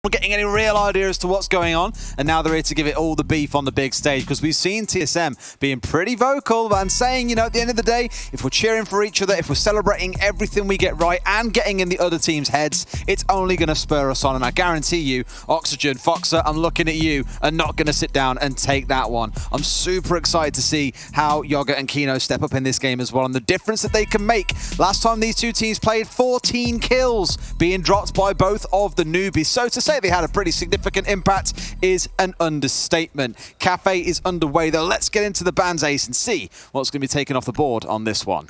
Not getting any real idea as to what's going on, and now they're here to give it all the beef on the big stage, because we've seen TSM being pretty vocal and saying, you know, at the end of the day, if we're cheering for each other, if we're celebrating everything we get right and getting in the other team's heads, it's only going to spur us on. And I guarantee you, Oxygen, Foxer, I'm looking at you and not going to sit down and take that one. I'm super excited to see how Yoga and Kino step up in this game as well, and the difference that they can make. Last time these two teams played, 14 kills being dropped by both of the newbies. So to say they had a pretty significant impact is an understatement. Kafe is underway though. Let's get into the bands, Ace, and see what's going to be taken off the board on this one.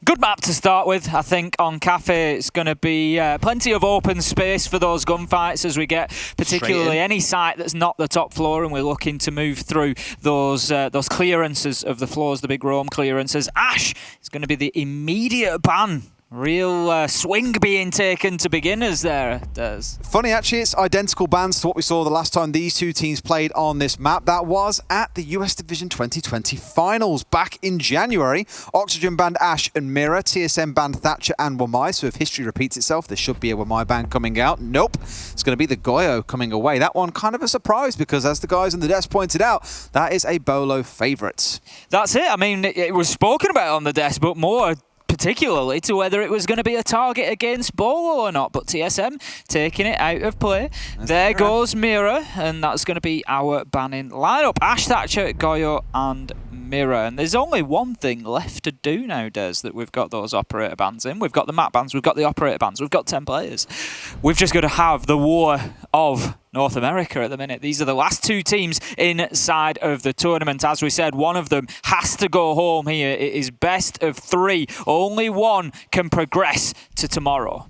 Good map to start with. I think on Kafe it's going to be plenty of open space for those gunfights as we get particularly any site that's not the top floor, and we're looking to move through those clearances of the floors, the big roam clearances. Ash is going to be the immediate ban. Real swing being taken to beginners there, Des. Funny, actually, it's identical bans to what we saw the last time these two teams played on this map. That was at the US Division 2020 finals back in January. Oxygen banned Ash and Mira. TSM banned Thatcher and Wamai. So if history repeats itself, there should be a Wamai ban coming out. Nope. It's going to be the Goyo coming away. That one kind of a surprise because, as the guys on the desk pointed out, that is a Bolo favourite. That's it. I mean, it was spoken about on the desk, but more particularly to whether it was going to be a target against Bolo or not, but TSM taking it out of play. There goes Mira, and that's going to be our banning lineup. Ash, Thatcher, Goyo and Mira. And there's only one thing left to do now, Des, that we've got those operator bans in. We've got the map bans, we've got the operator bans, we've got 10 players. We've just got to have the war of North America at the minute. These are the last two teams inside of the tournament. As we said, one of them has to go home here. It is best of three. Only one can progress to tomorrow.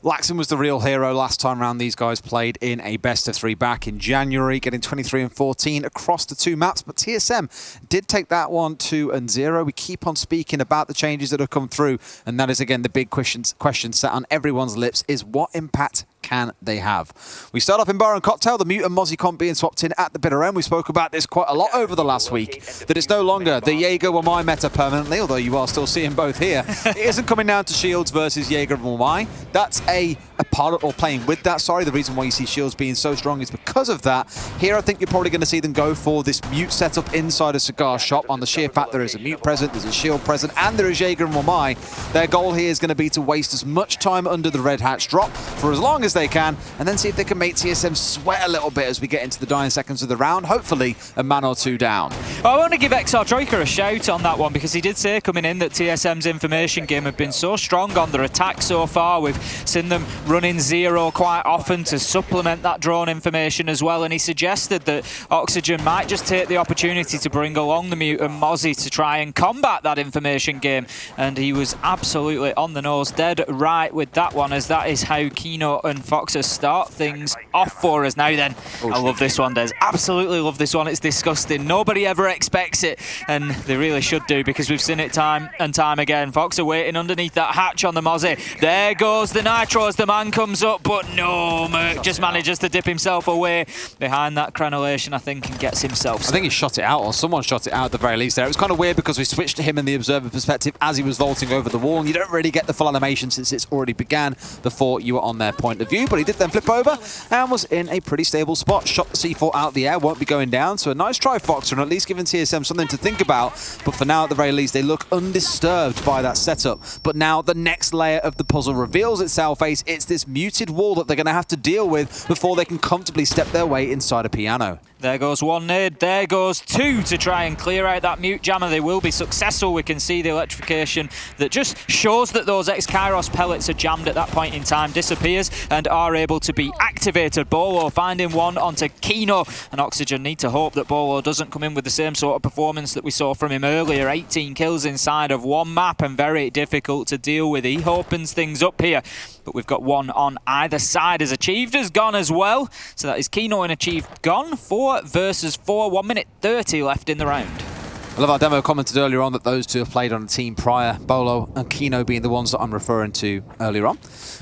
Laxon was the real hero last time round. These guys played in a best of three back in January, getting 23 and 14 across the two maps. But TSM did take that one 2-0. We keep on speaking about the changes that have come through, and that is again the big question set on everyone's lips: is what impact can they have? We start off in Bar and Cocktail, the Mute and Mozzie comp being swapped in at the bitter end. We spoke about this quite a lot over the last week, that it's no longer the Jaeger Wamai meta permanently, although you are still seeing both here. It isn't coming down to Shields versus Jaeger and Wamai. That's a part of, or playing with that, sorry. The reason why you see Shields being so strong is because of that. Here I think you're probably going to see them go for this Mute setup inside a cigar shop on the sheer fact there is a Mute present, there's a Shield present, and there is Jaeger and Wamai. Their goal here is going to be to waste as much time under the red hatch drop for as long as they can, and then see if they can make TSM sweat a little bit as we get into the dying seconds of the round. Hopefully a man or two down. Well, I want to give XR Troika a shout on that one, because he did say coming in that TSM's information game have been so strong on their attack so far. We've seen them running zero quite often to supplement that drone information as well, and he suggested that Oxygen might just take the opportunity to bring along the Mute and Mozzie to try and combat that information game, and he was absolutely on the nose, dead right with that one, as that is how Kino and Foxer start things off for us. Now then, I love this one, Des. Absolutely love this one. It's disgusting. Nobody ever expects it, and they really should do, because we've seen it time and time again. Foxer waiting underneath that hatch on the Mozzie. There goes the Nitro as the man comes up, but no, Merc just manages to dip himself away behind that crenellation, I think, and gets himself. I think he shot it out, or someone shot it out at the very least there. It was kind of weird because we switched to him in the observer perspective as he was vaulting over the wall, and you don't really get the full animation since it's already began before you were on their point of view. But he did then flip over and was in a pretty stable spot. Shot the C4 out the air, won't be going down. So a nice try, Foxer, and at least giving TSM something to think about. But for now, at the very least, they look undisturbed by that setup. But now the next layer of the puzzle reveals itself, Ace. It's this muted wall that they're going to have to deal with before they can comfortably step their way inside a piano. There goes one nade, there goes two to try and clear out that Mute jammer. They will be successful. We can see the electrification that just shows that those X-Kairos pellets are jammed at that point in time, disappears and are able to be activated. Bolo finding one onto Kino, and Oxygen need to hope that Bolo doesn't come in with the same sort of performance that we saw from him earlier. 18 kills inside of one map and very difficult to deal with. He opens things up here, but we've got one on either side. As Achieved has gone as well, so that is Kino and Achieved gone. 4 versus 4, 1 minute 30 left in the round. I love our demo commented earlier on that those two have played on a team prior, Bolo and Kino being the ones that I'm referring to earlier on.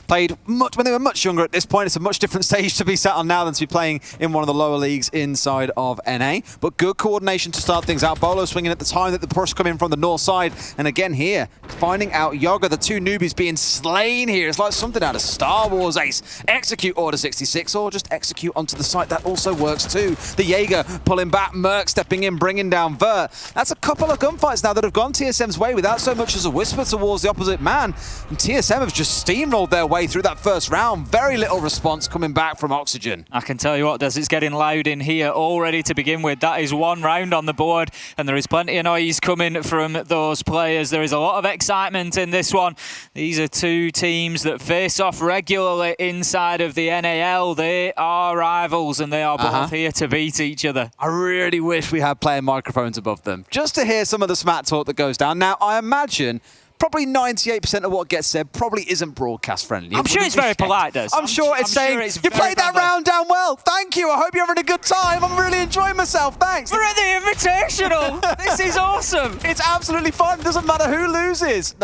Played much when they were much younger at this point. It's a much different stage to be sat on now than to be playing in one of the lower leagues inside of NA. But good coordination to start things out. Bolo swinging at the time that the push come in from the north side. And again here, finding out Yoga, the two newbies being slain here. It's like something out of Star Wars, Ace. Execute Order 66 or just execute onto the site. That also works too. The Jaeger pulling back, Merc stepping in, bringing down Vert. That's a couple of gunfights now that have gone TSM's way without so much as a whisper towards the opposite man. And TSM have just steamrolled their way through that first round. Very little response coming back from Oxygen. I can tell you what, Des, it's getting loud in here already to begin with. That is one round on the board, and there is plenty of noise coming from those players. There is a lot of excitement in this one. These are two teams that face off regularly inside of the NAL. They are rivals, and they are both here to beat each other. I really wish we had player microphones above them, just to hear some of the smack talk that goes down. Now, I imagine probably 98% of what gets said probably isn't broadcast friendly. I'm sure it's very polite, Des. I'm sure it's saying, you played that round down well. Thank you. I hope you're having a good time. I'm really enjoying myself. Thanks. We're at the Invitational. This is awesome. It's absolutely fun. It doesn't matter who loses.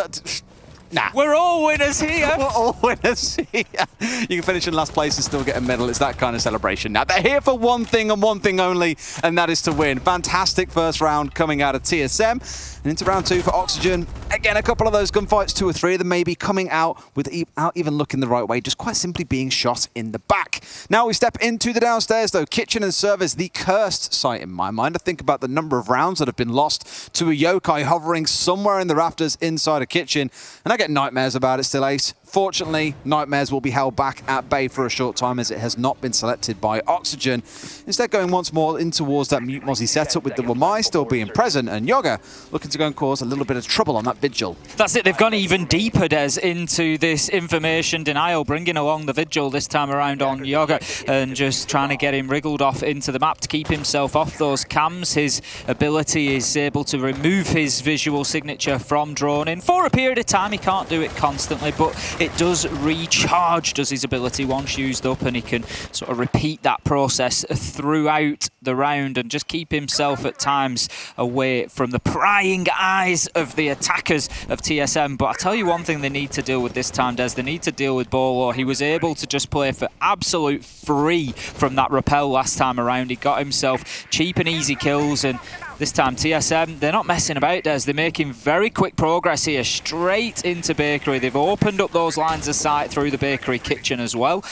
Nah. We're all winners here. We're all winners here. You can finish in last place and still get a medal. It's that kind of celebration. Now, they're here for one thing and one thing only, and that is to win. Fantastic first round coming out of TSM. And into round two for Oxygen. Again, a couple of those gunfights, 2 or 3 of them maybe coming out without even looking the right way, just quite simply being shot in the back. Now we step into the downstairs, though. Kitchen and Service, the cursed site in my mind. I think about the number of rounds that have been lost to a yokai hovering somewhere in the rafters inside a kitchen. And I get nightmares about it still, Ace. Fortunately, Nightmares will be held back at bay for a short time as it has not been selected by Oxygen. Instead, going once more in towards that Mute Mozzie setup with the Wamai still being present and Yoga looking to go and cause a little bit of trouble on that Vigil. That's it. They've gone even deeper, Des, into this information denial, bringing along the Vigil this time around on Yoga and just trying to get him wriggled off into the map to keep himself off those cams. His ability is able to remove his visual signature from drone in for a period of time. He can't do it constantly, but it does recharge, does his ability once used up, and he can sort of repeat that process throughout the round and just keep himself at times away from the prying eyes of the attackers of TSM. But I tell you one thing they need to deal with this time, Des. They need to deal with Bolo. He was able to just play for absolute free from that rappel last time around. He got himself cheap and easy kills, and this time TSM, they're not messing about, Des. They're making very quick progress here, straight into Bakery. They've opened up those lines of sight through the Bakery kitchen as well.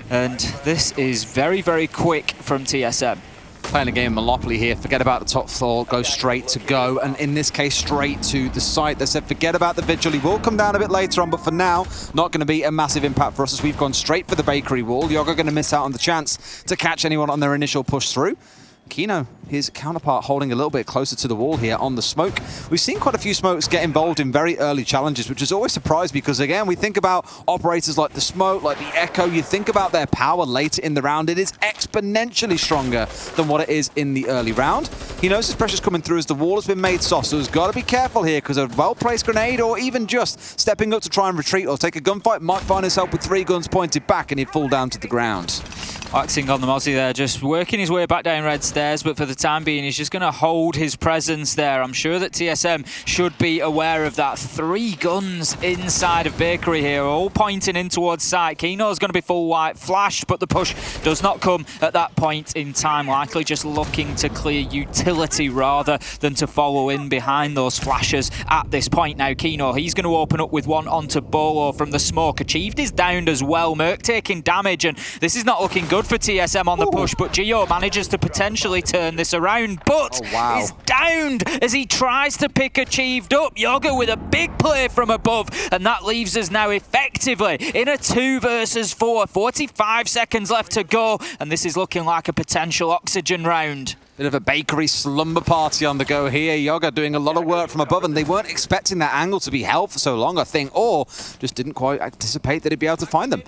And this is very, very quick from TSM. Playing a game of Monopoly here, forget about the top floor, go straight to go, and in this case, straight to the site. They said forget about the Vigil, he will come down a bit later on, but for now, not going to be a massive impact for us as we've gone straight for the Bakery wall. Yoga going to miss out on the chance to catch anyone on their initial push through. Kino, his counterpart, holding a little bit closer to the wall here on the smoke. We've seen quite a few smokes get involved in very early challenges, which has always surprised me because, again, we think about operators like the Smoke, like the Echo. You think about their power later in the round. It is exponentially stronger than what it is in the early round. He knows his pressure's coming through as the wall has been made soft, so he's got to be careful here because a well-placed grenade or even just stepping up to try and retreat or take a gunfight might find himself with 3 guns pointed back and he'd fall down to the ground. Waxing on the Mozzie there, just working his way back down red stairs, but for the time being, he's just going to hold his presence there. I'm sure that TSM should be aware of that. 3 guns inside of Bakery here, all pointing in towards site. Kino's going to be full white flashed, but the push does not come at that point in time. Likely just looking to clear utility rather than to follow in behind those flashes at this point. Now Kino, he's going to open up with one onto Bolo from the smoke. Achieved his downed as well. Merc taking damage, and this is not looking good for TSM on the push, but Gio manages to potentially turn this around, but is downed as he tries to pick Achieved up. Yoga with a big play from above, and that leaves us now effectively in a 2 versus 4. 45 seconds left to go, and this is looking like a potential Oxygen round. Bit of a Bakery slumber party on the go here. Yoga doing a lot of work from above, and they weren't expecting that angle to be held for so long, I think, or just didn't quite anticipate that he'd be able to find them.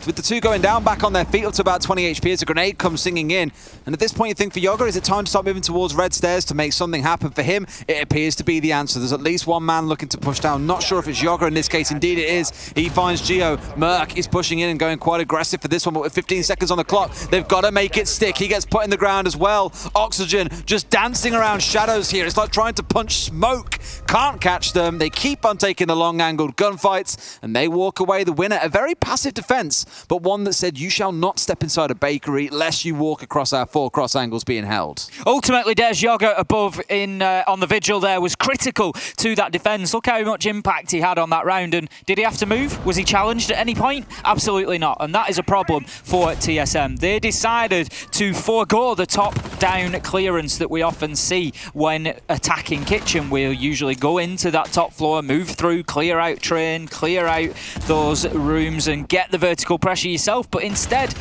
With the 2 going down, back on their feet up to about 20 HP as a grenade comes singing in. And at this point you think for Yoga, is it time to start moving towards red stairs to make something happen for him? It appears to be the answer. There's at least one man looking to push down. Not sure if it's Yoga in this case. Indeed it is. He finds Gio. Merc is pushing in and going quite aggressive for this one, but with 15 seconds on the clock, they've got to make it stick. He gets put in the ground as well. Oxygen Oxygen just dancing around shadows here. It's like trying to punch smoke. Can't catch them. They keep on taking the long-angled gunfights, and they walk away the winner. A very passive defense, but one that said, you shall not step inside a bakery lest you walk across our 4 cross angles being held. Ultimately, Des, Yoga above on the vigil there was critical to that defence. Look how much impact he had on that round. And did he have to move? Was he challenged at any point? Absolutely not. And that is a problem for TSM. They decided to forego the top-down clearance that we often see when attacking Kitchen. We'll usually go into that top floor, move through, clear out train, clear out those rooms and get the vertical pressure yourself. But instead,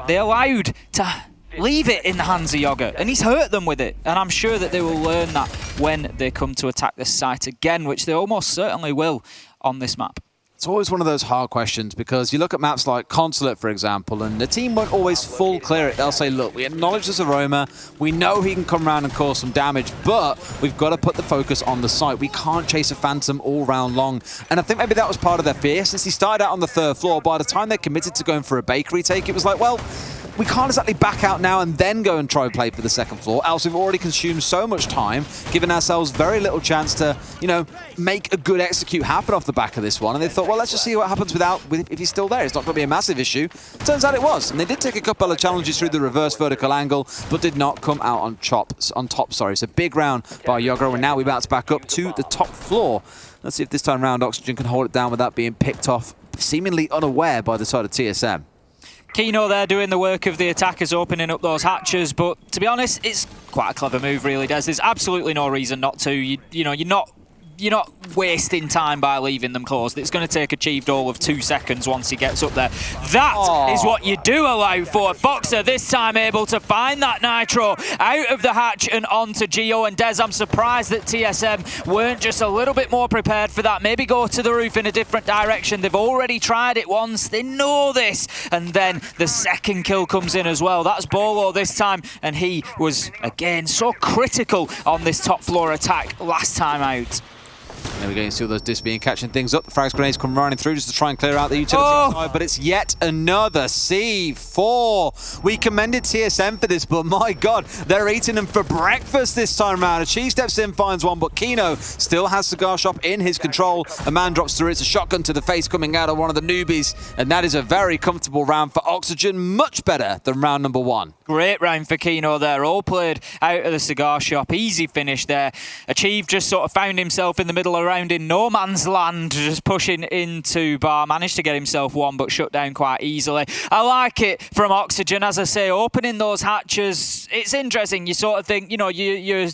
they allowed to leave it in the hands of Yoga, and he's hurt them with it. And I'm sure that they will learn that when they come to attack this site again, which they almost certainly will on this map. It's always one of those hard questions because you look at maps like Consulate, for example, and the team won't always full clear it. They'll say, look, we acknowledge there's Aroma, we know he can come around and cause some damage, but we've got to put the focus on the site. We can't chase a Phantom all round long. And I think maybe that was part of their fear. Since he started out on the 3rd floor, by the time they committed to going for a bakery take, it was like, well, we can't exactly back out now and then go and try and play for the 2nd floor, else we've already consumed so much time, giving ourselves very little chance to, you know, make a good execute happen off the back of this one. And they thought, well, let's just see what happens if he's still there. It's not going to be a massive issue. Turns out it was. And they did take a couple of challenges through the reverse vertical angle, but did not come out on top. It's a big round by Yogoro, and now we bounce back up to the top floor. Let's see if this time round Oxygen can hold it down without being picked off, seemingly unaware by the side of TSM. Kino there doing the work of the attackers, opening up those hatches, but to be honest, it's quite a clever move, really, Des. There's absolutely no reason not to. You know, you're not wasting time by leaving them closed. It's going to take achieved all of 2 seconds once he gets up there. That is what you do allow for. Foxer this time able to find that Nitro out of the hatch and onto Geo. And Des, I'm surprised that TSM weren't just a little bit more prepared for that. Maybe go to the roof in a different direction. They've already tried it once. They know this. And then the 2nd kill comes in as well. That's Bolo this time. And he was, again, so critical on this top floor attack last time out. There we go, you can see all those discs being catching things up. The frags grenades come running through just to try and clear out the utility side, but it's yet another C4. We commended TSM for this, but my God, they're eating them for breakfast this time around. Achieve steps in, finds one, but Kino still has Cigar Shop in his control. A man drops through, it's a shotgun to the face coming out of one of the newbies, and that is a very comfortable round for Oxygen, much better than round number 1. Great round for Kino there, all played out of the Cigar Shop. Easy finish there. Achieve just sort of found himself in the middle around in no man's land, just pushing into bar. Managed to get himself one, but shut down quite easily. I like it from Oxygen, as I say, opening those hatches. It's interesting. You sort of think, you know, your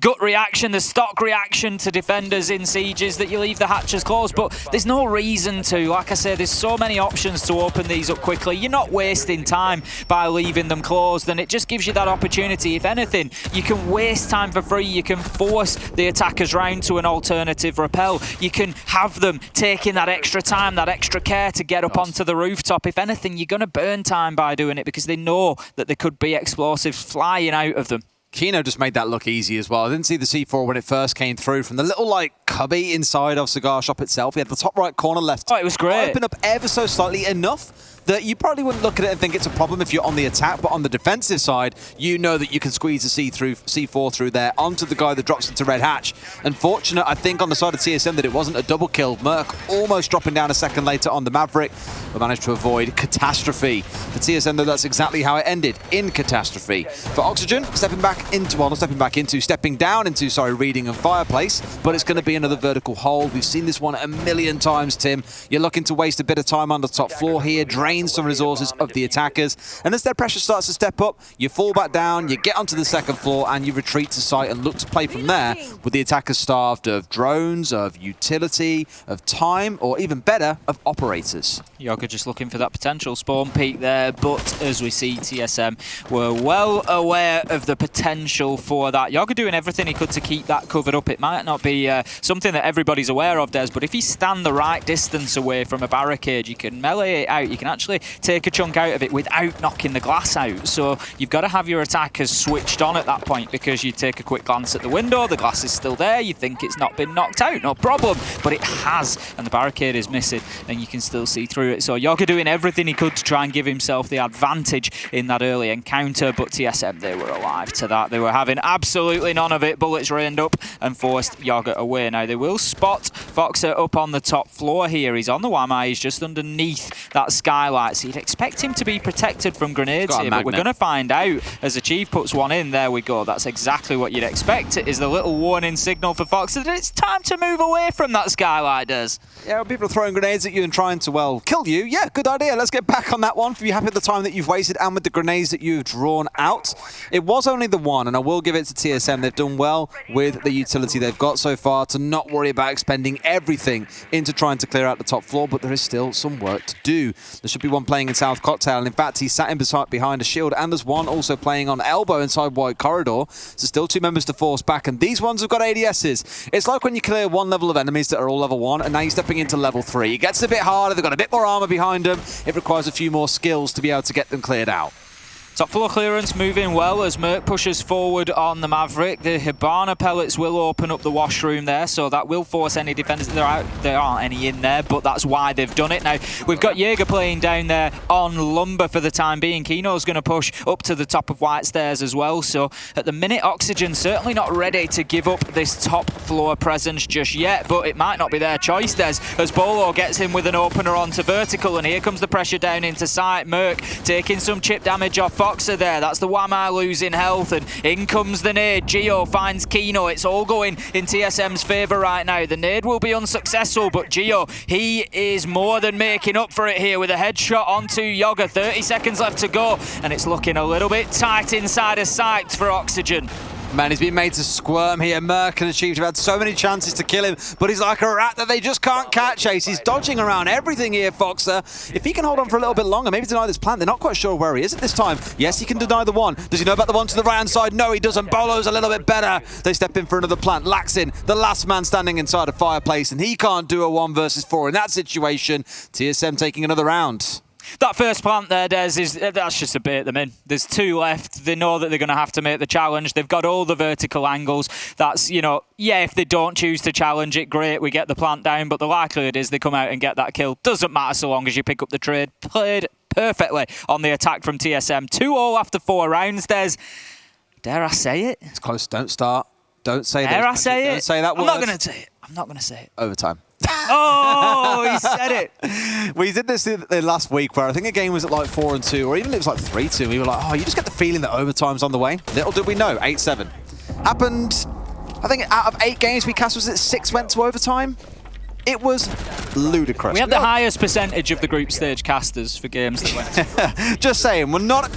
gut reaction, the stock reaction to defenders in sieges that you leave the hatches closed, but there's no reason to. Like I say, there's so many options to open these up quickly. You're not wasting time by leaving them closed. Then it just gives you that opportunity. If anything, you can waste time for free. You can force the attackers round to an alternative rappel. You can have them taking that extra time, that extra care to get up onto the rooftop. If anything, you're going to burn time by doing it because they know that there could be explosives flying out of them. Kino just made that look easy as well. I didn't see the C4 when it first came through from the little, like, cubby inside of Cigar Shop itself. He had the top right corner left. Oh, it was great. Open up ever so slightly enough that you probably wouldn't look at it and think it's a problem if you're on the attack, but on the defensive side, you know that you can squeeze a C4 through there onto the guy that drops into Red Hatch. Unfortunate, I think, on the side of TSM that it wasn't a double kill. Merc almost dropping down a second later on the Maverick, but managed to avoid catastrophe. For TSM, though, that's exactly how it ended, in catastrophe. For Oxygen, stepping down into, Reading and Fireplace, but it's going to be another vertical hold. We've seen this one a million times, Tim. You're looking to waste a bit of time on the top floor here, drain some resources of the attackers, and as their pressure starts to step up, you fall back down, you get onto the 2nd floor, and you retreat to site and look to play from there, with the attackers starved of drones, of utility, of time, or even better, of operators. Yoga just looking for that potential spawn peak there, but as we see, TSM were well aware of the potential for that. Yoga doing everything he could to keep that covered up. It might not be something that everybody's aware of, Des, but if you stand the right distance away from a barricade, you can melee it out, you can actually actually take a chunk out of it without knocking the glass out. So you've got to have your attackers switched on at that point, because you take a quick glance at the window, the glass is still there, you think it's not been knocked out, no problem, but it has, and the barricade is missing, and you can still see through it. So Yoga doing everything he could to try and give himself the advantage in that early encounter, but TSM, they were alive to that. They were having absolutely none of it. Bullets rained up and forced Yoga away. Now they will spot Foxer up on the top floor here. He's on the Wamai, he's just underneath that skylight, so you'd expect him to be protected from grenades here, but we're going to find out as Achieve puts one in. There we go, that's exactly what you'd expect. It is the little warning signal for Foxer that it's time to move away from that skylight, Des. Yeah, when people are throwing grenades at you and trying to, well, kill you, yeah, good idea. Let's get back on that one. Are you happy with the time that you've wasted and with the grenades that you've drawn out? It was only the one, and I will give it to TSM. They've done well with the utility they've got so far to not worry about expending everything into trying to clear out the top floor, but there is still some work to do. There should be one playing in South Cocktail, and in fact, he's sat in behind a shield, and there's one also playing on Elbow inside White Corridor. So still 2 members to force back, and these ones have got ADSs. It's like when you clear one level of enemies that are all level 1, and now you're stepping into level 3. It gets a bit harder, they've got a bit more armor behind them. It requires a few more skills to be able to get them cleared out. Top floor clearance moving well as Merc pushes forward on the Maverick. The Hibana pellets will open up the washroom there, so that will force any defenders. There aren't any in there, but that's why they've done it. Now, we've got Jaeger playing down there on Lumber for the time being. Kino's going to push up to the top of White Stairs as well, so at the minute, Oxygen certainly not ready to give up this top floor presence just yet, but it might not be their choice, Des, as Bolo gets in with an opener onto Vertical, and here comes the pressure down into sight. Merc taking some chip damage off Foxer there. That's the Wamai losing health, and in comes the nade. Gio finds Kino. It's all going in TSM's favour right now. The nade will be unsuccessful, but Gio, he is more than making up for it here with a headshot onto Yoga. 30 seconds left to go, and it's looking a little bit tight inside of sight for Oxygen. Man, he's been made to squirm here. Merc and Achieved have had so many chances to kill him, but he's like a rat that they just can't catch, Ace. He's dodging around everything here, Foxer. If he can hold on for a little bit longer, maybe deny this plant. They're not quite sure where he is at this time. Yes, he can deny the one. Does he know about the one to the right-hand side? No, he doesn't. Bolo's a little bit better. They step in for another plant. Laxin, the last man standing inside a fireplace, and he can't do a 1 versus 4 in that situation. TSM taking another round. That first plant there, Des, that's just to bait them in. There's 2 left. They know that they're going to have to make the challenge. They've got all the vertical angles. That's, you know, yeah, if they don't choose to challenge it, great, we get the plant down, but the likelihood is they come out and get that kill. Doesn't matter so long as you pick up the trade. Played perfectly on the attack from TSM. 2-all after 4 rounds, Des. Dare I say it? It's close. Don't start. Don't say that. Dare I say it? Don't say that word. I'm not going to say it. I'm not going to say it. Overtime. Oh, he said it. We did this last week where I think a game was at like 4-2, or even it was like 3-2. We were like, oh, you just get the feeling that overtime's on the way. Little did we know, 8-7. Happened, I think out of 8 games we cast, was it 6 went to overtime? It was ludicrous. We had the highest percentage of the group stage casters for games that went. Just saying, we're not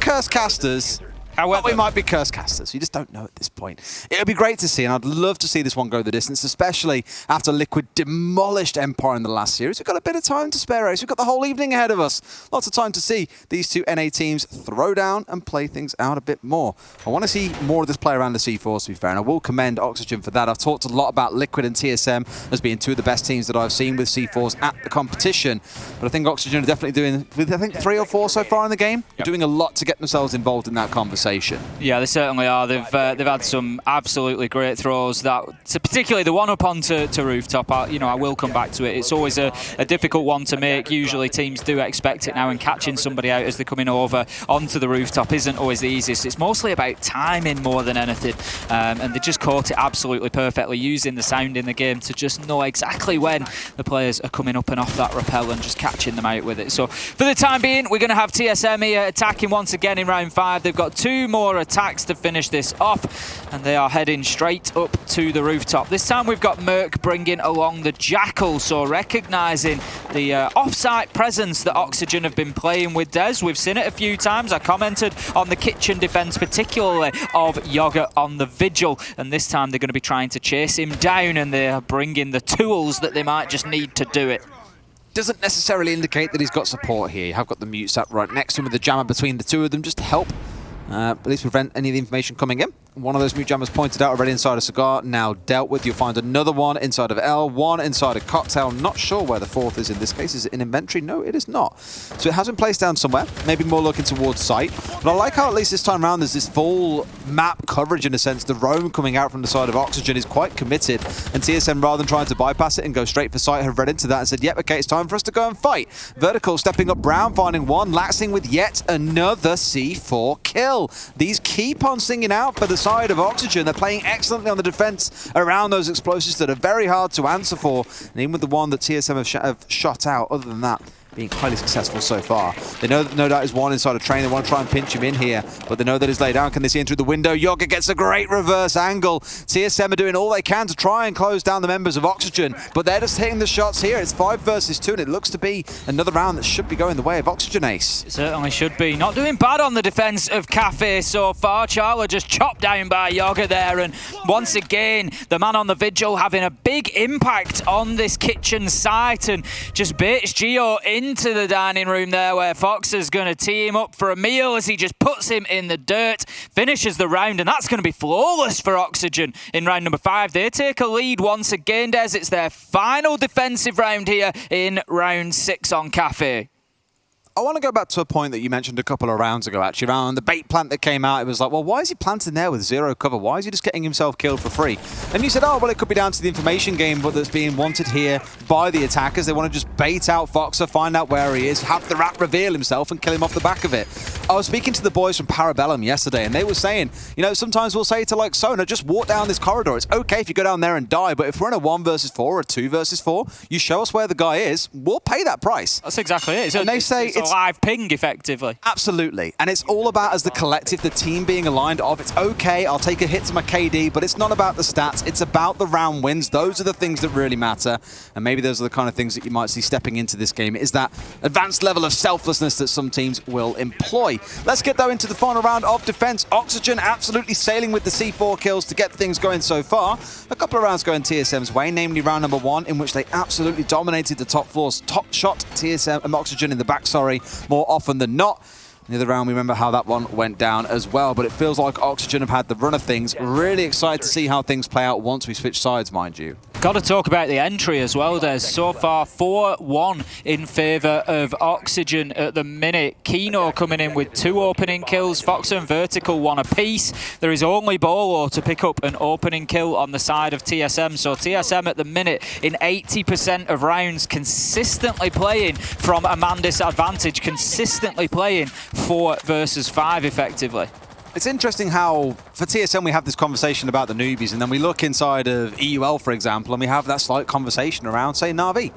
cursed casters. However, we might be curse casters. You just don't know at this point. It would be great to see, and I'd love to see this one go the distance, especially after Liquid demolished Empire in the last series. We've got a bit of time to spare, Ace. We've got the whole evening ahead of us. Lots of time to see these 2 NA teams throw down and play things out a bit more. I want to see more of this play around the C4, to be fair, and I will commend Oxygen for that. I've talked a lot about Liquid and TSM as being 2 of the best teams that I've seen with C4s at the competition, but I think Oxygen are definitely doing, with I think 3 or 4 so far in the game, doing a lot to get themselves involved in that conversation. Yeah, they certainly are. They've had some absolutely great throws. Particularly the one up onto Rooftop. I will come back to it. It's always a difficult one to make. Usually teams do expect it now, and catching somebody out as they're coming over onto the rooftop isn't always the easiest. It's mostly about timing more than anything, and they just caught it absolutely perfectly, using the sound in the game to just know exactly when the players are coming up and off that rappel and just catching them out with it. So for the time being, we're going to have TSM here attacking once again in round 5. They've got 2 more attacks to finish this off, and they are heading straight up to the rooftop. This time we've got Merc bringing along the Jackal, so recognising the off-site presence that Oxygen have been playing with, Des. We've seen it a few times. I commented on the kitchen defence, particularly of Yoga on the Vigil, and this time they're going to be trying to chase him down, and they are bringing the tools that they might just need to do it. Doesn't necessarily indicate that he's got support here. You have got the mute sat right next to him with the jammer between the 2 of them just to help at least prevent any of the information coming in. One of those mute jammers pointed out already inside of Cigar, now dealt with. You'll find another one inside of L, one inside of Cocktail. Not sure where the fourth is in this case. Is it in inventory? No, it is not. So it has been placed down somewhere, maybe more looking towards site. But I like how at least this time around there's this full map coverage in a sense. The roam coming out from the side of Oxygen is quite committed. And TSM, rather than trying to bypass it and go straight for site, have read into that and said, yep, okay, it's time for us to go and fight. Vertical stepping up Brown, finding one, Laxing with yet another C4 kill. These keep on singing out for the side of Oxygen. They're playing excellently on the defense around those explosives that are very hard to answer for. And even with the one that TSM have shot out, other than that, being highly successful so far. They know that no doubt is one inside a train. They want to try and pinch him in here, but they know that he's laid down. Can they see him through the window? Yoga gets a great reverse angle. TSM are doing all they can to try and close down the members of Oxygen, but they're just hitting the shots here. It's 5 versus 2, and it looks to be another round that should be going the way of Oxygen Ace. It certainly should be. Not doing bad on the defense of Kafe so far. Charla just chopped down by Yoga there, and once again, the man on the vigil having a big impact on this kitchen site and just baits Gio into the dining room there, where Fox is going to tee him up for a meal as he just puts him in the dirt, finishes the round, and that's going to be flawless for Oxygen in round number 5. They take a lead once again, Des. It's their final defensive round here in round 6 on Kafe. I want to go back to a point that you mentioned a couple of rounds ago, actually, around the bait plant that came out. It was like, well, why is he planting there with 0 cover? Why is he just getting himself killed for free? And you said, oh, well, it could be down to the information game, but that's being wanted here by the attackers. They want to just bait out Foxer, find out where he is, have the rat reveal himself, and kill him off the back of it. I was speaking to the boys from Parabellum yesterday, and they were saying, you know, sometimes we'll say to, like, Sona, just walk down this corridor. It's okay if you go down there and die, but if we're in a 1 versus 4 or a 2 versus 4, you show us where the guy is, we'll pay that price. That's exactly it. And they say it's a live ping, effectively. Absolutely. And it's all about, as the collective, the team being aligned of, it's okay, I'll take a hit to my KD, but it's not about the stats, it's about the round wins. Those are the things that really matter. And maybe those are the kind of things that you might see stepping into this game. It is that advanced level of selflessness that some teams will employ. Let's get, though, into the final round of defense. Oxygen absolutely sailing with the C4 kills to get things going so far. A couple of rounds going TSM's way, namely round number 1, in which they absolutely dominated the top floors. Top shot TSM, Oxygen in the back, more often than not. The other round, we remember how that one went down as well, but it feels like Oxygen have had the run of things. Really excited to see how things play out once we switch sides, mind you. Got to talk about the entry as well, Des. So far, 4-1 in favour of Oxygen at the minute. Kino coming in with 2 opening kills. Fox and Vertical 1 apiece. There is only Bolo to pick up an opening kill on the side of TSM. So TSM at the minute in 80% of rounds, consistently playing from a man disadvantage, consistently playing 4 versus 5 effectively. It's interesting how, for TSM, we have this conversation about the newbies, and then we look inside of EUL, for example, and we have that slight conversation around, say, Na'Vi.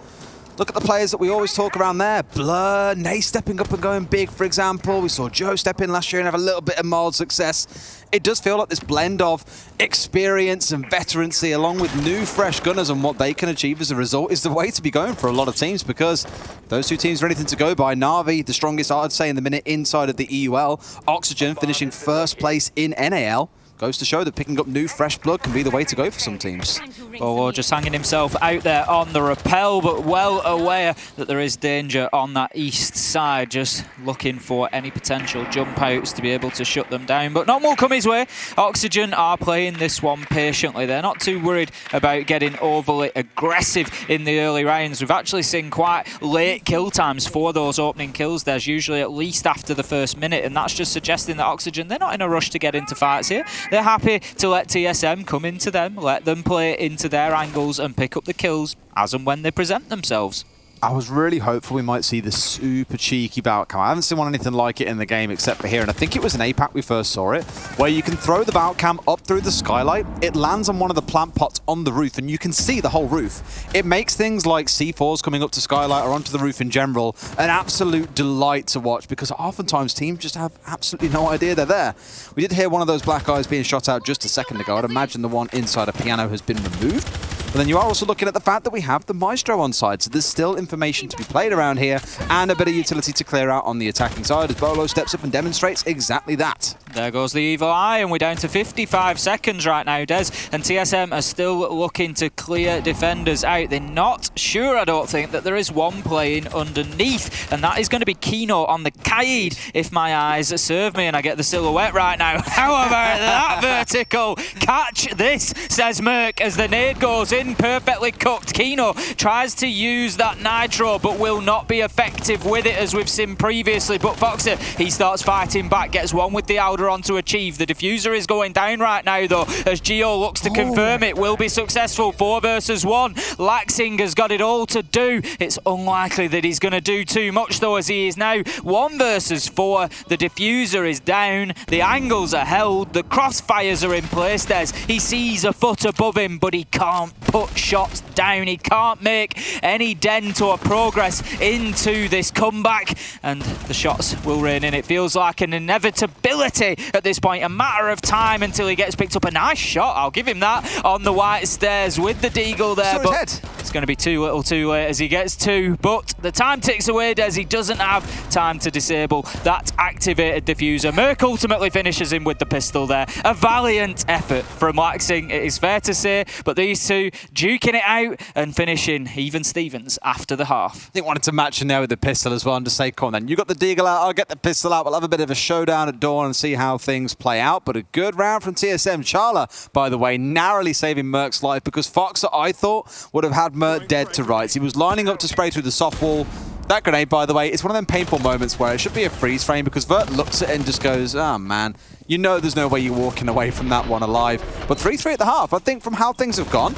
Look at the players that we always talk around there. Blur, Nay stepping up and going big, for example. We saw Joe step in last year and have a little bit of mild success. It does feel like this blend of experience and veterancy along with new, fresh gunners and what they can achieve as a result is the way to be going for a lot of teams, because those two teams are anything to go by. Na'Vi, the strongest, I'd say, in the minute inside of the EUL. Oxygen finishing first place in NAL. Goes to show that picking up new, fresh blood can be the way to go for some teams. Bolo just hanging himself out there on the rappel, but well aware that there is danger on that east side, just looking for any potential jump outs to be able to shut them down. But none will come his way. Oxygen are playing this one patiently. They're not too worried about getting overly aggressive in the early rounds. We've actually seen quite late kill times for those opening kills. There's usually at least after the first minute, and that's just suggesting that Oxygen, they're not in a rush to get into fights here. They're happy to let TSM come into them, let them play into their angles and pick up the kills as and when they present themselves. I was really hopeful we might see the super cheeky bout cam. I haven't seen one anything like it in the game except for here, and I think it was an APAC we first saw it, where you can throw the bout cam up through the skylight, it lands on one of the plant pots on the roof, and you can see the whole roof. It makes things like C4s coming up to skylight or onto the roof in general an absolute delight to watch, because oftentimes teams just have absolutely no idea they're there. We did hear one of those black eyes being shot out just a second ago. I'd imagine the one inside a piano has been removed. But then you are also looking at the fact that we have the Maestro on side, so there's still information to be played around here and a bit of utility to clear out on the attacking side as Bolo steps up and demonstrates exactly that. There goes the evil eye, and we're down to 55 seconds right now, Des. And TSM are still looking to clear defenders out. They're not sure, I don't think, that there is one playing underneath. And that is going to be Kino on the Kaid, if my eyes serve me and I get the silhouette right now. How about that vertical? Catch this, says Merc, as the nade goes in, perfectly cooked. Kino tries to use that Nitro, but will not be effective with it, as we've seen previously. But Foxer, he starts fighting back, gets one with the Alderon to achieve. The diffuser is going down right now, though, as Geo looks to confirm it. Will be successful. 4 versus 1. Laxing has got it all to do. It's unlikely that he's going to do too much, though, as he is now 1 versus 4. The diffuser is down. The angles are held. The crossfires are in place. He sees a foot above him, but he can't put shots down. He can't make any dent or progress into this comeback, and the shots will rain in. It feels like an inevitability at this point, a matter of time until he gets picked up. A nice shot, I'll give him that, on the white stairs with the deagle there, but it's going to be too little too late as he gets 2. But the time ticks away, as he doesn't have time to disable that activated diffuser. Merc ultimately finishes him with the pistol there. A valiant effort from Laxing, it is fair to say, but these two duking it out and finishing even Stevens after the half. I think wanted to match in there with the pistol as well, and to say, come on then, you got the deagle out, I'll get the pistol out, we'll have a bit of a showdown at dawn and see how things play out. But a good round from TSM. Charla, by the way, narrowly saving Merc's life, because Foxer, I thought, would have had Merc dead to rights. He was lining up to spray through the soft wall. That grenade, by the way, it's one of them painful moments where it should be a freeze frame, because Vert looks at it and just goes, oh man, you know there's no way you're walking away from that one alive. But 3-3 at the half, I think from how things have gone,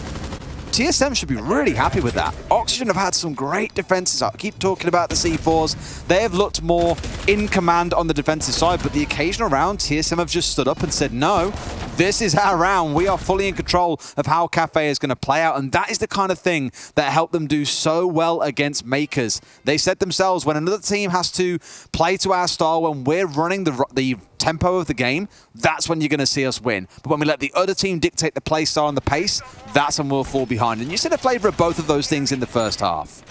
TSM should be really happy with that. Oxygen have had some great defenses. I keep talking about the C4s. They have looked more in command on the defensive side, but the occasional round, TSM have just stood up and said, no, this is our round. We are fully in control of how Kafe is going to play out, and that is the kind of thing that helped them do so well against Makers. They said themselves, when another team has to play to our style, when we're running the tempo of the game, that's when you're going to see us win. But when we let the other team dictate the play style and the pace, that's when we'll fall behind. And you see the flavour of both of those things in the first half.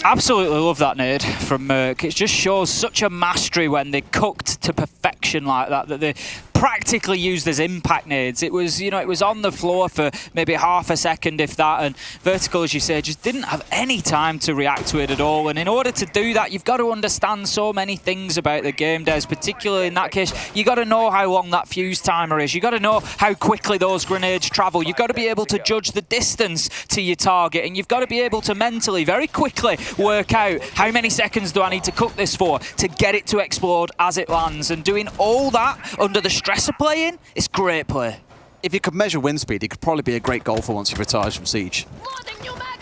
Absolutely love that nade from Merc. It just shows such a mastery when they're cooked to perfection like that, that they practically used as impact nades. It was, you know, it was on the floor for maybe half a second, if that, and Vertical, as you say, just didn't have any time to react to it at all. And in order to do that, you've got to understand so many things about the game, Des, particularly in that case. You got to know how long that fuse timer is. You got to know how quickly those grenades travel. You've got to be able to judge the distance to your target, and you've got to be able to mentally, very quickly, work out how many seconds do I need to cook this for to get it to explode as it lands. And doing all that under the stress of playing, it's great play. If you could measure wind speed, he could probably be a great golfer once he retires from Siege.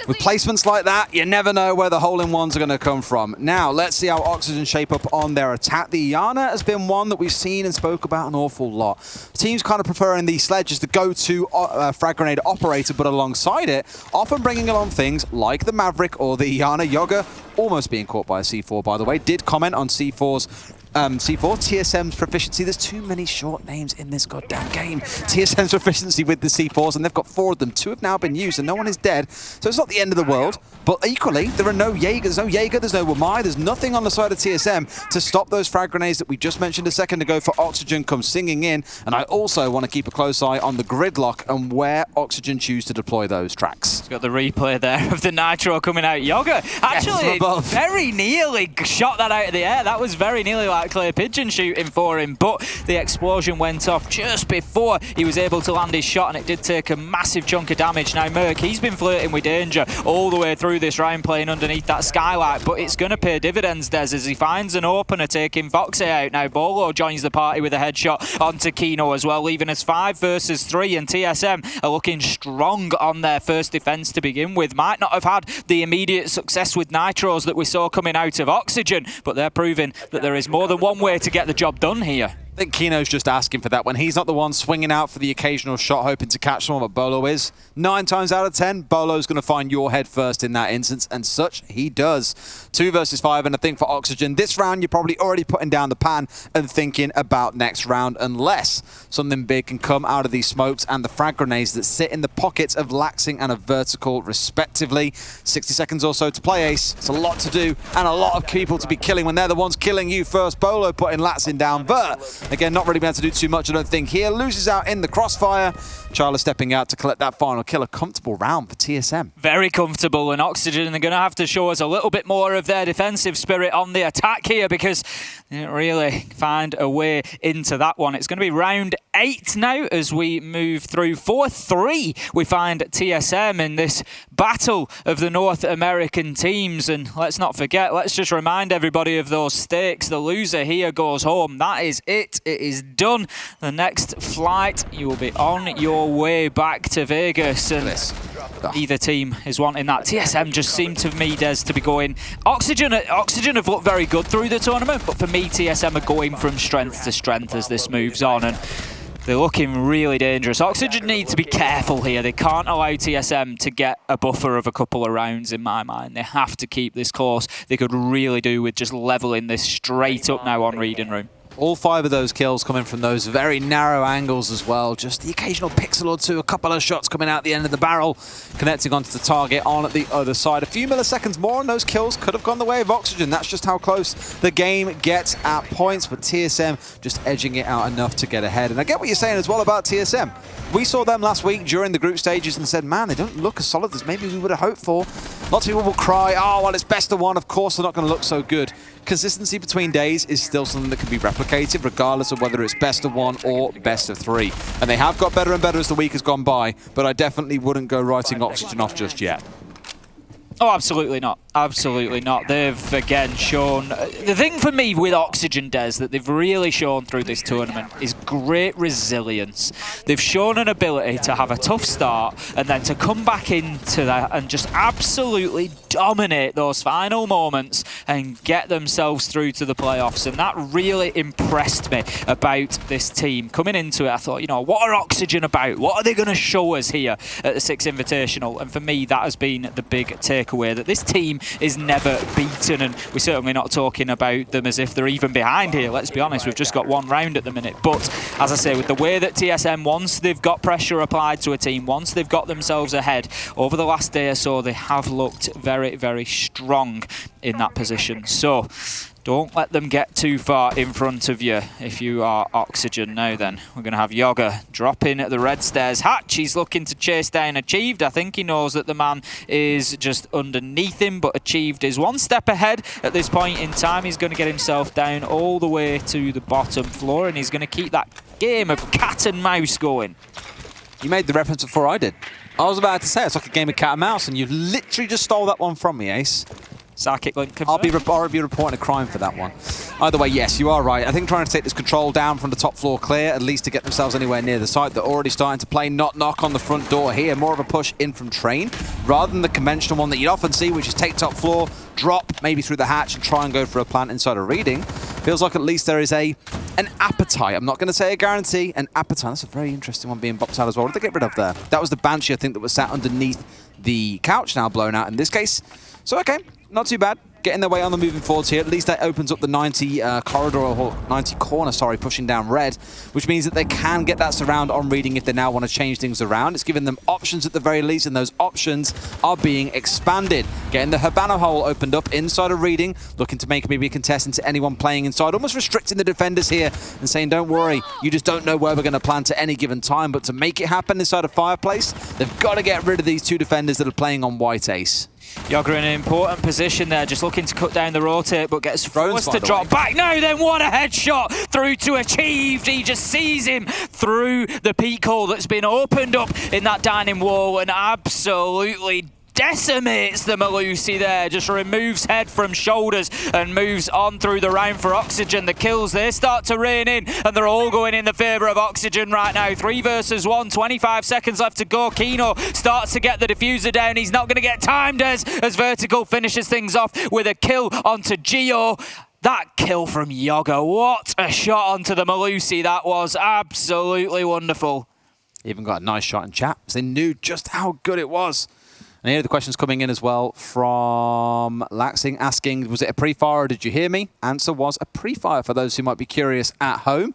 With placements like that, you never know where the hole-in-ones are going to come from. Now, let's see how Oxygen shape up on their attack. The Iana has been one that we've seen and spoke about an awful lot. Teams kind of preferring the Sledge as the go-to frag grenade operator, but alongside it, often bringing along things like the Maverick or the Iana. Yoga, almost being caught by a C4, by the way, did comment on C4's TSM's proficiency. There's too many short names in this goddamn game. TSM's proficiency with the C4s, and they've got 4 of them. 2 have now been used, and no one is dead. So it's not the end of the world. But equally, there are no Jaeger. There's no Jaeger, there's no Wamai. There's nothing on the side of TSM to stop those frag grenades that we just mentioned a second ago for Oxygen come singing in. And I also want to keep a close eye on the gridlock and where Oxygen choose to deploy those tracks. He's got the replay there of the Nitro coming out. Yoga actually very nearly shot that out of the air. That was very nearly like clear pigeon shooting for him, but the explosion went off just before he was able to land his shot, and it did take a massive chunk of damage. Now Merc, he's been flirting with danger all the way through this round, playing underneath that skylight, but it's going to pay dividends, Des, as he finds an opener taking Foxy out. Now Bolo joins the party with a headshot onto Kino as well, leaving us 5 versus 3, and TSM are looking strong on their first defense to begin with. Might not have had the immediate success with Nitros that we saw coming out of Oxygen, but they're proving that there is more than one way to get the job done here. I think Kino's just asking for that when he's not the one swinging out for the occasional shot, hoping to catch someone, but Bolo is. 9 times out of 10, Bolo's going to find your head first in that instance, and such he does. 2 versus 5, and I think for Oxygen, this round you're probably already putting down the pan and thinking about next round, unless something big can come out of these smokes and the frag grenades that sit in the pockets of Laxing and of Vertical, respectively. 60 seconds or so to play, Ace. It's a lot to do, and a lot of people to be killing when they're the ones killing you first. Bolo putting Laxing down. Vert Again, not really been able to do too much, I don't think, here. Loses out in the crossfire. Charla stepping out to collect that final kill. A comfortable round for TSM. Very comfortable, and Oxygen are going to have to show us a little bit more of their defensive spirit on the attack here, because they didn't really find a way into that one. It's going to be round 8 now as we move through. 4-3 we find TSM in this battle of the North American teams. And let's not forget, let's just remind everybody of those stakes. The loser here goes home. That is it. It is done. The next flight, you will be on your way back to Vegas. And either team is wanting that. TSM just seemed to me, Des, to be going... Oxygen have looked very good through the tournament, but for me, TSM are going from strength to strength as this moves on. And they're looking really dangerous. Oxygen need to be careful here. They can't allow TSM to get a buffer of a couple of rounds, in my mind. They have to keep this close. They could really do with just leveling this straight up now on Reading Room. All 5 of those kills coming from those very narrow angles as well. Just the occasional pixel or two, a couple of shots coming out the end of the barrel, connecting onto the target on the other side. A few milliseconds more and those kills could have gone the way of Oxygen. That's just how close the game gets at points, but TSM just edging it out enough to get ahead. And I get what you're saying as well about TSM. We saw them last week during the group stages and said, man, they don't look as solid as maybe we would have hoped for. Lots of people will cry, oh, well, it's best of one. Of course, they're not going to look so good. Consistency between days is still something that can be replicated, regardless of whether it's best of 1 or best of 3. And they have got better and better as the week has gone by, but I definitely wouldn't go writing Oxygen off just yet. Oh, absolutely not. Absolutely not. They've, again, shown... The thing for me with Oxygen, Des, that they've really shown through this tournament is great resilience. They've shown an ability to have a tough start and then to come back into that and just absolutely dominate those final moments and get themselves through to the playoffs. And that really impressed me about this team. Coming into it, I thought, you know, what are Oxygen about? What are they going to show us here at the 6 Invitational? And for me, that has been the big takeaway, that this team is never beaten, and we're certainly not talking about them as if they're even behind here. Let's be honest, we've just got 1 round at the minute. But as I say, with the way that TSM, once they've got pressure applied to a team, once they've got themselves ahead, over the last day or so, they have looked very, very strong in that position. So don't let them get too far in front of you if you are Oxygen. Now then, we're going to have Yoga dropping at the red stairs hatch. He's looking to chase down Achieved. I think he knows that the man is just underneath him, but Achieved is 1 step ahead at this point in time. He's going to get himself down all the way to the bottom floor, and he's going to keep that game of cat and mouse going. You made the reference before I did. I was about to say it's like a game of cat and mouse, and you literally just stole that one from me, Ace. Sarkic link I'll be reporting a crime for that one. Either way, yes, you are right. I think trying to take this control down from the top floor clear, at least to get themselves anywhere near the site. They're already starting to play knock on the front door here. More of a push in from Train, rather than the conventional one that you'd often see, which is take top floor, drop maybe through the hatch and try and go for a plant inside of Reading. Feels like at least there is an appetite. I'm not going to say a guarantee, an appetite. That's a very interesting one being bopped out as well. What did they get rid of there? That was the Banshee, I think, that was sat underneath the couch, now blown out in this case. So, okay, not too bad. Getting their way on the moving forwards here. At least that opens up the 90 corridor, or 90 corner, sorry, pushing down red, which means that they can get that surround on Reading if they now want to change things around. It's giving them options at the very least, and those options are being expanded. Getting the Habano hole opened up inside of Reading, looking to make maybe a contestant to anyone playing inside, almost restricting the defenders here and saying, don't worry, you just don't know where we're going to plant at any given time. But to make it happen inside of Fireplace, they've got to get rid of these 2 defenders that are playing on White Ace. Yoga in an important position there, just looking to cut down the rotate, but gets forced to drop back. Now then, what a headshot through to Achieved. He just sees him through the peak hole that's been opened up in that dining wall and absolutely decimates the Malusi there, just removes head from shoulders and moves on through the round for Oxygen. The kills, they start to rain in, and they're all going in the favour of Oxygen right now. 3 versus 1, 25 seconds left to go. Kino starts to get the diffuser down. He's not going to get timed as Vertical finishes things off with a kill onto Geo. That kill from Yoga, what a shot onto the Malusi. That was absolutely wonderful. Even got a nice shot in chat, so they knew just how good it was. And here are the questions coming in as well from Laxing, asking, was it a pre-fire or did you hear me? Answer was a pre-fire for those who might be curious at home.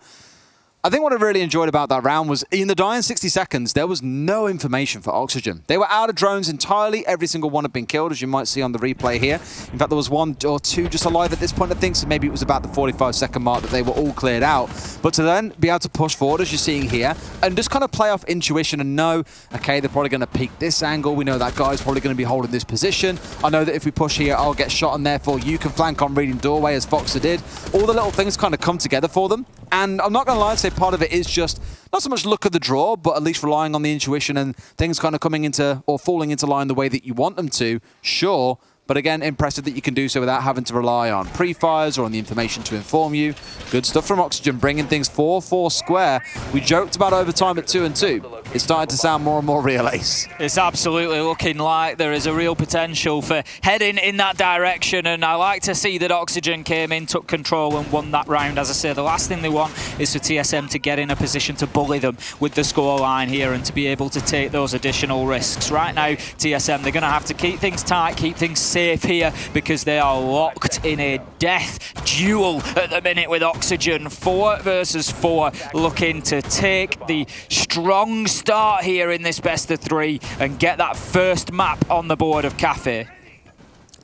I think what I really enjoyed about that round was in the dying 60 seconds, there was no information for Oxygen. They were out of drones entirely. Every single one had been killed, as you might see on the replay here. In fact, there was 1 or 2 just alive at this point, I think, so maybe it was about the 45-second mark that they were all cleared out. But to then be able to push forward, as you're seeing here, and just kind of play off intuition and know, okay, they're probably going to peek this angle. We know that guy's probably going to be holding this position. I know that if we push here, I'll get shot, and therefore you can flank on reading doorway, as Foxer did. All the little things kind of come together for them. And I'm not going to lie and say part of it is just not so much luck of the draw, but at least relying on the intuition and things kind of coming into or falling into line the way that you want them to. Sure. But again, impressive that you can do so without having to rely on pre-fires or on the information to inform you. Good stuff from Oxygen, bringing things 4-4 square. We joked about overtime at 2-2. It's starting to sound more and more real, Ace. It's absolutely looking like there is a real potential for heading in that direction, and I like to see that Oxygen came in, took control and won that round. As I say, the last thing they want is for TSM to get in a position to bully them with the scoreline here and to be able to take those additional risks. Right now, TSM, they're going to have to keep things tight, keep things safe here, because they are locked in a death duel at the minute with Oxygen. 4 versus 4, looking to take the strong start here in this best of 3 and get that first map on the board of Kafe.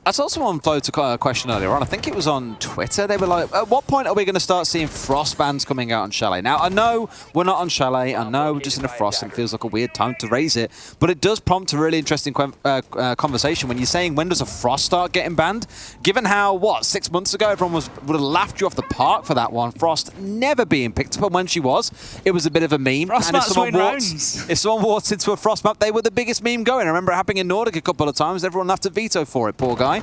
I saw someone float a question earlier on. I think it was on Twitter. They were like, at what point are we going to start seeing frost bans coming out on Chalet? Now, I know we're not on Chalet. I know we're just in a frost and it feels like a weird time to raise it. But it does prompt a really interesting conversation when you're saying, when does a frost start getting banned? Given how, 6 months ago, everyone would have laughed you off the park for that one. Frost never being picked up. And when she was, it was a bit of a meme. Frost and if someone walked into a frost map, they were the biggest meme going. I remember it happening in Nordic a couple of times. Everyone had to veto for it, poor guy.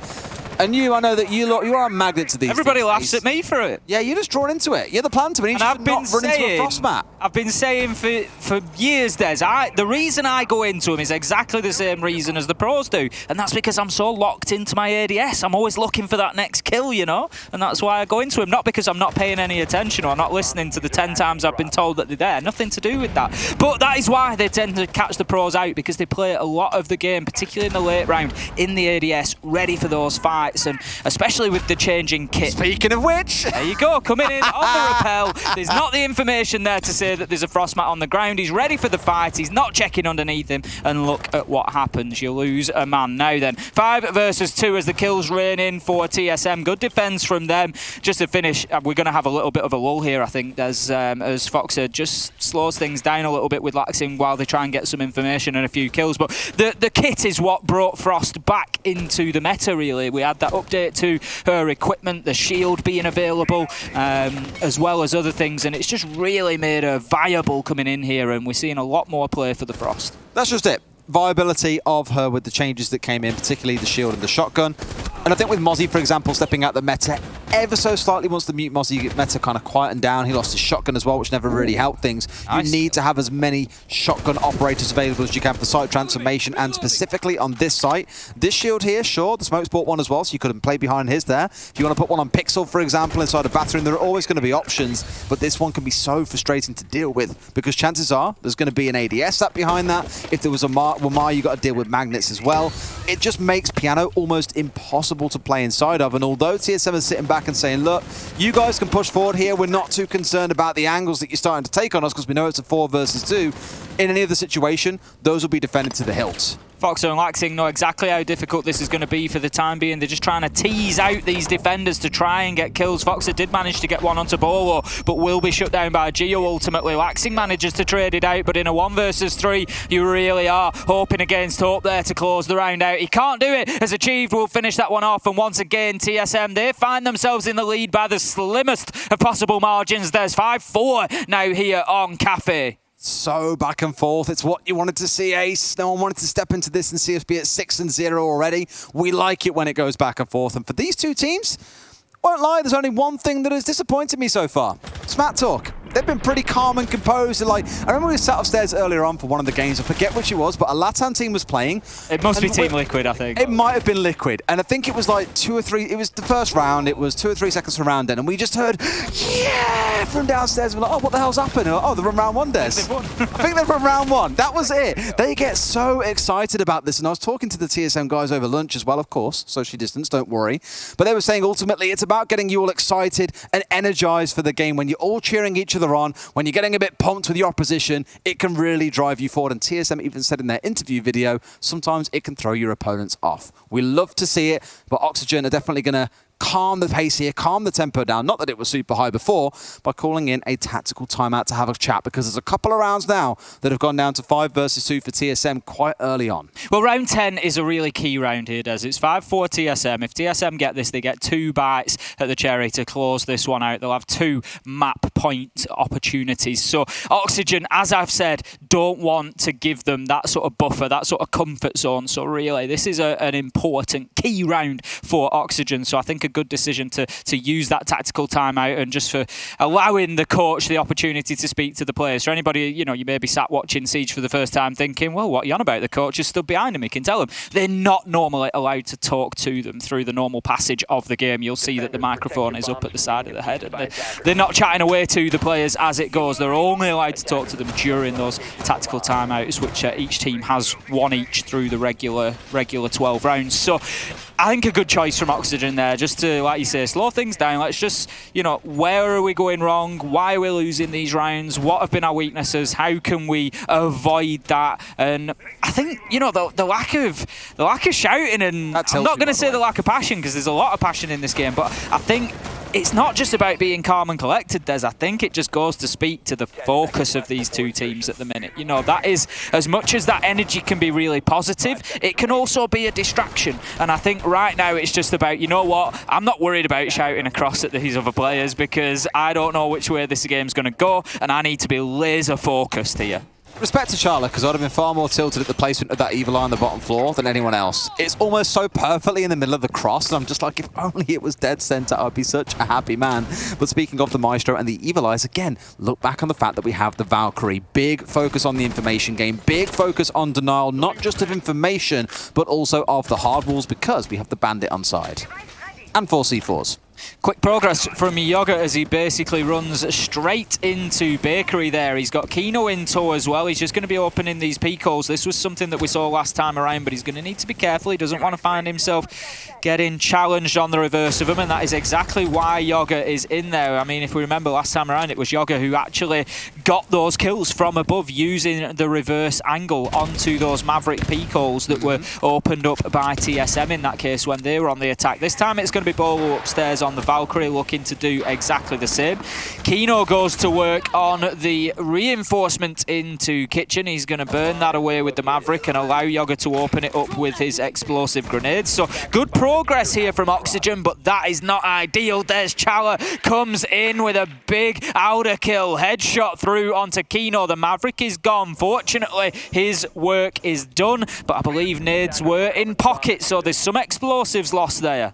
And I know that you are a magnet to these Everybody things. laughs at me for it. Yeah, you're just drawn into it. You're the planter, and I've been not run into a frost mat. I've been saying for years, Des, the reason I go into them is exactly the same reason as the pros do, and that's because I'm so locked into my ADS. I'm always looking for that next kill, you know, and that's why I go into them, not because I'm not paying any attention or not listening to the 10 times I've been told that they're there. Nothing to do with that. But that is why they tend to catch the pros out, because they play a lot of the game, particularly in the late round, in the ADS, ready for those fights, and especially with the changing kit. Speaking of which, there you go, coming in on the rappel. There's not the information there to say that there's a frost mat on the ground. He's ready for the fight. He's not checking underneath him, and look at what happens. You lose a man. Now then, 5 versus 2 as the kills rain in for TSM. Good defense from them. Just to finish, we're going to have a little bit of a lull here, I think, as Foxer just slows things down a little bit with Laxing while they try and get some information and a few kills. But the kit is what brought Frost back into the meta, really. We had that update to her equipment, the shield being available, as well as other things, and it's just really made her viable coming in here, and we're seeing a lot more play for the Frost. That's just it. Viability of her with the changes that came in, particularly the shield and the shotgun. And I think with Mozzie, for example, stepping out the meta ever so slightly once the mute Mozzie meta kind of quietened down. He lost his shotgun as well, which never really helped things. Nice. You need to have as many shotgun operators available as you can for site transformation, and specifically on this site. This shield here, sure, the Smoke's bought one as well, so you couldn't play behind his there. If you want to put one on Pixel, for example, inside a bathroom, there are always going to be options, but this one can be so frustrating to deal with, because chances are there's going to be an ADS sat behind that. If there was a Wamar, you got to deal with magnets as well. It just makes Piano almost impossible to play inside of, and although TSM is sitting back and saying, look, you guys can push forward here, we're not too concerned about the angles that you're starting to take on us, because we know it's a 4 versus 2. In any other situation, those will be defended to the hilt. Foxer and Laxing know exactly how difficult this is going to be for the time being. They're just trying to tease out these defenders to try and get kills. Foxer did manage to get one onto Bolo, but will be shut down by Geo ultimately. Laxing manages to trade it out, but in a 1 versus 3, you really are hoping against hope there to close the round out. He can't do it. As Achieved will finish that one off, and once again, TSM, they find themselves in the lead by the slimmest of possible margins. There's 5-4 now here on Kafe. So back and forth. It's what you wanted to see, Ace. No one wanted to step into this and see us be at 6-0 already. We like it when it goes back and forth. And for these two teams, won't lie, there's only one thing that has disappointed me so far. Smack talk. They've been pretty calm and composed. Like, I remember we sat upstairs earlier on for one of the games. I forget which it was, but a Latam team was playing. It must be Team Liquid, I think. It might have been Liquid. And I think it was like 2 or 3. It was the first round. It was 2 or 3 seconds from round then. And we just heard, yeah, from downstairs. We're like, oh, what the hell's happened? Like, oh, they're from round 1, Des. I think they're from round 1. That was it. They get so excited about this. And I was talking to the TSM guys over lunch as well, of course. Social distance, don't worry. But they were saying, ultimately, it's about getting you all excited and energized for the game. When you're all cheering each other on, when you're getting a bit pumped with your opposition, it can really drive you forward. And TSM even said in their interview video, sometimes it can throw your opponents off. We love to see it, but Oxygen are definitely going to calm the pace here, calm the tempo down. Not that it was super high before, by calling in a tactical timeout to have a chat, because there's a couple of rounds now that have gone down to 5 versus 2 for TSM quite early on. Well, round 10 is a really key round here, Des. It's 5-4 TSM. If TSM get this, they get 2 bites at the cherry to close this one out. They'll have 2 map point opportunities. So Oxygen, as I've said, don't want to give them that sort of buffer, that sort of comfort zone. So really, this is an important key round for Oxygen. So I think a good decision to use that tactical timeout, and just for allowing the coach the opportunity to speak to the players. For anybody, you may be sat watching Siege for the first time thinking, well, what are you on about? The coach is stood behind him. He can tell them. They're not normally allowed to talk to them through the normal passage of the game. You'll see that the microphone is up at the side of the head, and they're not chatting away to the players as it goes. They're only allowed to talk to them during those tactical timeouts, which each team has 1 each through the regular 12 rounds. So I think a good choice from Oxygen there, just to, like you say, slow things down. Let's just, where are we going wrong? Why are we losing these rounds? What have been our weaknesses? How can we avoid that? And I think, the lack of shouting, and I'm not going to say the lack of passion, because there's a lot of passion in this game, but I think it's not just about being calm and collected, Des. I think it just goes to speak to the focus of these two teams at the minute. That is, as much as that energy can be really positive, it can also be a distraction. And I think right now it's just about, I'm not worried about shouting across at these other players, because I don't know which way this game's going to go, and I need to be laser focused here. Respect to Charlotte, because I'd have been far more tilted at the placement of that Evil Eye on the bottom floor than anyone else. It's almost so perfectly in the middle of the cross, and I'm just like, if only it was dead center, I'd be such a happy man. But speaking of the Maestro and the Evil Eyes, again, look back on the fact that we have the Valkyrie. Big focus on the information game, big focus on denial, not just of information, but also of the hard walls, because we have the Bandit on side. And 4 C4s. Quick progress from Yoga as he basically runs straight into Bakery there. He's got Kino in tow as well. He's just going to be opening these peak holes. This was something that we saw last time around, but he's going to need to be careful. He doesn't want to find himself getting challenged on the reverse of him, and that is exactly why Yoga is in there. I mean, if we remember last time around, it was Yoga who actually got those kills from above using the reverse angle onto those Maverick peak holes that were opened up by TSM in that case when they were on the attack. This time it's going to be Bolo upstairs on the Valkyrie, looking to do exactly the same. Kino goes to work on the reinforcement into Kitchen. He's going to burn that away with the Maverick and allow Yoga to open it up with his explosive grenades. So good progress here from Oxygen, but that is not ideal. Des Chala comes in with a big outer kill. Headshot through onto Kino. The Maverick is gone. Fortunately, his work is done, but I believe nades were in pocket, so there's some explosives lost there.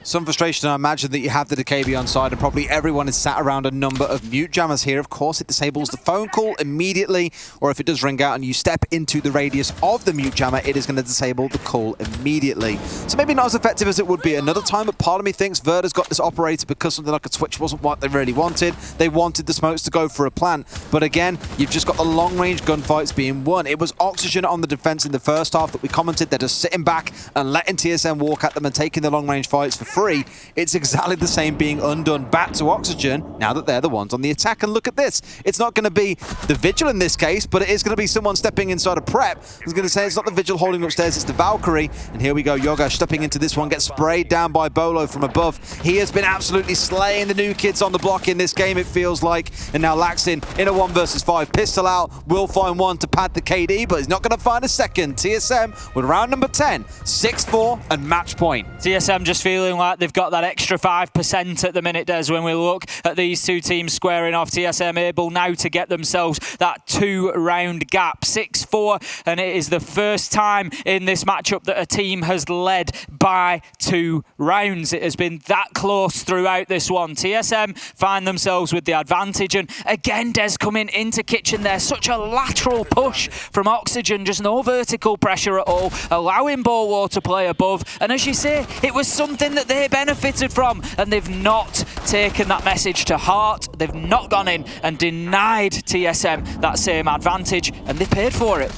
Some frustration, I imagine, that you have the DKB on side, and probably everyone is sat around a number of mute jammers here. Of course, it disables the phone call immediately, or if it does ring out and you step into the radius of the mute jammer, it is going to disable the call immediately. So maybe not as effective as it would be another time, but part of me thinks Verda's got this operated because something like a switch wasn't what they really wanted. They wanted the smokes to go for a plant, but again, you've just got the long-range gunfights being won. It was Oxygen on the defense in the first half that we commented. They're just sitting back and letting TSM walk at them and taking the long-range fights for free. It's exactly the same being undone back to Oxygen now that they're the ones on the attack. And look at this. It's not going to be the Vigil in this case, but it is going to be someone stepping inside a prep. I was going to say it's not the Vigil holding upstairs, it's the Valkyrie. And here we go. Yoga stepping into this one, gets sprayed down by Bolo from above. He has been absolutely slaying the new kids on the block in this game, it feels like. And now Laxin in a 1 versus 5. Pistol out, will find one to pad the KD, but he's not going to find a second. TSM with round number 10, 6-4 and match point. TSM just feeling like they've got that extra 5% at the minute, Des, when we look at these two teams squaring off. TSM able now to get themselves that 2-round gap, 6-4, and it is the first time in this matchup that a team has led by 2 rounds. It has been that close throughout this one. TSM find themselves with the advantage, and again, Des coming into Kitchen there. Such a lateral push from Oxygen, just no vertical pressure at all, allowing Bolo to play above, and as you say, it was something that they benefited from, and they've not taken that message to heart. They've not gone in and denied TSM that same advantage, and they've paid for it.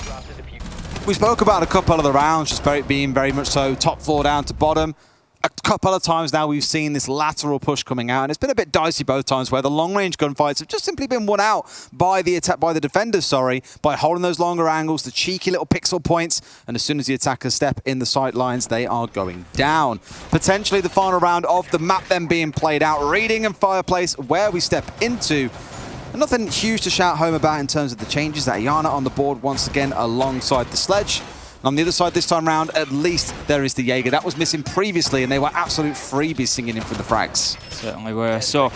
We spoke about a couple of the rounds just being very much so top 4 down to bottom. a couple of times now we've seen this lateral push coming out, and it's been a bit dicey both times where the long-range gunfights have just simply been won out by the defenders, by holding those longer angles, the cheeky little pixel points, and as soon as the attackers step in the sight lines, they are going down. Potentially the final round of the map then being played out, Reading and Fireplace, where we step into. And nothing huge to shout home about in terms of the changes. That Iana on the board once again alongside the Sledge. And on the other side this time round, at least there is the Jaeger. That was missing previously, and they were absolute freebies singing in for the frags. Certainly were. So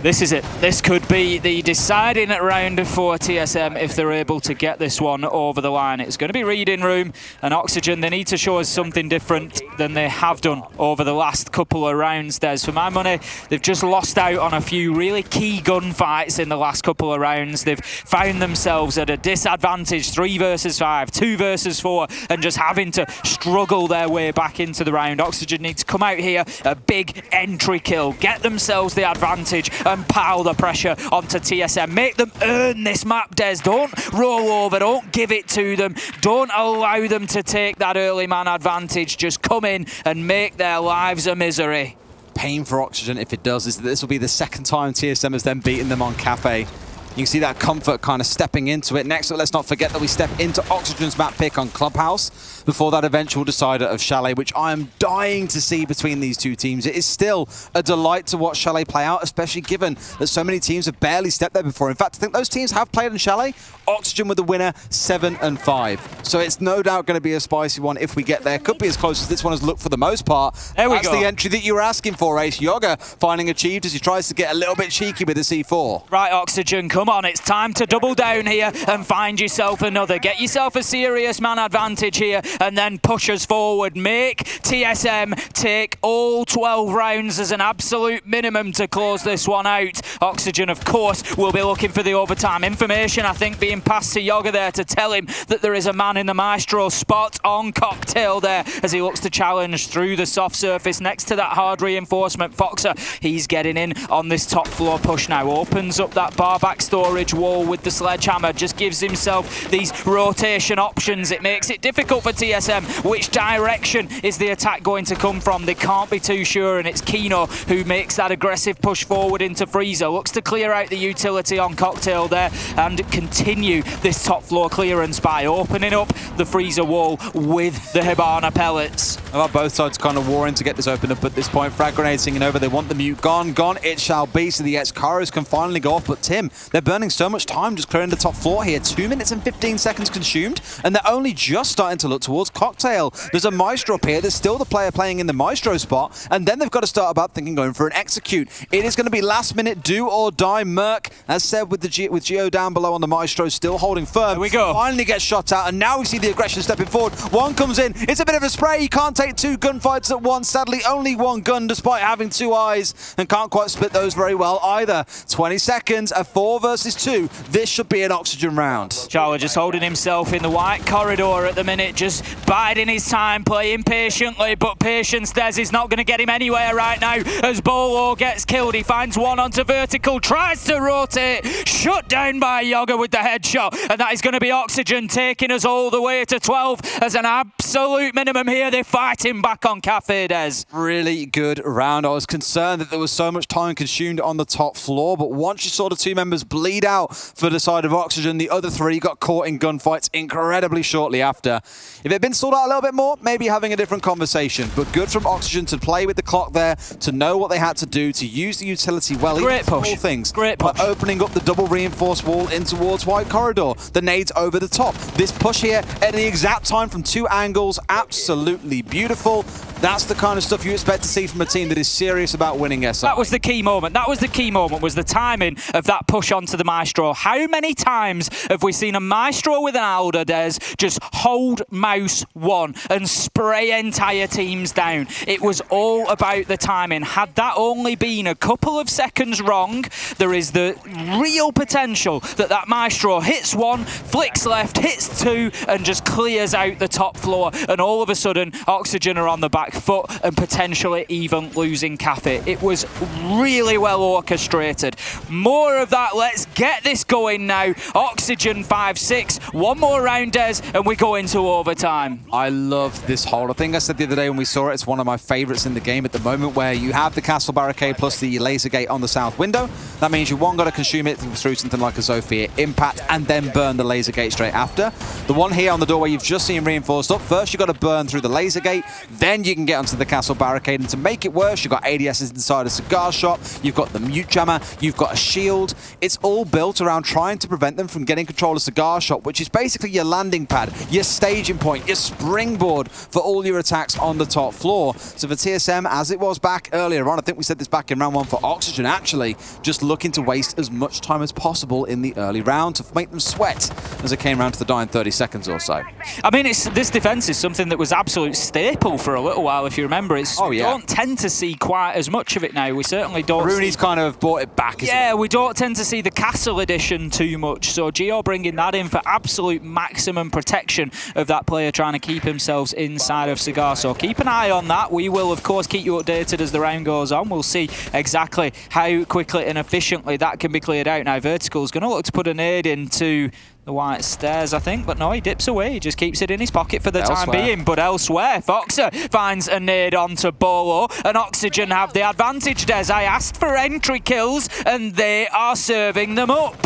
this is it. This could be the deciding round for TSM if they're able to get this one over the line. It's going to be Reading Room and Oxygen. They need to show us something different than they have done over the last couple of rounds, Des. For my money, they've just lost out on a few really key gunfights in the last couple of rounds. They've found themselves at a disadvantage, 3 versus 5, 2 versus 4, and just having to struggle their way back into the round. Oxygen need to come out here, a big entry kill, get themselves the advantage, and pile the pressure onto TSM. Make them earn this map, Des. Don't roll over, don't give it to them. Don't allow them to take that early man advantage. Just come in and make their lives a misery. Pain for Oxygen if it does is that this will be the second time TSM has then beaten them on Kafe. You can see that comfort kind of stepping into it. Next, let's not forget that we step into Oxygen's map pick on Clubhouse before that eventual decider of Chalet, which I am dying to see between these two teams. It is still a delight to watch Chalet play out, especially given that so many teams have barely stepped there before. In fact, I think those teams have played in Chalet. Oxygen with the winner, 7-5. So it's no doubt going to be a spicy one if we get there. Could be as close as this one has looked for the most part. There we go. That's the entry that you were asking for, Ace. Yoga finding achieved as he tries to get a little bit cheeky with the C4. Right, Oxygen, come on. It's time to double down here and find yourself another. Get yourself a serious man advantage here and then push us forward. Make TSM take all 12 rounds as an absolute minimum to close this one out. Oxygen, of course, will be looking for the overtime. Information, I think, being passed to Yoga there to tell him that there is a man in the Maestro spot on Cocktail there as he looks to challenge through the soft surface next to that hard reinforcement. Foxer, he's getting in on this top floor push now. Opens up that bar back storage wall with the sledgehammer, just gives himself these rotation options. It makes it difficult for TSM. Which direction is the attack going to come from? They can't be too sure, and it's Kino who makes that aggressive push forward into Freezer. Looks to clear out the utility on Cocktail there and continue this top floor clearance by opening up the Freezer wall with the Hibana pellets. Both sides kind of warring to get this opened up at this point. Frag grenade singing over. They want the mute gone. Gone it shall be. So the X-Karos can finally go off. But Tim, they're burning so much time just clearing the top floor here. 2 minutes and 15 seconds consumed, and they're only just starting to look towards Cocktail. There's a Maestro up here. There's still the player playing in the Maestro spot, and then they've got to start about thinking going for an execute. It is going to be last minute do or die. Merc, as said, with Geo down below on the Maestro, still holding firm. There we go. Finally gets shot out, and now we see the aggression stepping forward. One comes in. It's a bit of a spray. He can't take 2 gunfights at once. Sadly, only 1 gun despite having 2 eyes, and can't quite split those very well either. 20 seconds, a 4 versus 2. This should be an Oxygen round. Charla just holding himself in the white corridor at the minute, just biding his time, playing patiently, but patience, Des, is not going to get him anywhere right now as Bolo gets killed. He finds one onto vertical, tries to rotate, shut down by Yoga with the headshot, and that is going to be Oxygen taking us all the way to 12 as an absolute minimum here. They're fighting back on Kafe, Des. Really good round. I was concerned that there was so much time consumed on the top floor, but once you saw the 2 members bleed out for the side of Oxygen, the other 3 got caught in gunfights incredibly shortly after. If it had been stalled out a little bit more, maybe having a different conversation, but good from Oxygen to play with the clock there, to know what they had to do, to use the utility well. Great push. All things. Great push. By opening up the double reinforced wall in towards White Corridor. The nades over the top. This push here at the exact time from 2 angles, absolutely beautiful. That's the kind of stuff you expect to see from a team that is serious about winning SI. That was the key moment. That was the key moment, was the timing of that push onto the Maestro. How many times have we seen a Maestro with an Alder, Des, just hold mouse 1 and spray entire teams down? It was all about the timing. Had that only been a couple of seconds wrong, there is the real potential that that Maestro hits 1, flicks left, hits 2, and just clears out the top floor. And all of a sudden, Oxygen are on the back foot and potentially even losing Kafe. It was really well orchestrated. More of that. Let's let's get this going now. Oxygen 5-6, one more round, Des, and we go into overtime. I love this hold. I think I said the other day when we saw it, it's one of my favorites in the game at the moment, where you have the castle barricade plus the laser gate on the south window. That means you got to consume it through something like a Zofia impact and then burn the laser gate straight after. The one here on the doorway you've just seen reinforced up. First, you've got to burn through the laser gate, then you can get onto the castle barricade. And to make it worse, you've got ADSs inside a cigar shop, you've got the mute jammer, you've got a shield. It's all built around trying to prevent them from getting control of cigar shop, which is basically your landing pad, your staging point, your springboard for all your attacks on the top floor. So for TSM, as it was back earlier on, I think we said this back in round 1 for Oxygen, actually just looking to waste as much time as possible in the early round to make them sweat as it came around to the dying 30 seconds or so. I mean, this defense is something that was absolute staple for a little while, if you remember. We don't tend to see quite as much of it now. We certainly don't. Rooney's kind of brought it back. Yeah, we don't tend to see the castle edition too much. So Geo bringing that in for absolute maximum protection of that player trying to keep himself inside of Cigar. So keep an eye on that. We will, of course, keep you updated as the round goes on. We'll see exactly how quickly and efficiently that can be cleared out. Now, Vertical's going to look to put a nade into the white stairs, I think, but no, he dips away. He just keeps it in his pocket for the time being. But elsewhere, Foxer finds a nade onto Bolo, and Oxygen have the advantage, Des. I asked for entry kills, and they are serving them up.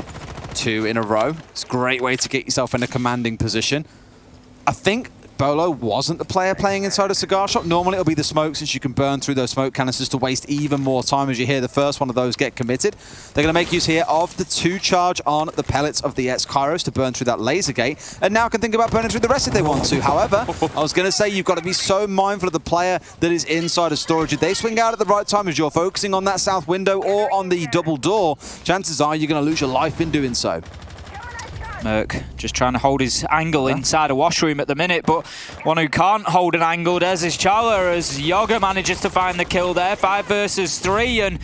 2 in a row. It's a great way to get yourself in a commanding position. I think Bolo wasn't the player playing inside a cigar shop. Normally it'll be the smoke, since you can burn through those smoke canisters to waste even more time as you hear the first one of those get committed. They're going to make use here of the 2 charge on the pellets of the X-Kairos to burn through that laser gate, and now can think about burning through the rest if they want to. However, I was going to say you've got to be so mindful of the player that is inside of storage. If they swing out at the right time as you're focusing on that south window or on the double door, chances are you're going to lose your life in doing so. Merc just trying to hold his angle inside a washroom at the minute, but one who can't hold an angle, Des, is Chala, as Yoga manages to find the kill there. 5 versus 3, and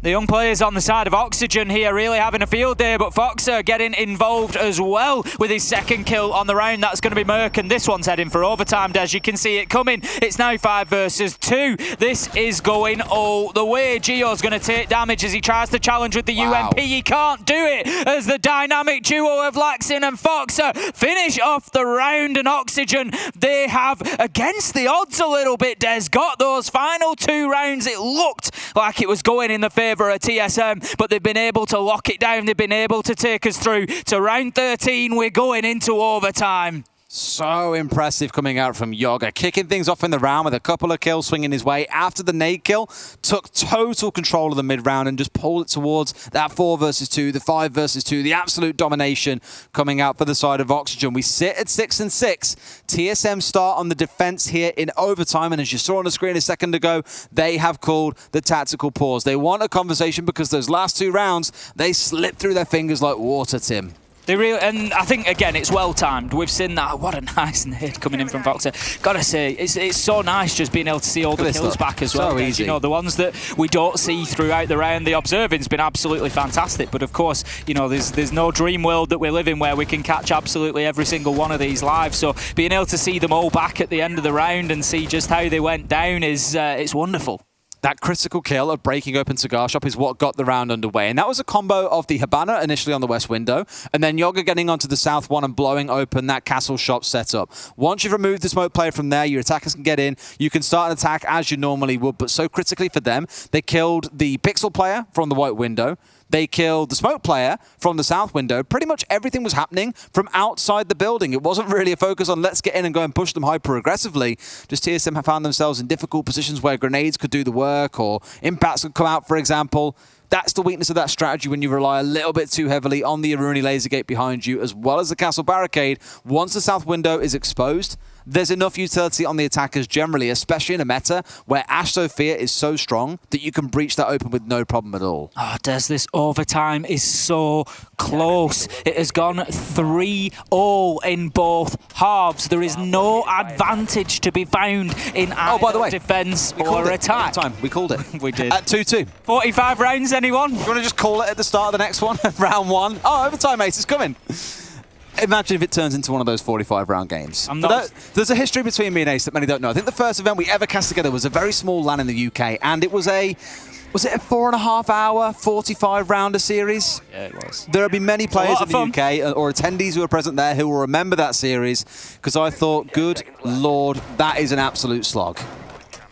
the young players on the side of Oxygen here really having a field day, but Foxer getting involved as well with his second kill on the round. That's going to be Merc, and this one's heading for overtime, Des. You can see it coming. It's now 5 versus 2. This is going all the way. Gio's going to take damage as he tries to challenge with the UMP. He can't do it as the dynamic duo of Laxin and Foxer finish off the round, and Oxygen, they have, against the odds a little bit, Des, got those final 2 rounds. It looked like it was going in the favour of TSM, but they've been able to lock it down. They've been able to take us through to round 13. We're going into overtime. So impressive coming out from Yoga, kicking things off in the round with a couple of kills swinging his way. After the nade kill, took total control of the mid-round and just pulled it towards that 4 versus 2, the 5 versus 2, the absolute domination coming out for the side of Oxygen. We sit at 6 and 6. TSM start on the defense here in overtime, and as you saw on the screen a second ago, they have called the tactical pause. They want a conversation because those last 2 rounds, they slipped through their fingers like water, Tim. They really, and I think, again, it's well timed. We've seen that. What a nice nade coming in from Foxer. Gotta say, it's so nice just being able to see all the kills back as well. So easy. You know, the ones that we don't see throughout the round. The observing's been absolutely fantastic. But of course, you know, there's no dream world that we live in where we can catch absolutely every single one of these live. So being able to see them all back at the end of the round and see just how they went down is it's wonderful. That critical kill of breaking open Cigar Shop is what got the round underway. And that was a combo of the Habana initially on the west window, and then Yoga getting onto the south one and blowing open that castle shop setup. Once you've removed the smoke player from there, your attackers can get in. You can start an attack as you normally would, but so critically for them, they killed the pixel player from the white window. They killed the smoke player from the south window. Pretty much everything was happening from outside the building. It wasn't really a focus on let's get in and go and push them hyper aggressively. Just TSM have found themselves in difficult positions where grenades could do the work or impacts could come out, for example. That's the weakness of that strategy when you rely a little bit too heavily on the Aruni laser gate behind you as well as the castle barricade. Once the south window is exposed, there's enough utility on the attackers generally, especially in a meta where Ash Sophia is so strong that you can breach that open with no problem at all. Oh, Des, this overtime is so close. It has gone 3-all in both halves. There is no advantage to be found in either defense or attack. We called it. We did. At 2-2. 45 rounds, anyone? You want to just call it at the start of the next one? Round 1. Oh, overtime, mate. It's coming. Imagine if it turns into one of those 45-round games. There's a history between me and Ace that many don't know. I think the first event we ever cast together was a very small LAN in the UK, and it was a Was it a 4.5-hour, 45-rounder series? Yeah, it was. There will be many players in the fun. UK or attendees who are present there who will remember that series, because I thought, good Lord, that is an absolute slog.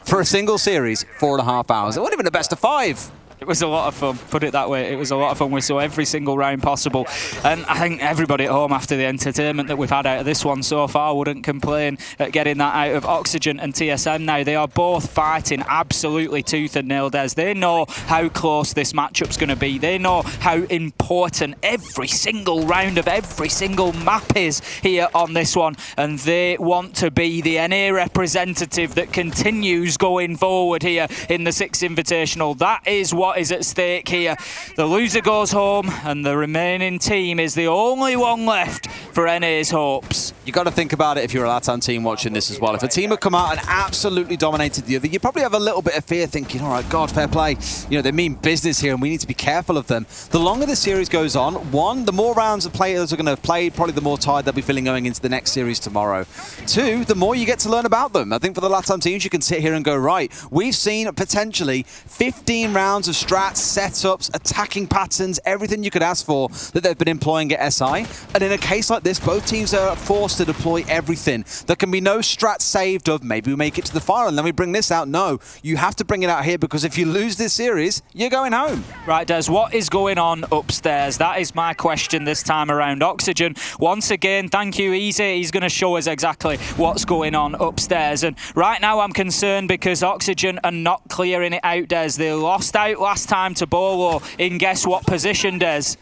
For a single series, 4.5 hours. It wasn't even a best of 5. It was a lot of fun, put it that way. It was a lot of fun. We saw every single round possible. And I think everybody at home, after the entertainment that we've had out of this one so far, wouldn't complain at getting that out of Oxygen and TSM now. They are both fighting absolutely tooth and nail, Des. They know how close this matchup's going to be. They know how important every single round of every single map is here on this one. And they want to be the NA representative that continues going forward here in the 6th Invitational. That is what is at stake here. The loser goes home, and the remaining team is the only one left for NA's hopes. You got to think about it if you're a LATAM team watching this as well. If a team had come out and absolutely dominated the other, you probably have a little bit of fear, thinking, all right, God, fair play. You know, they mean business here, and we need to be careful of them. The longer the series goes on, one, the more rounds the players are going to have played, probably the more tired they'll be feeling going into the next series tomorrow. Two, the more you get to learn about them. I think for the LATAM teams, you can sit here and go, right, we've seen potentially 15 rounds of strats, setups, attacking patterns, everything you could ask for that they've been employing at SI. And in a case like this, both teams are forced to deploy everything. There can be no strat saved of, maybe we make it to the final and then we bring this out. No, you have to bring it out here, because if you lose this series, you're going home. Right, Des, what is going on upstairs? That is my question this time around. Oxygen, once again, thank you, Easy. He's going to show us exactly what's going on upstairs. And right now I'm concerned because Oxygen are not clearing it out, Des. They lost out last time to Bolo in guess what position, Des?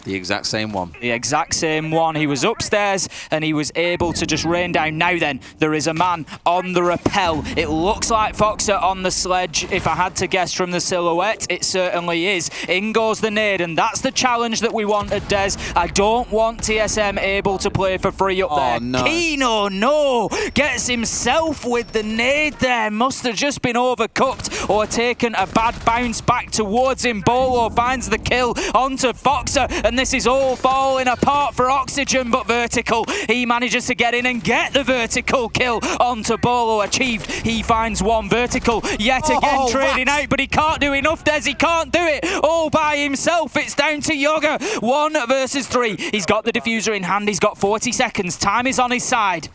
The exact same one. The exact same one. He was upstairs and he was able to just rain down. Now then, there is a man on the rappel. It looks like Foxer on the sledge. If I had to guess from the silhouette, it certainly is. In goes the nade, and that's the challenge that we wanted, Des. I don't want TSM able to play for free up there. No. Kino, no! Gets himself with the nade there. Must have just been overcooked or taken a bad bounce back towards him. Bolo finds the kill onto Foxer, and this is all falling apart for Oxygen, but Vertical, he manages to get in and get the vertical kill onto Bolo. Achieved. He finds one. Vertical yet again trading out, but he can't do enough, Des. He can't do it all by himself. It's down to Yoga. 1 versus 3. He's got the diffuser in hand. He's got 40 seconds. Time is on his side.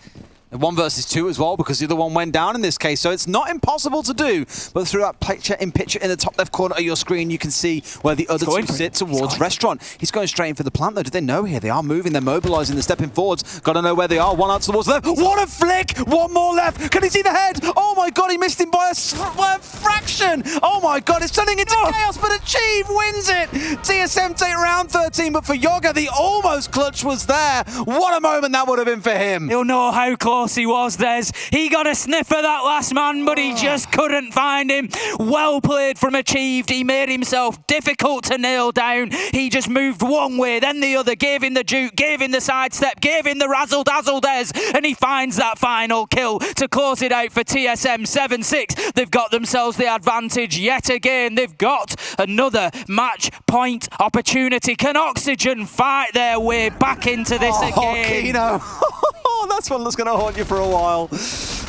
1 versus 2 as well, because the other one went down in this case, so it's not impossible to do. But through that picture in the top left corner of your screen, you can see where the other two sit towards Restaurant. He's going straight in for the plant, though. Do they know here? They are moving, they're mobilising, they're stepping forwards. Got to know where they are. One out towards the left. What a flick! One more left. Can he see the head? Oh my God, he missed him by a fraction. Oh my God, it's turning into chaos, but Achieve wins it. TSM take round 13, but for Yoga, the almost clutch was there. What a moment that would have been for him. He'll know how close he was, Des. He got a sniff of that last man, but he just couldn't find him. Well played from Achieved. He made himself difficult to nail down. He just moved one way, then the other, gave him the juke, gave him the sidestep, gave him the razzle-dazzle, Des, and he finds that final kill to close it out for TSM 7-6. They've got themselves the advantage yet again. They've got another match point opportunity. Can Oxygen fight their way back into this again? Kino. That's one that's going to haunt you for a while.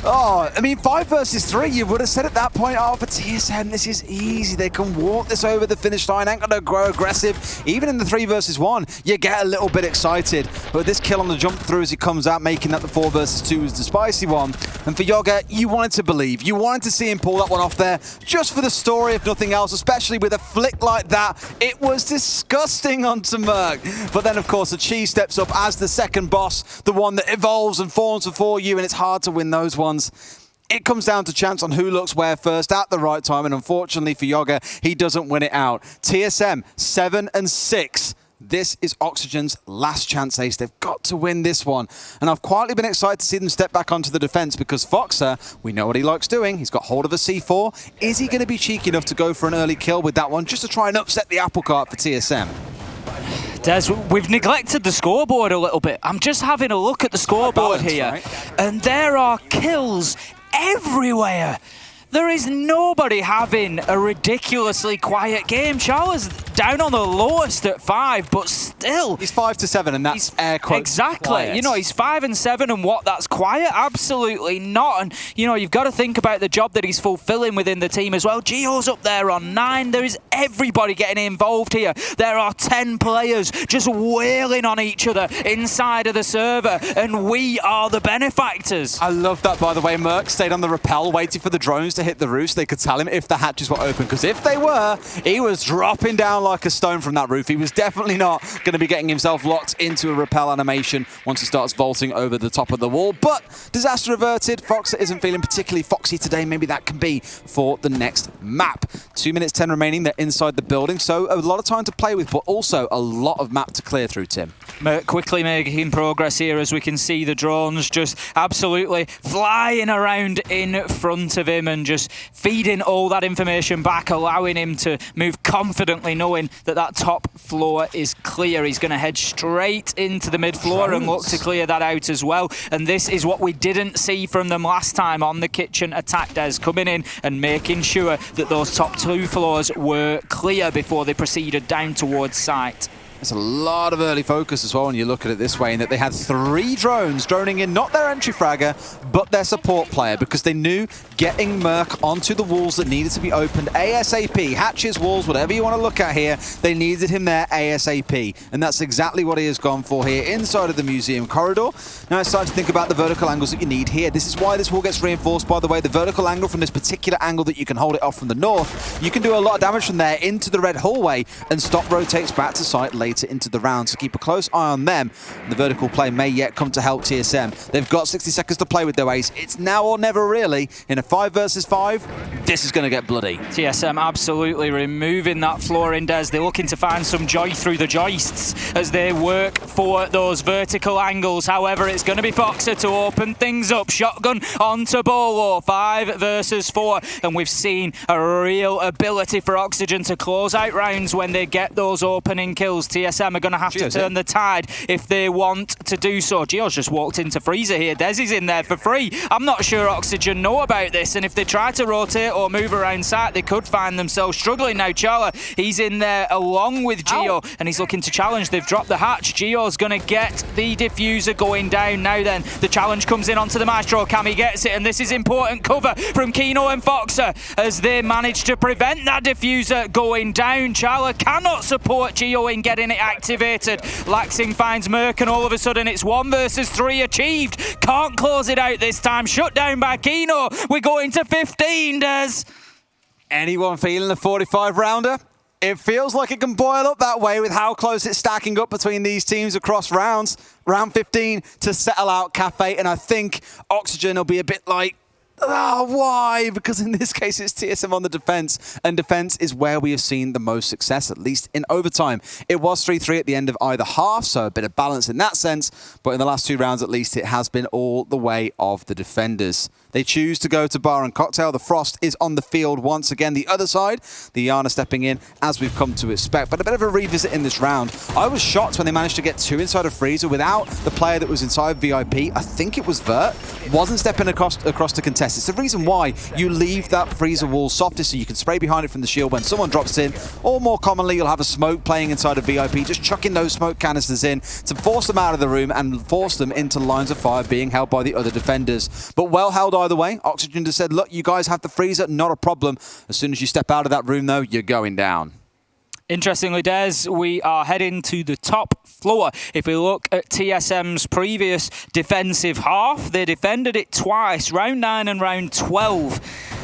Oh, I mean, 5 versus 3, you would have said at that point, oh, for TSM, this is easy. They can walk this over the finish line, ain't going to grow aggressive. Even in the 3 versus 1, you get a little bit excited. But this kill on the jump through as he comes out, making that the 4 versus 2 is the spicy one. And for Yoga, you wanted to believe. You wanted to see him pull that one off there, just for the story, if nothing else, especially with a flick like that. It was disgusting onto Merc. But then, of course, Achieve steps up as the second boss, the one that evolves and forms before you, and it's hard to win those ones. It comes down to chance on who looks where first at the right time, and unfortunately for Yoga, he doesn't win it out. TSM 7-6. This is Oxygen's last chance, Ace. They've got to win this one. And I've quietly been excited to see them step back onto the defense, because Foxer, we know what he likes doing. He's got hold of a C4. Is he going to be cheeky enough to go for an early kill with that one, just to try and upset the apple cart for TSM? Des, we've neglected the scoreboard a little bit. I'm just having a look at the scoreboard here, and there are kills everywhere. There is nobody having a ridiculously quiet game. Charles down on the lowest at 5, but still. He's 5 to 7, and that's air quotes exactly. quiet. You know, he's 5 and 7, and what? That's quiet? Absolutely not. And you know, you've got to think about the job that he's fulfilling within the team as well. Gio's up there on 9. There is everybody getting involved here. There are 10 players just wailing on each other inside of the server, and we are the benefactors. I love that, by the way. Merc stayed on the rappel, waiting for the drones to hit the roof so they could tell him if the hatches were open, because if they were, he was dropping down like a stone from that roof. He was definitely not going to be getting himself locked into a rappel animation once he starts vaulting over the top of the wall. But disaster averted. Foxer isn't feeling particularly foxy today. Maybe that can be for the next map. 2 minutes 10 remaining. They're inside the building, so a lot of time to play with, but also a lot of map to clear through, Tim. Quickly making progress here, as we can see the drones just absolutely flying around in front of him and just feeding all that information back, allowing him to move confidently, knowing that that top floor is clear. He's going to head straight into the mid floor and look to clear that out as well. And this is what we didn't see from them last time on the kitchen attack, Des, coming in and making sure that those top 2 floors were clear before they proceeded down towards site. There's a lot of early focus as well when you look at it this way, in that they had 3 drones droning in, not their entry fragger, but their support player, because they knew getting Merc onto the walls that needed to be opened ASAP. Hatches, walls, whatever you want to look at here, they needed him there ASAP. And that's exactly what he has gone for here inside of the museum corridor. Now it's time to think about the vertical angles that you need here. This is why this wall gets reinforced, by the way. The vertical angle from this particular angle that you can hold it off from the north, you can do a lot of damage from there into the red hallway and stop rotates back to site later into the round, so keep a close eye on them. The vertical play may yet come to help TSM. They've got 60 seconds to play with their ace. It's now or never, really. In a 5 versus 5, this is going to get bloody. TSM absolutely removing that floor in, Des. They're looking to find some joy through the joists as they work for those vertical angles. However, it's going to be Foxer to open things up. Shotgun onto Bolo, 5 versus 4, and we've seen a real ability for Oxygen to close out rounds when they get those opening kills. TSM are going to have to turn the tide if they want to do so. Gio's just walked into Freezer here. Desi's in there for free. I'm not sure Oxygen know about this, and if they try to rotate or move around site, they could find themselves struggling. Now Chala, he's in there along with Gio, and he's looking to challenge. They've dropped the hatch. Gio's going to get the diffuser going down. Now then, the challenge comes in onto the Maestro. Cammy gets it, and this is important cover from Kino and Foxer as they manage to prevent that diffuser going down. Chala cannot support Gio in getting it activated. Laxing finds Merc, and all of a sudden it's 1 versus 3 achieved. Can't close it out this time. Shut down by Kino. We're going to 15, Des. Anyone feeling a 45-rounder? It feels like it can boil up that way with how close it's stacking up between these teams across rounds. Round 15 to settle out Kafe, and I think Oxygen will be a bit like, oh, why? Because in this case, it's TSM on the defense, and defense is where we have seen the most success, at least in overtime. It was 3-3 at the end of either half, so a bit of balance in that sense, but in the last 2 rounds, at least, it has been all the way of the defenders. They choose to go to bar and cocktail. The Frost is on the field once again. The other side, the Yana stepping in, as we've come to expect. But a bit of a revisit in this round. I was shocked when they managed to get 2 inside of Freezer without the player that was inside VIP. I think it was Vert. Wasn't stepping across to contest. It's the reason why you leave that Freezer wall softest, so you can spray behind it from the shield when someone drops in. Or more commonly, you'll have a smoke playing inside of VIP, just chucking those smoke canisters in to force them out of the room and force them into lines of fire being held by the other defenders. But well held either way. Oxygen just said, look, you guys have the freezer, not a problem. As soon as you step out of that room, though, you're going down. Interestingly, Des, we are heading to the top floor. If we look at TSM's previous defensive half, they defended it twice, round 9 and round 12.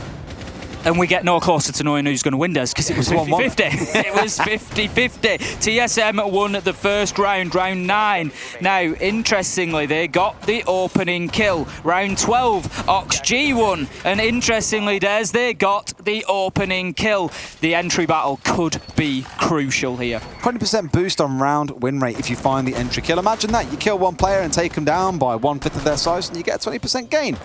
And we get no closer to knowing who's going to win, Des, because it was 50-50. It was 50-50. TSM won the first round, round 9. Now, interestingly, they got the opening kill. Round 12, Ox G won. And interestingly, Des, they got the opening kill. The entry battle could be crucial here. 20% boost on round win rate if you find the entry kill. Imagine that. You kill one player and take them down by 1/5 of their size, and you get a 20% gain.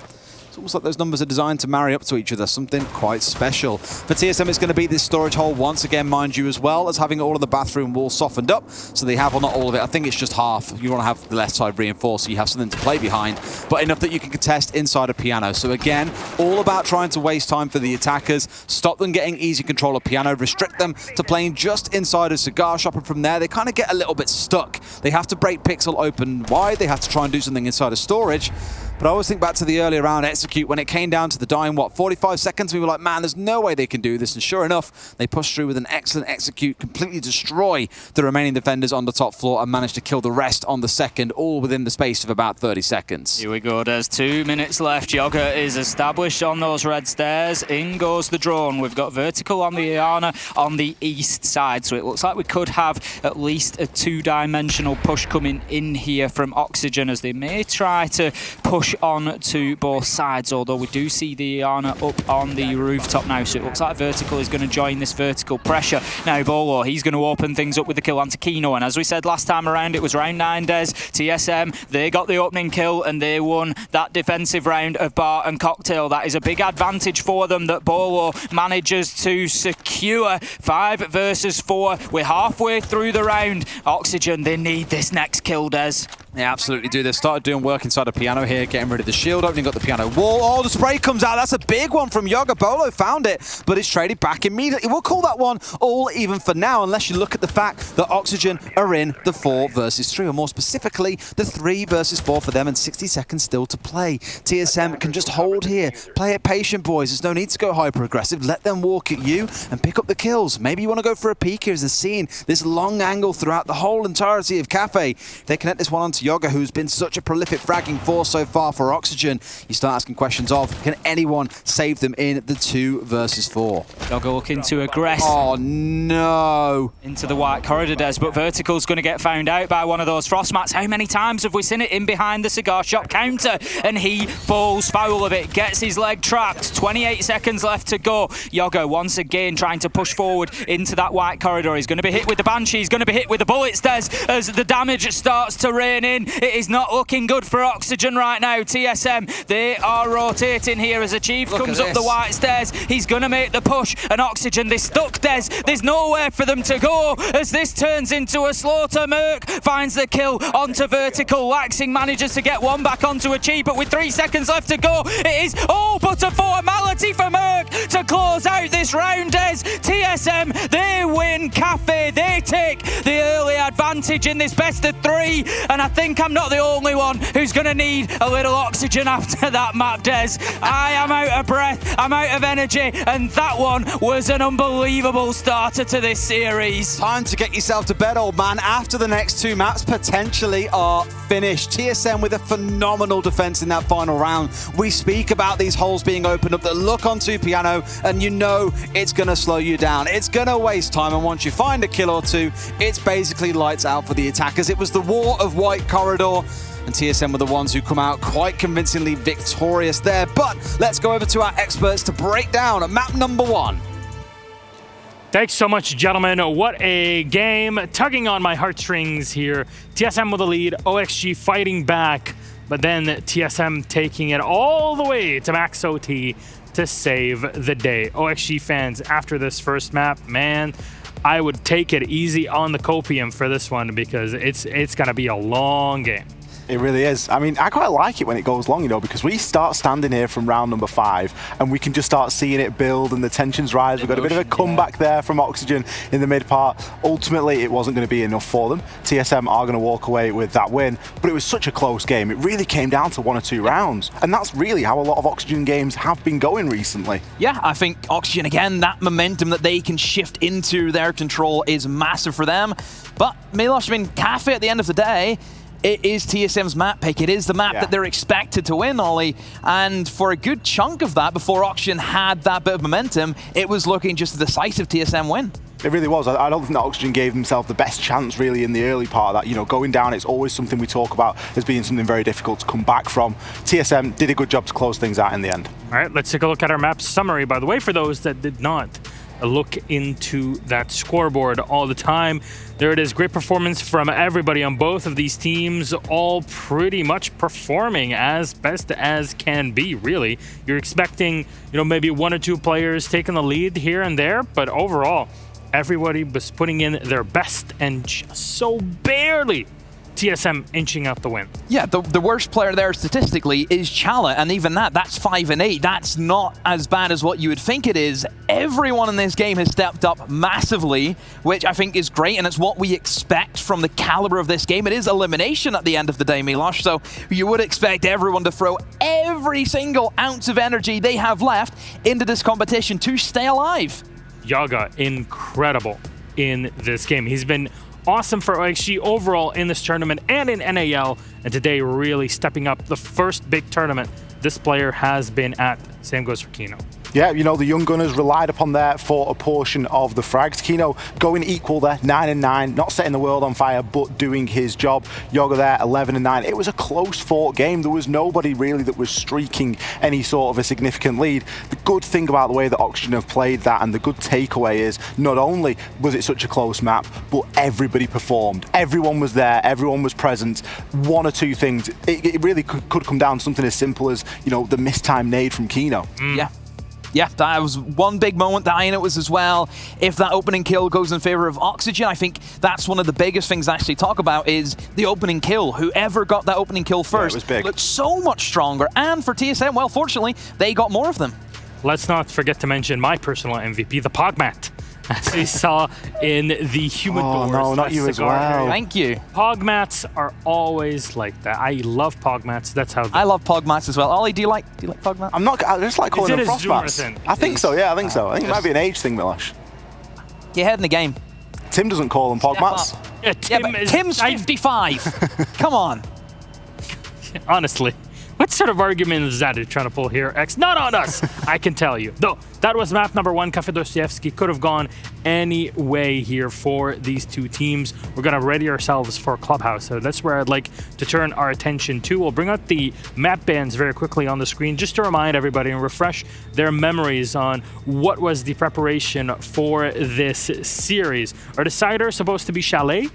It's almost like those numbers are designed to marry up to each other, something quite special. For TSM, it's going to be this storage hole once again, mind you, as well as having all of the bathroom walls softened up. So they have, well, not all of it, I think it's just half. You want to have the left side reinforced so you have something to play behind, but enough that you can contest inside a piano. So again, all about trying to waste time for the attackers, stop them getting easy control of piano, restrict them to playing just inside of cigar shop, and from there they kind of get a little bit stuck. They have to break Pixel open wide, they have to try and do something inside of storage. But I always think back to the earlier round Execute when it came down to the dying, 45 seconds, we were like, man, there's no way they can do this. And sure enough, they pushed through with an excellent Execute, completely destroy the remaining defenders on the top floor and managed to kill the rest on the second, all within the space of about 30 seconds. Here we go, there's 2 minutes left. Yoga is established on those red stairs. In goes the drone. We've got Vertical on the Iana on the east side. So it looks like we could have at least a 2-dimensional push coming in here from Oxygen, as they may try to push on to both sides, although we do see the Iana up on the rooftop now, so it looks like Vertical is going to join this vertical pressure. Now Bolo, he's going to open things up with the kill onto Kino, and as we said last time around, it was round 9, Des. TSM, they got the opening kill and they won that defensive round of Bar and Cocktail. That is a big advantage for them that Bolo manages to secure. 5 versus 4. We're halfway through the round. Oxygen, they need this next kill, Des. They absolutely do. They've started doing work inside a piano here, getting rid of the shield, opening up the piano wall. Oh, the spray comes out. That's a big one from Yoga. Bolo found it, but it's traded back immediately. We'll call that one all even for now, unless you look at the fact that Oxygen are in the 4 versus 3, or more specifically, the 3 versus 4 for them, and 60 seconds still to play. TSM can just hold here. Play it patient, boys. There's no need to go hyper-aggressive. Let them walk at you and pick up the kills. Maybe you want to go for a peek here as they're seeing this long angle throughout the whole entirety of Kafe. They connect this one onto Yoga, who's been such a prolific fragging force so far for Oxygen. You start asking questions of, can anyone save them in the 2 versus 4? Yoga looking to aggress. Oh no! Into the white corridor, Des, but Vertical's going to get found out by one of those frost mats. How many times have we seen it in behind the cigar shop counter? And he falls foul of it, gets his leg trapped. 28 seconds left to go. Yoga once again trying to push forward into that white corridor. He's going to be hit with the Banshee, he's going to be hit with the bullets, Des, as the damage starts to rain in. It is not looking good for Oxygen right now. TSM, they are rotating here as Achieve comes up the white stairs. He's going to make the push, and Oxygen, they stuck, Des. There's nowhere for them to go as this turns into a slaughter. Merc finds the kill onto Vertical. Laxing manages to get one back onto Achieve, but with 3 seconds left to go, it is all but a formality for Merc to close out this round, Des. TSM, they win. Kafe, they take the early advantage in this best of 3, and I think I'm not the only one who's going to need a little oxygen after that map, Des. I am out of breath, I'm out of energy, and that one was an unbelievable starter to this series. Time to get yourself to bed, old man, after the next 2 maps potentially are finished. TSM with a phenomenal defense in that final round. We speak about these holes being opened up that look onto piano, and you know it's going to slow you down. It's going to waste time, and once you find a kill or 2, it's basically lights out for the attackers. It was the war of white corridor, and TSM were the ones who come out quite convincingly victorious there. But let's go over to our experts to break down map number 1. Thanks so much, gentlemen. What a game. Tugging on my heartstrings here. TSM with the lead, OXG fighting back, but then TSM taking it all the way to max OT to save the day. OXG fans, after this first map, man, I would take it easy on the copium for this one because it's going to be a long game. It really is. I mean, I quite like it when it goes long, you know, because we start standing here from round number 5 and we can just start seeing it build and the tensions rise. We've got a bit of a comeback there from Oxygen in the mid part. Ultimately, it wasn't going to be enough for them. TSM are going to walk away with that win, but it was such a close game. It really came down to 1 or 2 rounds, and that's really how a lot of Oxygen games have been going recently. Yeah, I think Oxygen, again, that momentum that they can shift into their control is massive for them. But Milosh, I mean, Kafe at the end of the day, it is TSM's map pick. It is the map that they're expected to win, Ollie. And for a good chunk of that, before Oxygen had that bit of momentum, it was looking just a decisive TSM win. It really was. I don't think that Oxygen gave themselves the best chance really in the early part of that. You know, going down, it's always something we talk about as being something very difficult to come back from. TSM did a good job to close things out in the end. All right, let's take a look at our map summary, by the way, for those that did not look into that scoreboard all the time. There it is, great performance from everybody on both of these teams, all pretty much performing as best as can be, really. You're expecting, maybe 1 or 2 players taking the lead here and there, but overall, everybody was putting in their best, and just so barely TSM inching out the win. Yeah, the worst player there statistically is Chala, and even that's 5-8. That's not as bad as what you would think it is. Everyone in this game has stepped up massively, which I think is great, and it's what we expect from the caliber of this game. It is elimination at the end of the day, Milosh, so you would expect everyone to throw every single ounce of energy they have left into this competition to stay alive. Yaga, incredible in this game. He's been awesome for OXG overall in this tournament and in NAL, and today really stepping up the first big tournament this player has been at. Same goes for Kino. Yeah, the Young Gunners relied upon there for a portion of the frags. Kino going equal there, 9-9, not setting the world on fire, but doing his job. Yoga there, 11-9. It was a close fought game. There was nobody really that was streaking any sort of a significant lead. The good thing about the way that Oxygen have played that, and the good takeaway is, not only was it such a close map, but everybody performed. Everyone was there, everyone was present. 1 or 2 things. It really could come down to something as simple as, the mistimed nade from Kino. Yeah, that was one big moment that I know was as well. If that opening kill goes in favor of Oxygen, I think that's one of the biggest things to actually talk about is the opening kill. Whoever got that opening kill first it was big. Looked so much stronger. And for TSM, well, fortunately, they got more of them. Let's not forget to mention my personal MVP, the Pogmat, as we saw in the humidors. Oh, no, not you as well. Thank you. Pogmats are always like that. I love Pogmats. That's how. I love Pogmats as well. Ollie, do you like Pogmats? I just like calling them Is it a Frostbats. Zoomer thing? I think so, yeah, I think so. I think it might be an age thing, Milosh. You're ahead in the game. Tim doesn't call them Pogmats. Yeah, Tim's 55. Come on. Honestly. What sort of argument is that you're trying to pull here, X? Not on us, I can tell you. Though, that was map number 1. Kafe Dostoyevsky could have gone any way here for these 2 teams. We're going to ready ourselves for Clubhouse. So that's where I'd like to turn our attention to. We'll bring out the map bands very quickly on the screen just to remind everybody and refresh their memories on what was the preparation for this series. Our decider supposed to be Chalet.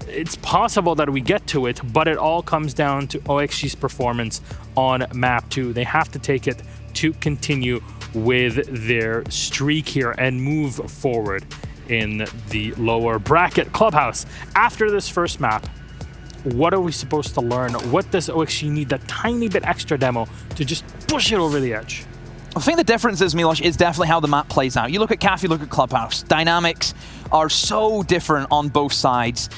It's possible that we get to it, but it all comes down to OXG's performance on map 2. They have to take it to continue with their streak here and move forward in the lower bracket. Clubhouse, after this first map, what are we supposed to learn? What does OXG need that tiny bit extra demo to just push it over the edge? I think the difference is, Milosh, is definitely how the map plays out. You look at Kafe, look at Clubhouse. Dynamics are so different on both sides.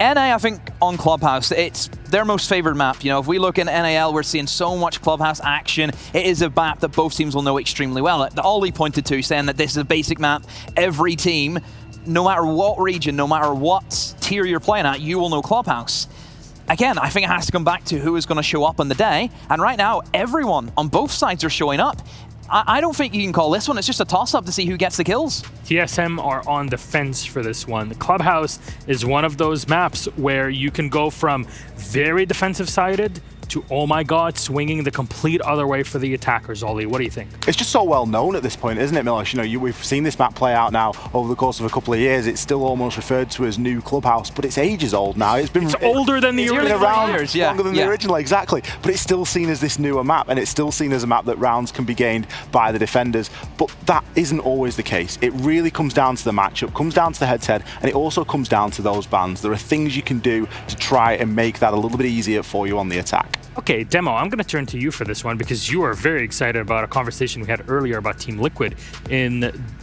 NA, I think, on Clubhouse, it's their most favored map. If we look in NAL, we're seeing so much Clubhouse action. It is a map that both teams will know extremely well. Ollie pointed to saying that this is a basic map. Every team, no matter what region, no matter what tier you're playing at, you will know Clubhouse. Again, I think it has to come back to who is going to show up on the day. And right now, everyone on both sides are showing up. I don't think you can call this one. It's just a toss-up to see who gets the kills. TSM are on the fence for this one. The Clubhouse is one of those maps where you can go from very defensive-sided to, oh my god, swinging the complete other way for the attackers. Ollie, what do you think? It's just so well known at this point, isn't it, Milosh? We've seen this map play out now over the course of a couple of years. It's still almost referred to as new Clubhouse, but it's ages old now. It's older than the original. It's been around years, longer than the original, exactly. But it's still seen as this newer map, and it's still seen as a map that rounds can be gained by the defenders. But that isn't always the case. It really comes down to the matchup, comes down to the head-to-head, and it also comes down to those bans. There are things you can do to try and make that a little bit easier for you on the attack. Okay, Demo, I'm going to turn to you for this one because you are very excited about a conversation we had earlier about Team Liquid,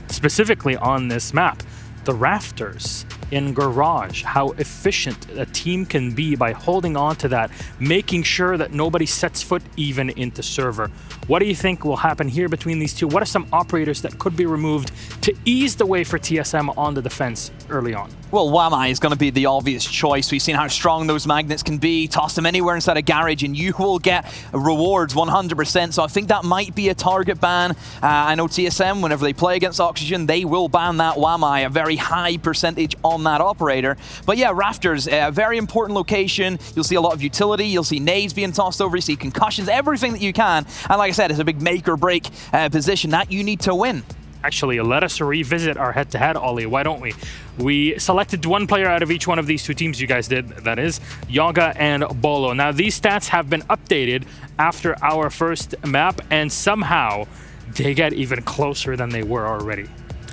specifically on this map. The rafters in Garage, how efficient a team can be by holding on to that, making sure that nobody sets foot even into server. What do you think will happen here between these two? What are some operators that could be removed to ease the way for TSM on the defense early on? Well, Wamai is going to be the obvious choice. We've seen how strong those magnets can be. Toss them anywhere inside a garage and you will get rewards 100%. So I think that might be a target ban. I know TSM, whenever they play against Oxygen, they will ban that Wamai, a very high percentage on that operator. But yeah, Rafters, a very important location. You'll see a lot of utility. You'll see nades being tossed over. You see concussions, everything that you can. And like I said, it's a big make or break position that you need to win. Actually, let us revisit our head-to-head, Ollie. Why don't we? We selected one player out of each one of these two teams you guys did. That is Yoga and Bolo. Now, these stats have been updated after our first map, and somehow they get even closer than they were already.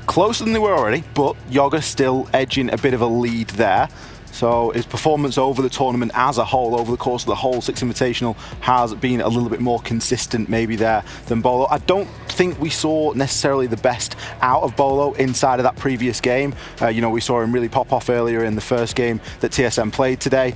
Closer than they were already, but Yoga still edging a bit of a lead there. So his performance over the tournament as a whole, over the course of the whole Six Invitational, has been a little bit more consistent maybe there than Bolo. I don't think we saw necessarily the best out of Bolo inside of that previous game. You know, we saw him really pop off earlier in the first game that TSM played today.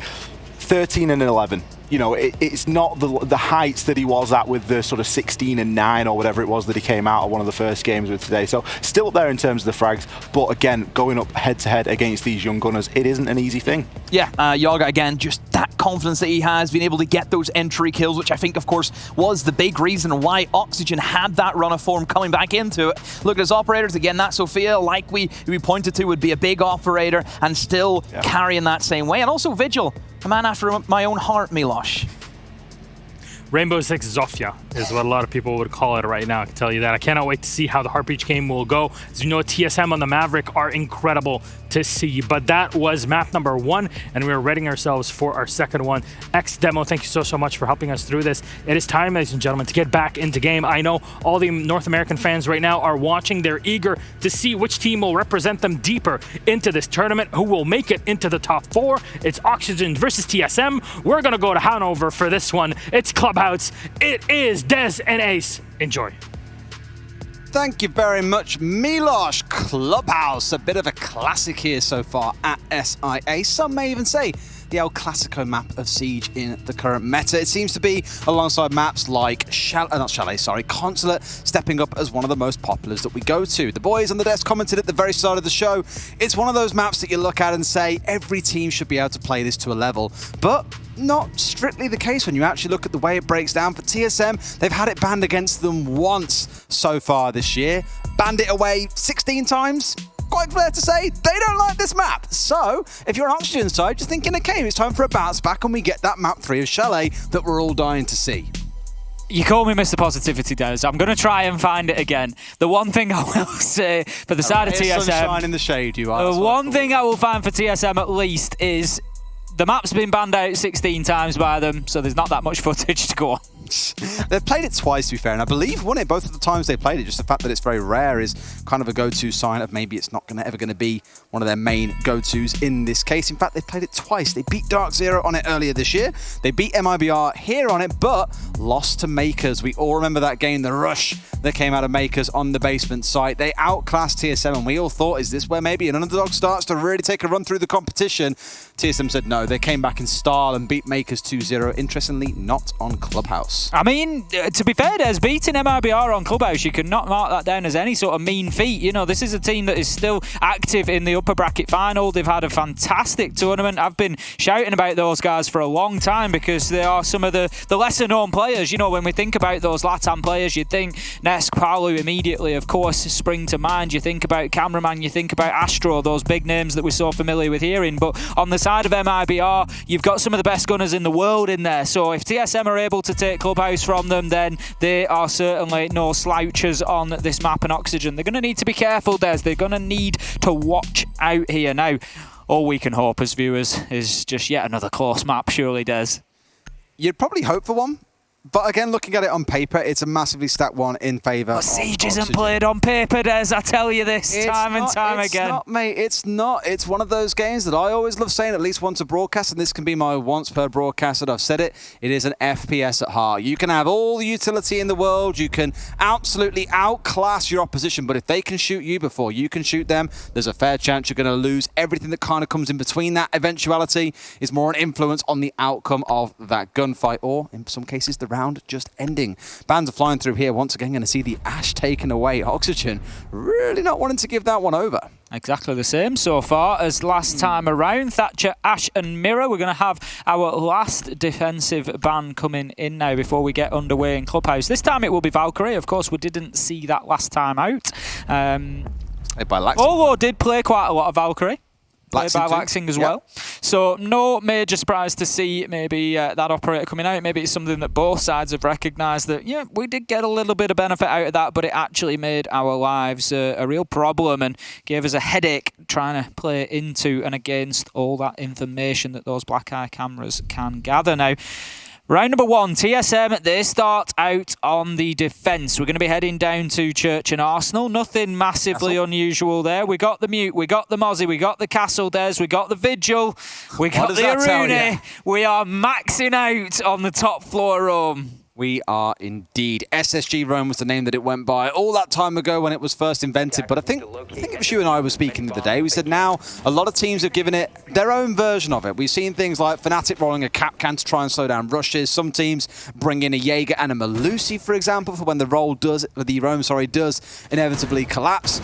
13 and 11. You know, it's not the heights that he was at with the sort of 16 and 9 or whatever it was that he came out of one of the first games with today. So still up there in terms of the frags, but again, going up head-to-head against these young gunners, it isn't an easy thing. Yeah, Yoga, again, just that confidence that he has, been able to get those entry kills, which I think, of course, was the big reason why Oxygen had that run of form coming back into it. Look at his operators, again, that Sophia, like we pointed to, would be a big operator and still carrying that same way. And also Vigil, a man after my own heart, Milosh. Rainbow Six Zofia is what a lot of people would call it right now, I can tell you that. I cannot wait to see how the Heartbeat game will go. As you know, TSM on the Maverick are incredible to see. But that was map number 1, and we're readying ourselves for our second one. X Demo, thank you so much for helping us through this. It is time, ladies and gentlemen, to get back into game. I know all the North American fans right now are watching. They're eager to see which team will represent them deeper into this tournament, who will make it into the top 4. It's Oxygen versus TSM. We're going to go to Hanover for this one. It's Clubhouse. It is Dez and Ace. Enjoy. Thank you very much, Milosh. Clubhouse, a bit of a classic here so far at SIA. Some may even say the El Clasico map of Siege in the current meta. It seems to be alongside maps like Consulate, stepping up as one of the most populars that we go to. The boys on the desk commented at the very start of the show, it's one of those maps that you look at and say every team should be able to play this to a level, but not strictly the case when you actually look at the way it breaks down. For TSM, they've had it banned against them once so far this year. Banned it away 16 times. Quite fair to say, they don't like this map. So, if you're on Oxygen side, just thinking, okay, it's time for a bounce back and we get that map 3 of Chalet that we're all dying to see. You call me Mr. Positivity, Des. I'm going to try and find it again. The one thing I will say for the side of TSM... Sunshine in the shade, you are. The one thing I will find for TSM at least is the map's been banned out 16 times by them, so there's not that much footage to go on. They've played it twice, to be fair, and I believe won it both of the times they played it. Just the fact that it's very rare is kind of a go-to sign of maybe it's not ever going to be one of their main go-tos in this case. In fact, they played it twice. They beat Dark Zero on it earlier this year. They beat MIBR here on it, but lost to Makers. We all remember that game, the rush that came out of Makers on the basement site. They outclassed TSM, and we all thought, is this where maybe an underdog starts to really take a run through the competition? TSM said no. They came back in style and beat Makers 2-0. Interestingly, not on Clubhouse. I mean, to be fair, Des, beating MIBR on Clubhouse, you can not mark that down as any sort of mean feat. You know, this is a team that is still active in the upper bracket final. They've had a fantastic tournament. I've been shouting about those guys for a long time because they are some of the lesser known players. You know, when we think about those LATAM players, you think Nesk, Palu immediately, of course, spring to mind. You think about Cameraman, you think about Astro, those big names that we're so familiar with hearing. But on the side of MIBR, you've got some of the best gunners in the world in there. So if TSM are able to take Clubhouse from them, then they are certainly no slouchers on this map and Oxygen. They're going to need to be careful, Des. They're going to need to watch out here. Now, all we can hope as viewers is just yet another close map, surely, Des. You'd probably hope for one. But again, looking at it on paper, it's a massively stacked one in favour of Siege Oxygen. Isn't played on paper, Des. I tell you this time and time again. It's not, mate. It's not. It's one of those games that I always love saying at least once a broadcast, and this can be my once per broadcast that I've said it. It is an FPS at heart. You can have all the utility in the world. You can absolutely outclass your opposition, but if they can shoot you before you can shoot them, there's a fair chance you're going to lose. Everything that kind of comes in between that eventuality is more an influence on the outcome of that gunfight, or in some cases, the round just ending. Bands are flying through here once again. Going to see the Ash taken away. Oxygen really not wanting to give that one over. Exactly the same so far as last time around. Thatcher, Ash and Mirror. We're going to have our last defensive ban coming in now before we get underway in Clubhouse. This time it will be Valkyrie. Of course, we didn't see that last time out. Olo did play quite a lot of Valkyrie. played by Laxing as well. So no major surprise to see maybe that operator coming out. Maybe it's something that both sides have recognised that, yeah, we did get a little bit of benefit out of that, but it actually made our lives a real problem and gave us a headache trying to play into and against all that information that those black eye cameras can gather. Now, round number 1, TSM, they start out on the defence. We're going to be heading down to Church and Arsenal. Nothing massively unusual there. We got the Mute, we got the Mozzie, we got the Castle Des, we got the Vigil, we got the Aruna. We are maxing out on the top floor room. We are indeed. SSG Rome was the name that it went by all that time ago when it was first invented. But I think it was you and I were speaking the other day. We said now a lot of teams have given it their own version of it. We've seen things like Fnatic rolling a Capcan to try and slow down rushes. Some teams bring in a Jaeger and a Malusi, for example, for when the Rome does inevitably collapse.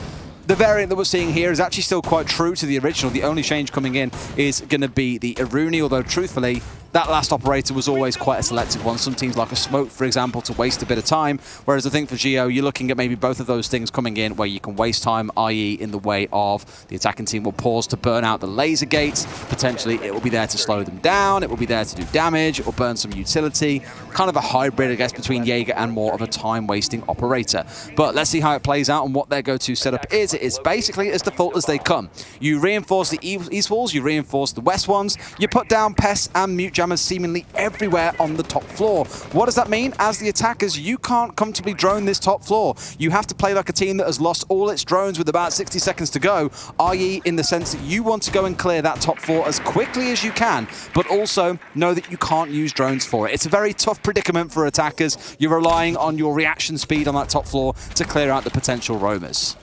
The variant that we're seeing here is actually still quite true to the original. The only change coming in is going to be the Aruni, although truthfully, that last operator was always quite a selective one. Some teams like a Smoke, for example, to waste a bit of time. Whereas I think for Geo, you're looking at maybe both of those things coming in where you can waste time, i.e. in the way of the attacking team will pause to burn out the laser gates. Potentially, it will be there to slow them down. It will be there to do damage. It will burn some utility. Kind of a hybrid, I guess, between Jaeger and more of a time-wasting operator. But let's see how it plays out and what their go-to setup is. It is basically as default as they come. You reinforce the east walls, you reinforce the west ones, you put down pests and mute jammers seemingly everywhere on the top floor. What does that mean? As the attackers, you can't comfortably drone this top floor. You have to play like a team that has lost all its drones with about 60 seconds to go, i.e. in the sense that you want to go and clear that top floor as quickly as you can, but also know that you can't use drones for it. It's a very tough predicament for attackers. You're relying on your reaction speed on that top floor to clear out the potential roamers.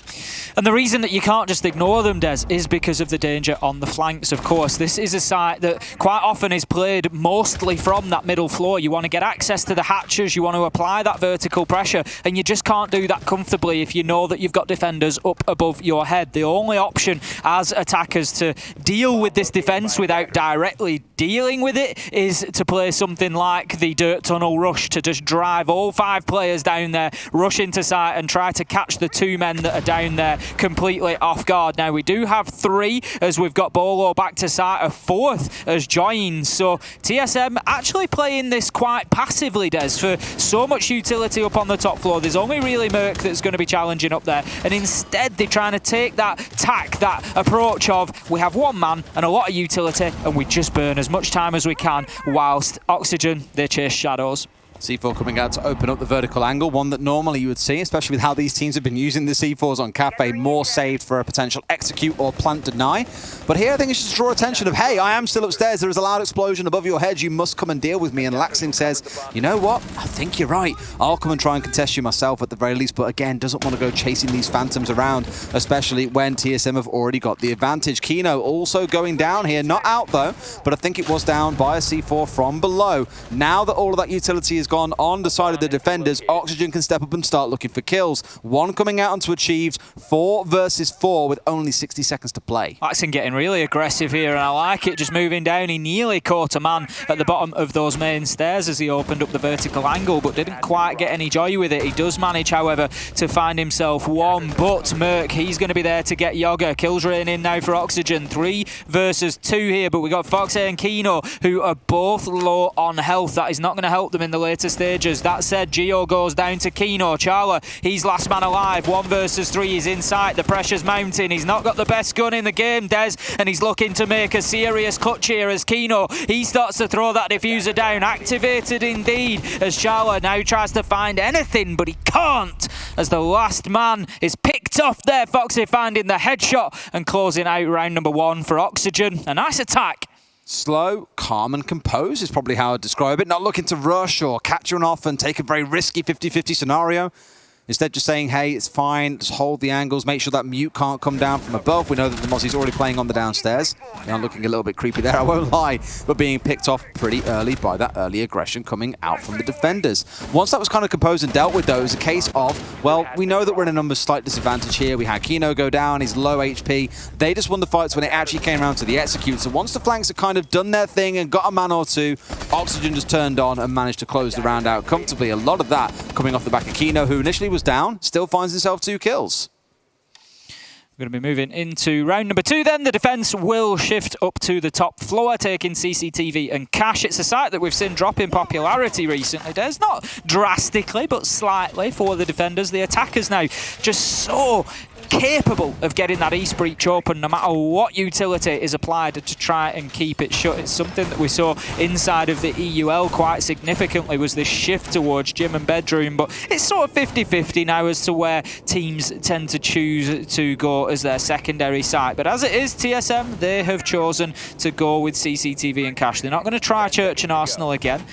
And the reason that you can't just ignore them, Des, is because of the danger on the flanks, of course. This is a site that quite often is played mostly from that middle floor. You want to get access to the hatches, you want to apply that vertical pressure, and you just can't do that comfortably if you know that you've got defenders up above your head. The only option as attackers to deal with this defence without directly dealing with it is to play something like the Dirt Tunnel Rush, to just drive all 5 players down there, rush into site and try to catch the 2 men that are down there completely off guard. Now we do have 3 as we've got Bolo back to site, a 4th as joins. So TSM actually playing this quite passively, Des, for so much utility up on the top floor. There's only really Merc that's going to be challenging up there, and instead they're trying to take that tack, that approach of we have 1 man and a lot of utility and we just burn as much time as we can whilst Oxygen, they chase shadows. C4 coming out to open up the vertical angle, one that normally you would see, especially with how these teams have been using the C4s on Kafe, more saved for a potential execute or plant deny. But here I think it's just to draw attention of, hey, I am still upstairs, there is a loud explosion above your head, you must come and deal with me. And Laxing says, you know what, I think you're right, I'll come and try and contest you myself at the very least, but again, doesn't want to go chasing these phantoms around, especially when TSM have already got the advantage. Kino also going down here, not out though, but I think it was down by a C4 from below. Now that all of that utility is gone on the side of the defenders, Oxygen can step up and start looking for kills. 1 coming out onto Achieved, 4 versus 4 with only 60 seconds to play. Laxing getting really aggressive here, and I like it, just moving down. He nearly caught a man at the bottom of those main stairs as he opened up the vertical angle, but didn't quite get any joy with it. He does manage, however, to find himself 1, but Merc, he's going to be there to get Yoga. Kills rain in now for Oxygen. 3 versus 2 here, but we got Foxy and Kino, who are both low on health. That is not going to help them in the later stages. That said, Geo goes down to Kino. Charla, he's last man alive. 1 versus 3, he's in sight. The pressure's mounting. He's not got the best gun in the game, Des, and he's looking to make a serious clutch here as Kino, he starts to throw that diffuser down. Activated indeed, as Charla now tries to find anything, but he can't, as the last man is picked off there. Foxy finding the headshot and closing out round number 1 for Oxygen. A nice attack. Slow, calm and composed is probably how I'd describe it. Not looking to rush or catch one off and take a very risky 50-50 scenario. Instead, just saying, hey, it's fine, just hold the angles, make sure that Mute can't come down from above. We know that the Mozzie's already playing on the downstairs. They are looking a little bit creepy there, I won't lie, but being picked off pretty early by that early aggression coming out from the defenders. Once that was kind of composed and dealt with, though, it was a case of, well, we know that we're in a numbers slight disadvantage here. We had Kino go down, he's low HP. They just won the fights when it actually came around to the execute. So once the flanks had kind of done their thing and got a man or 2, Oxygen just turned on and managed to close the round out comfortably. A lot of that coming off the back of Kino, who initially was down, still finds himself 2 kills. We're going to be moving into round number 2 then. The defence will shift up to the top floor, taking CCTV and Cash. It's a site that we've seen drop in popularity recently. There's not drastically, but slightly for the defenders. The attackers now just so capable of getting that East breach open no matter what utility is applied to try and keep it shut. It's something that we saw inside of the EUL quite significantly, was this shift towards gym and bedroom, but it's sort of 50-50 now as to where teams tend to choose to go as their secondary site. But as it is, TSM, they have chosen to go with CCTV and Cash. They're not going to try Church and Arsenal again.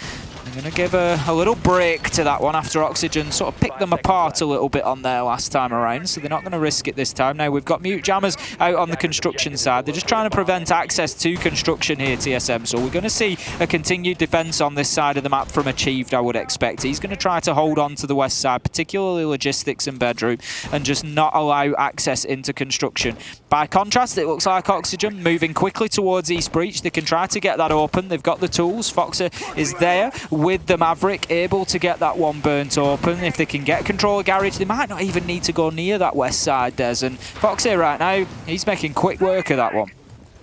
They're going to give a little break to that one after Oxygen sort of picked them apart a little bit on there last time around, so they're not going to risk it this time. Now we've got Mute Jammers out on the construction side. They're just trying to prevent access to construction here, TSM, so we're going to see a continued defence on this side of the map from Achieved, I would expect. He's going to try to hold on to the west side, particularly logistics and bedroom, and just not allow access into construction. By contrast, it looks like Oxygen moving quickly towards East Breach. They can try to get that open. They've got the tools. Foxer is there with the Maverick, able to get that one burnt open. If they can get control of Garage, they might not even need to go near that west side, Des. And Foxer right now, he's making quick work of that one.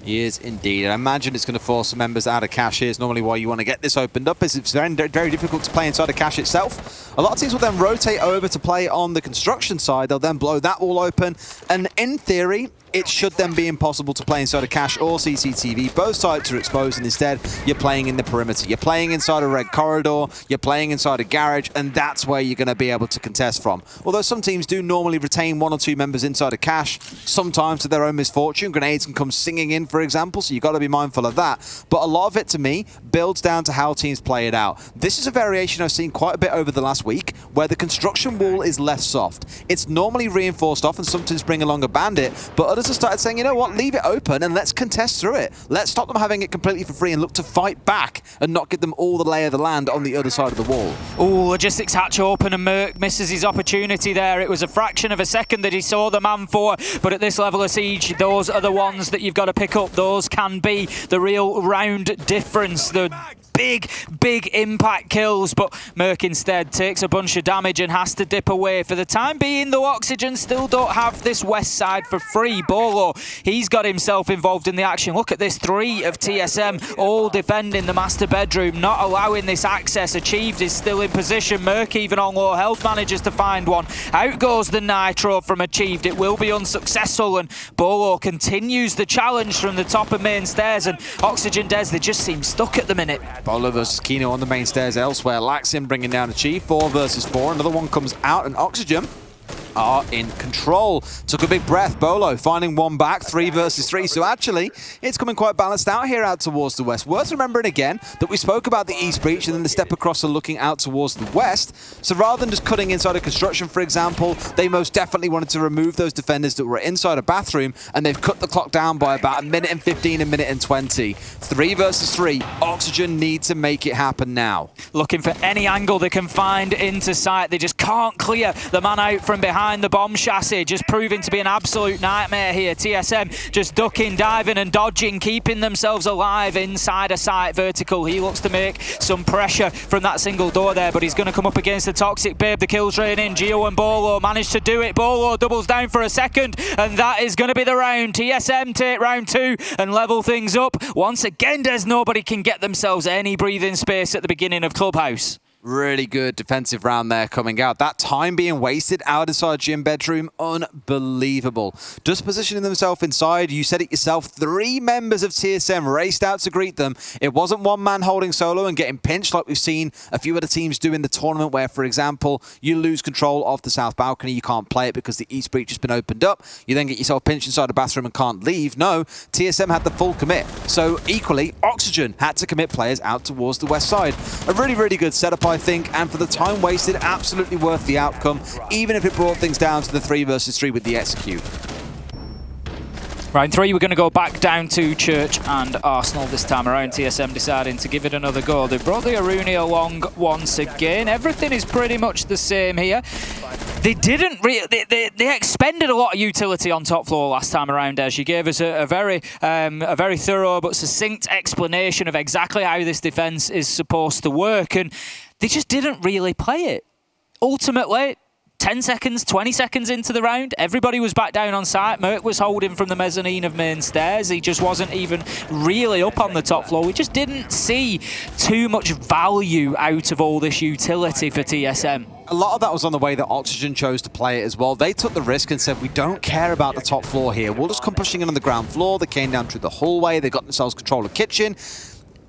He is indeed. I imagine it's going to force some members out of Cache here. It's normally why you want to get this opened up, is it's very, very difficult to play inside of Cache itself. A lot of teams will then rotate over to play on the construction side. They'll then blow that wall open. And in theory, it should then be impossible to play inside of Cache or CCTV. Both sides are exposed, and instead, you're playing in the perimeter. You're playing inside a red corridor, you're playing inside a garage, and that's where you're going to be able to contest from. Although some teams do normally retain 1 or 2 members inside of Cache, sometimes to their own misfortune. Grenades can come singing in, for example, so you've got to be mindful of that. But a lot of it, to me, builds down to how teams play it out. This is a variation I've seen quite a bit over the last week, where the construction wall is less soft. It's normally reinforced off, and some teams bring along a bandit, but others have started saying, you know what, leave it open and let's contest through it. Let's stop them having it completely for free and look to fight back and not give them all the lay of the land on the other side of the wall. Oh, logistics hatch open and Merc misses his opportunity there. It was a fraction of a second that he saw the man for, but at this level of siege, those are the ones that you've got to pick up. Those can be the real round difference, the big impact kills, but Merc instead takes a bunch of damage and has to dip away. For the time being, though, Oxygen still don't have this west side for free. Bolo, he's got himself involved in the action. Look at this, 3 of TSM all defending the master bedroom, not allowing this access. Achieved is still in position. Merc, even on low health, manages to find one. Out goes the Nitro from Achieved. It will be unsuccessful, and Bolo continues the challenge from the top of main stairs, and Oxygen Des, they just seem stuck at the minute. Bolo versus Kino on the main stairs elsewhere. Laxin bringing down Achieve. 4 versus 4. Another one comes out, and Oxygen are in control. Took a big breath. Bolo finding one back. 3 versus 3. So actually, it's coming quite balanced out here out towards the west. Worth remembering again that we spoke about the East Breach and then the step across and looking out towards the west. So rather than just cutting inside a construction, for example, they most definitely wanted to remove those defenders that were inside a bathroom, and they've cut the clock down by about 1 minute and 15, 1 minute and 20. 3 versus 3. Oxygen need to make it happen now. Looking for any angle they can find into sight. They just can't clear the man out from behind the bomb chassis, just proving to be an absolute nightmare here. TSM just ducking, diving and dodging, keeping themselves alive inside a site vertical. He looks to make some pressure from that single door there, but he's going to come up against the Toxic Babe. The kills rain in. Gio and Bolo managed to do it. Bolo doubles down for a second, and that is going to be the round. TSM take round 2 and level things up. Once again, there's nobody can get themselves any breathing space at the beginning of Clubhouse. Really good defensive round there coming out. That time being wasted out inside gym bedroom, unbelievable. Just positioning themselves inside, you said it yourself, 3 members of TSM raced out to greet them. It wasn't one man holding solo and getting pinched like we've seen a few other teams do in the tournament where, for example, you lose control of the south balcony, you can't play it because the east breach has been opened up. You then get yourself pinched inside the bathroom and can't leave. No, TSM had the full commit. So equally, Oxygen had to commit players out towards the west side. A really, really good setup, I think, and for the time wasted, absolutely worth the outcome, even if it brought things down to the 3 versus 3 with the execute. Round 3, we're going to go back down to Church and Arsenal this time around. TSM deciding to give it another go. They brought the Aruni along once again. Everything is pretty much the same here. They didn't they expended a lot of utility on top floor last time around, as you gave us a very thorough but succinct explanation of exactly how this defense is supposed to work, and they just didn't really play it. Ultimately, 10 seconds, 20 seconds into the round, everybody was back down on site. Merc was holding from the mezzanine of main stairs. He just wasn't even really up on the top floor. We just didn't see too much value out of all this utility for TSM. A lot of that was on the way that Oxygen chose to play it as well. They took the risk and said, we don't care about the top floor here. We'll just come pushing in on the ground floor. They came down through the hallway. They got themselves control of kitchen.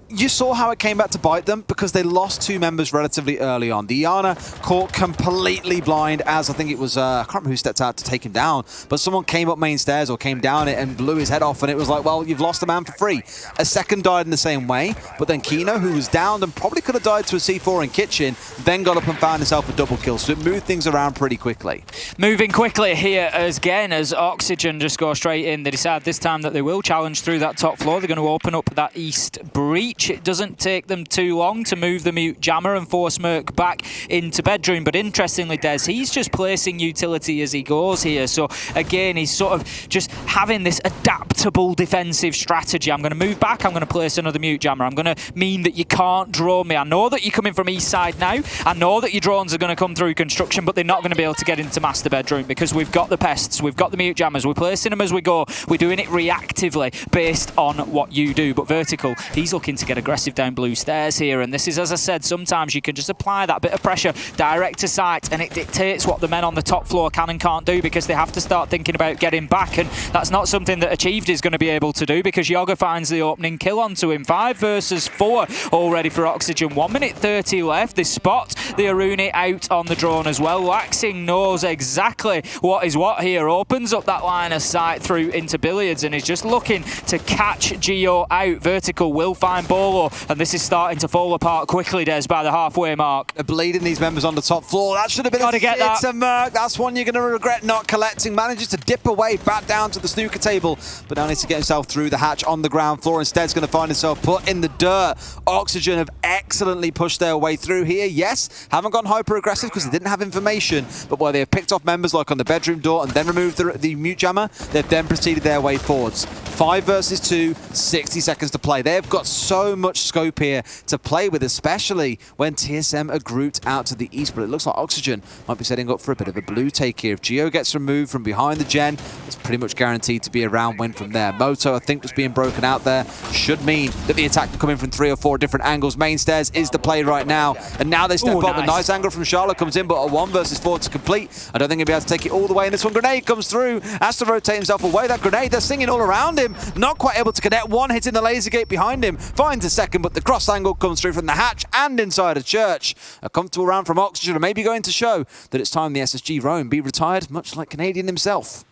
You saw how it came back to bite them because they lost 2 members relatively early on. Diana caught completely blind as I think it was, I can't remember who stepped out to take him down, but someone came up main stairs or came down it and blew his head off, and it was like, well, you've lost a man for free. A second died in the same way, but then Kino, who was downed and probably could have died to a C4 in kitchen, then got up and found himself a double kill, so it moved things around pretty quickly. Moving quickly here again as Oxygen just go straight in. They decide this time that they will challenge through that top floor. They're going to open up that east breach. It doesn't take them too long to move the mute jammer and force Merc back into bedroom, but interestingly, Des, he's just placing utility as he goes here. So again, he's sort of just having this adaptable defensive strategy. I'm going to move back, I'm going to place another mute jammer. I'm going to mean that you can't drone me. I know that you're coming from east side now. I know that your drones are going to come through construction, but they're not going to be able to get into master bedroom because we've got the pests, we've got the mute jammers, we're placing them as we go. We're doing it reactively based on what you do. But Vertical, he's looking to get aggressive down blue stairs here, and this is, as I said, sometimes you can just apply that bit of pressure direct to site and it dictates what the men on the top floor can and can't do because they have to start thinking about getting back, and that's not something that Achieved is going to be able to do because Yoga finds the opening kill onto him. 5 versus 4 already for Oxygen. 1 minute 30 left. They spot the Aruni out on the drone as well. Waxing knows exactly what is what here. Opens up that line of sight through into Billiards and is just looking to catch Geo out. Vertical will find Bolo, and this is starting to fall apart quickly, Des, by the halfway mark. They're bleeding these members on the top floor. That should have been a Merc. That's one you're going to regret not collecting. Manages to dip away back down to the snooker table, but now needs to get himself through the hatch on the ground floor. Instead, he's going to find himself put in the dirt. Oxygen have excellently pushed their way through here. Yes, haven't gone hyper aggressive because they didn't have information, but where they have picked off members like on the bedroom door and then removed the mute jammer, they've then proceeded their way forwards. 5 versus 2, 60 seconds to play. They've got so much scope here to play with, especially when TSM are grouped out to the east, but it looks like Oxygen might be setting up for a bit of a blue take here. If Geo gets removed from behind the gen, it's pretty much guaranteed to be a round win from there. Moto, I think, just being broken out there should mean that the attack can come in from 3 or 4 different angles. Main stairs is the play right now, and now they step up. A nice angle from Charlotte comes in, but a 1 versus 4 to complete. I don't think he'll be able to take it all the way, and this one grenade comes through. Has to rotate himself away. That grenade, they're singing all around him. Not quite able to connect. 1 hitting the laser gate behind him. Finds a second, but the cross angle comes through from the hatch and inside a church. A comfortable round from Oxygen, maybe going to show that it's time the SSG Roam be retired, much like Canadian himself.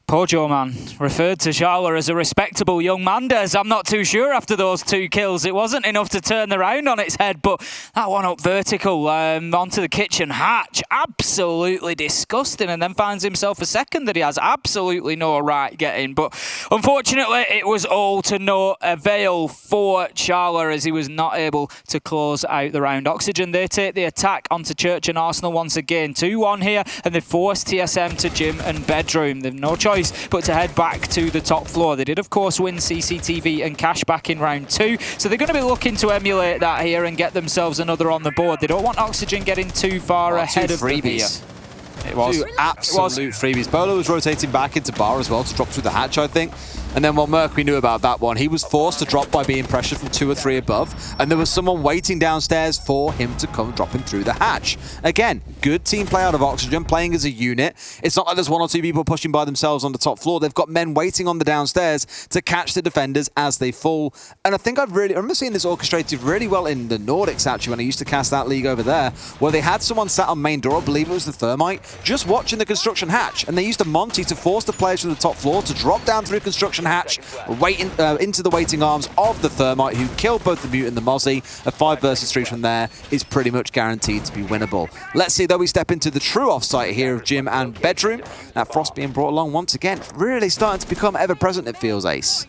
Poor Joe, man. Referred to Charla as a respectable young man, Des. I'm not too sure after those 2 kills. It wasn't enough to turn the round on its head, but that one up Vertical onto the kitchen hatch, absolutely disgusting, and then finds himself a second that he has absolutely no right getting. But unfortunately, it was all to no avail for Charla as he was not able to close out the round. Oxygen, they take the attack onto Church and Arsenal once again. 2-1 here, and they force TSM to gym and bedroom. They've no choice but to head back to the top floor. They did, of course, win CCTV and cash back in round 2, so they're going to be looking to emulate that here and get themselves another on the board. They don't want Oxygen getting too far ahead of them here. It was absolute freebies. Bolo was rotating back into bar as well to drop through the hatch, I think. And then what Mercury knew about that one, he was forced to drop by being pressured from 2 or 3 above, and there was someone waiting downstairs for him to come dropping through the hatch. Again, good team play out of Oxygen, playing as a unit. It's not like there's 1 or 2 people pushing by themselves on the top floor. They've got men waiting on the downstairs to catch the defenders as they fall. And I think I remember seeing this orchestrated really well in the Nordics, actually, when I used to cast that league over there, where they had someone sat on main door, I believe it was the Thermite, just watching the construction hatch, and they used a Monty to force the players from the top floor to drop down through construction hatch, into the waiting arms of the Thermite, who killed both the Mute and the Mozzie. A 5 versus 3 from there is pretty much guaranteed to be winnable. Let's see, though, we step into the true offsite here of gym and bedroom. Now, Frost being brought along once again, really starting to become ever-present, it feels, Ace.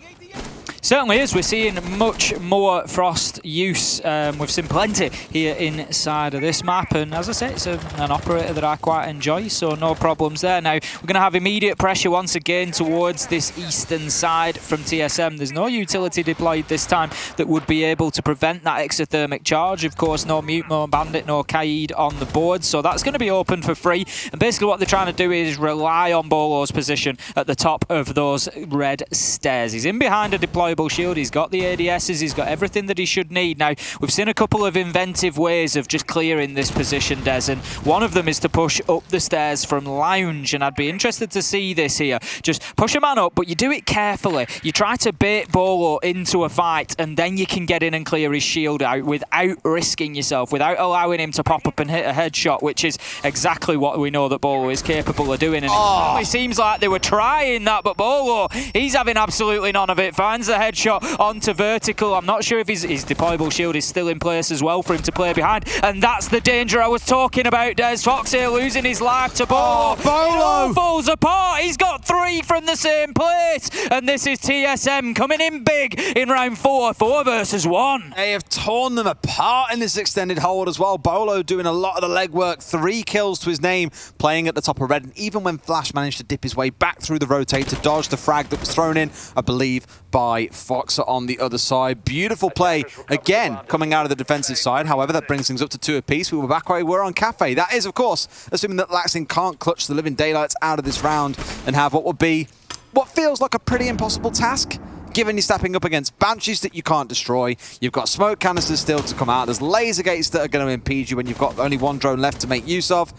Certainly is. We're seeing much more Frost use. We've seen plenty here inside of this map, and as I say, it's an operator that I quite enjoy, so no problems there. Now, we're going to have immediate pressure once again towards this eastern side from TSM. There's no utility deployed this time that would be able to prevent that exothermic charge. Of course, no Mute, no Bandit, no Kaid on the board, so that's going to be open for free. And basically what they're trying to do is rely on Bolo's position at the top of those red stairs. He's in behind a deployable shield, he's got the ADSs, he's got everything that he should need. Now, we've seen a couple of inventive ways of just clearing this position, Des, and one of them is to push up the stairs from Lounge, and I'd be interested to see this here. Just push a man up, but you do it carefully. You try to bait Bolo into a fight, and then you can get in and clear his shield out without risking yourself, without allowing him to pop up and hit a headshot, which is exactly what we know that Bolo is capable of doing. And it seems like they were trying that, but Bolo, he's having absolutely none of it. Finds the headshot onto Vertical. I'm not sure if his deployable shield is still in place as well for him to play behind, and that's the danger I was talking about, Des. Fox here losing his life to Bolo. Bolo! It all falls apart. He's got 3 from the same place, and this is TSM coming in big in round 4 versus 1. They have torn them apart in this extended hold as well. Bolo doing a lot of the legwork, 3 kills to his name, playing at the top of red, and even when Flash managed to dip his way back through the rotate to dodge the frag that was thrown in, I believe, by Foxer on the other side. Beautiful play, again, coming out of the defensive side. However, that brings things up to 2 apiece. We were back where we were on Kafe. That is, of course, assuming that Laxing can't clutch the living daylights out of this round and have what would be what feels like a pretty impossible task, given you're stepping up against Banshees that you can't destroy. You've got smoke canisters still to come out. There's laser gates that are going to impede you when you've got only 1 drone left to make use of.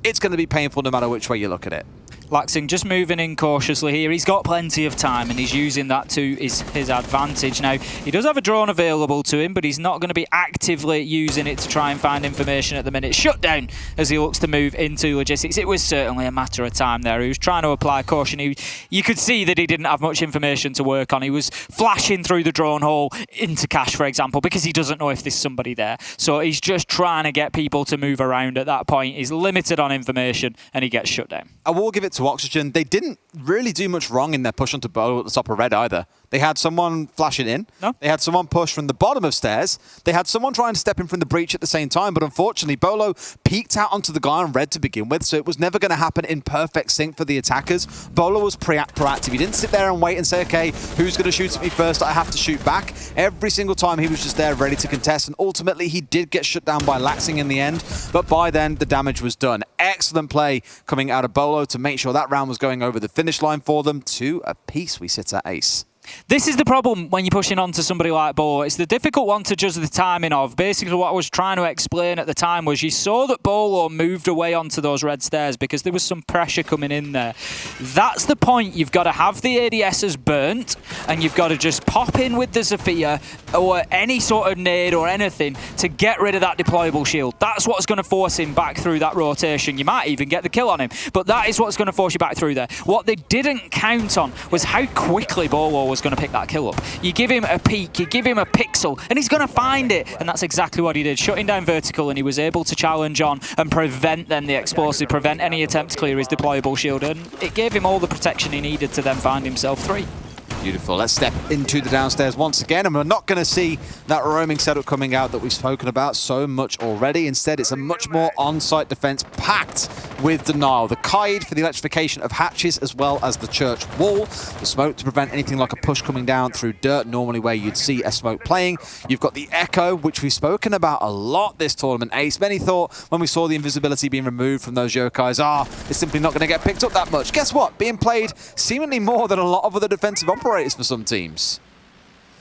It's going to be painful no matter which way you look at it. Laxing just moving in cautiously here. He's got plenty of time and he's using that to his advantage. Now, he does have a drone available to him, but he's not going to be actively using it to try and find information at the minute. Shut down as he looks to move into logistics. It was certainly a matter of time there. He was trying to apply caution. You could see that he didn't have much information to work on. He was flashing through the drone hole into cache, for example, because he doesn't know if there's somebody there. So he's just trying to get people to move around at that point. He's limited on information and he gets shut down. I will give it to Oxygen. They didn't really do much wrong in their push onto Bolo at the top of red either. They had someone flashing in. No. They had someone push from the bottom of stairs. They had someone trying to step in from the breach at the same time, but unfortunately, Bolo peeked out onto the guy on red to begin with, so it was never going to happen in perfect sync for the attackers. Bolo was proactive. He didn't sit there and wait and say, okay, who's going to shoot at me first? I have to shoot back. Every single time he was just there ready to contest, and ultimately he did get shut down by Laxing in the end, but by then the damage was done. Excellent play coming out of Bolo to make sure that round was going over the finish line for them. 2 apiece, we sit at ace. This is the problem when you're pushing on to somebody like Bolo. It's the difficult one to judge the timing of. Basically, what I was trying to explain at the time was you saw that Bolo moved away onto those red stairs because there was some pressure coming in there. That's the point. You've got to have the ADSs burnt, and you've got to just pop in with the Zephyr or any sort of nade or anything to get rid of that deployable shield. That's what's going to force him back through that rotation. You might even get the kill on him, but that is what's going to force you back through there. What they didn't count on was how quickly Bolo was going to pick that kill up. You give him a peek, you give him a pixel, and he's going to find it. And that's exactly what he did, shutting down Vertical, and he was able to challenge on and prevent then the explosive, prevent any attempt to clear his deployable shield, and it gave him all the protection he needed to then find himself 3. Beautiful. Let's step into the downstairs once again, and we're not going to see that roaming setup coming out that we've spoken about so much already. Instead, it's a much more on-site defense packed with denial. The Kaid for the electrification of hatches as well as the church wall. The smoke to prevent anything like a push coming down through dirt, normally where you'd see a smoke playing. You've got the Echo, which we've spoken about a lot this tournament, Ace. Many thought when we saw the invisibility being removed from those Yokais, it's simply not going to get picked up that much. Guess what? Being played seemingly more than a lot of other defensive operators for some teams.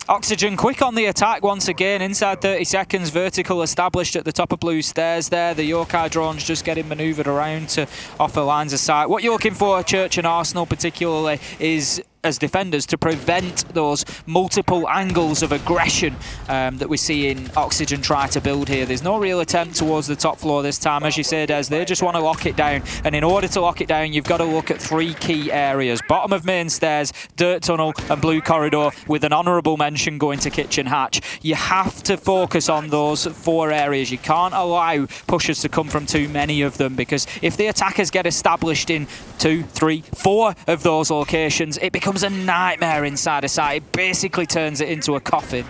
Oxygen quick on the attack once again. Inside 30 seconds, Vertical established at the top of blue stairs there. The Yokai drones just getting manoeuvred around to offer lines of sight. What you're looking for, Church and Arsenal particularly, is as defenders to prevent those multiple angles of aggression that we see in Oxygen try to build here. There's no real attempt towards the top floor this time, as you said, as they just want to lock it down. And in order to lock it down, you've got to look at 3 key areas. Bottom of main stairs, dirt tunnel and blue corridor, with an honourable mention going to kitchen hatch. You have to focus on those 4 areas. You can't allow pushes to come from too many of them, because if the attackers get established in 2, 3, 4 of those locations, it becomes becomes a nightmare inside a site. It basically turns it into a coffin.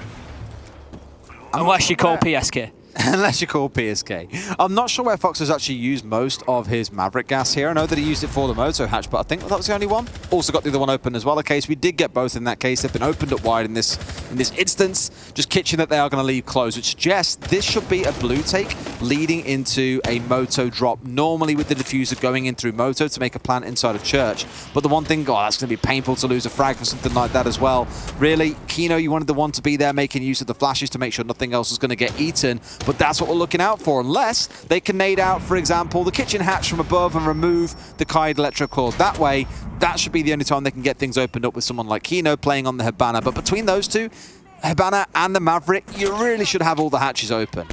Unless you call PSK. Unless you call PSK. I'm not sure where Fox has actually used most of his Maverick gas here. I know that he used it for the Moto hatch, but I think that was the only one. Also got the other one open as well. In case we did get both in that case. They've been opened up wide in this instance. Just kitchen that they are going to leave closed, which suggests this should be a blue take leading into a Moto drop. Normally with the diffuser going in through Moto to make a plant inside of Church. But the one thing, oh, that's going to be painful to lose a frag for something like that as well. Really, Kino, you wanted the one to be there making use of the flashes to make sure nothing else was going to get eaten. But that's what we're looking out for, unless they can nade out, for example, the kitchen hatch from above and remove the Kaid electro cord. That way, that should be the only time they can get things opened up with someone like Kino playing on the Hibana. But between those two, Hibana and the Maverick, you really should have all the hatches open.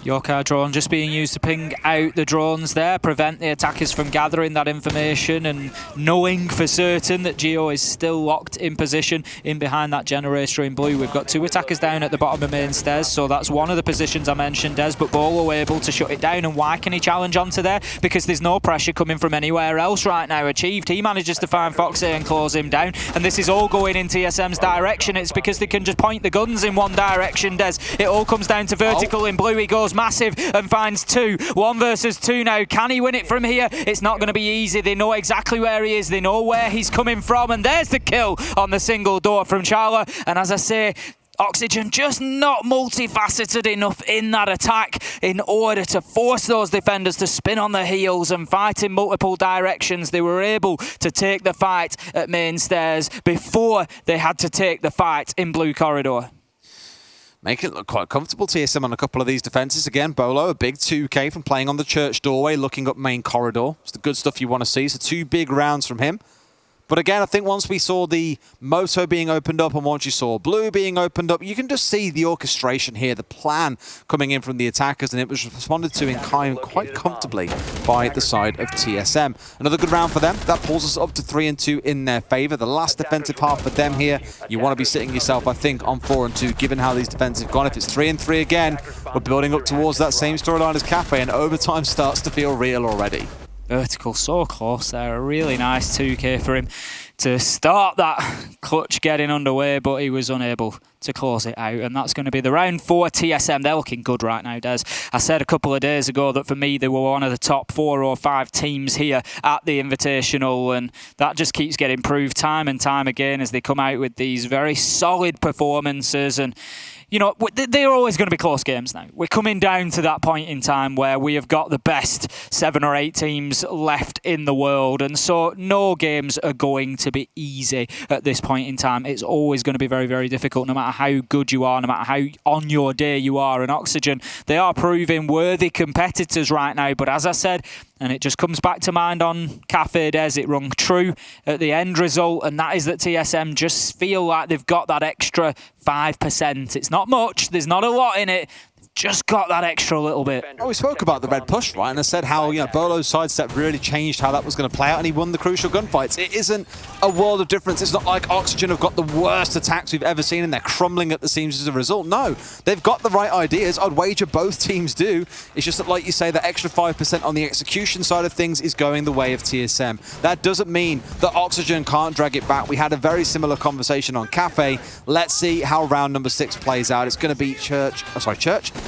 Yokai drone just being used to ping out the drones there, prevent the attackers from gathering that information and knowing for certain that Geo is still locked in position in behind that generator in blue. We've got 2 attackers down at the bottom of main stairs, so that's one of the positions I mentioned, Des, but Bolo were able to shut it down. And why can he challenge onto there? Because there's no pressure coming from anywhere else right now achieved. He manages to find Foxy and close him down, and this is all going in TSM's direction. It's because they can just point the guns in one direction, Des. It all comes down to vertical in blue. He goes massive and finds 2. 1 versus 2 now. Can he win it from here? It's not going to be easy. They know exactly where he is. They know where he's coming from. And there's the kill on the single door from Charla. And as I say, Oxygen just not multifaceted enough in that attack in order to force those defenders to spin on their heels and fight in multiple directions. They were able to take the fight at main stairs before they had to take the fight in blue corridor. Make it look quite comfortable, TSM, on a couple of these defenses. Again, Bolo, a big 2K from playing on the Church doorway, looking up main corridor. It's the good stuff you want to see. So 2 big rounds from him. But again, I think once we saw the Moto being opened up and once you saw blue being opened up, you can just see the orchestration here, the plan coming in from the attackers, and it was responded to in kind quite comfortably by the side of TSM. Another good round for them. That pulls us up to 3-2 in their favor. The last defensive half for them here, you want to be sitting yourself, I think, on 4-2, given how these defensive have gone. If it's 3-3 again, we're building up towards that same storyline as Kafe, and overtime starts to feel real already. Vertical so close there, a really nice 2K for him to start that clutch getting underway, but he was unable to close it out, and that's going to be the round for TSM. They're looking good right now, Des. I said a couple of days ago that for me they were one of the top 4 or 5 teams here at the Invitational, and that just keeps getting proved time and time again as they come out with these very solid performances. And you know, they're always going to be close games now. We're coming down to that point in time where we have got the best 7 or 8 teams left in the world. And so no games are going to be easy at this point in time. It's always going to be very, very difficult, no matter how good you are, no matter how on your day you are. And Oxygen, they are proving worthy competitors right now. But as I said, and it just comes back to mind on Kafe Des, it rung true at the end result, and that is that TSM just feel like they've got that extra 5%. It's not much, there's not a lot in it, just got that extra little bit. Oh, we spoke about the red push, right? And I said how, you know, Bolo's sidestep really changed how that was going to play out, and he won the crucial gunfights. It isn't a world of difference. It's not like Oxygen have got the worst attacks we've ever seen and they're crumbling at the seams as a result. No, they've got the right ideas. I'd wager both teams do. It's just that, like you say, the extra 5% on the execution side of things is going the way of TSM. That doesn't mean that Oxygen can't drag it back. We had a very similar conversation on Kafe. Let's see how round number 6 plays out. It's going to be Church,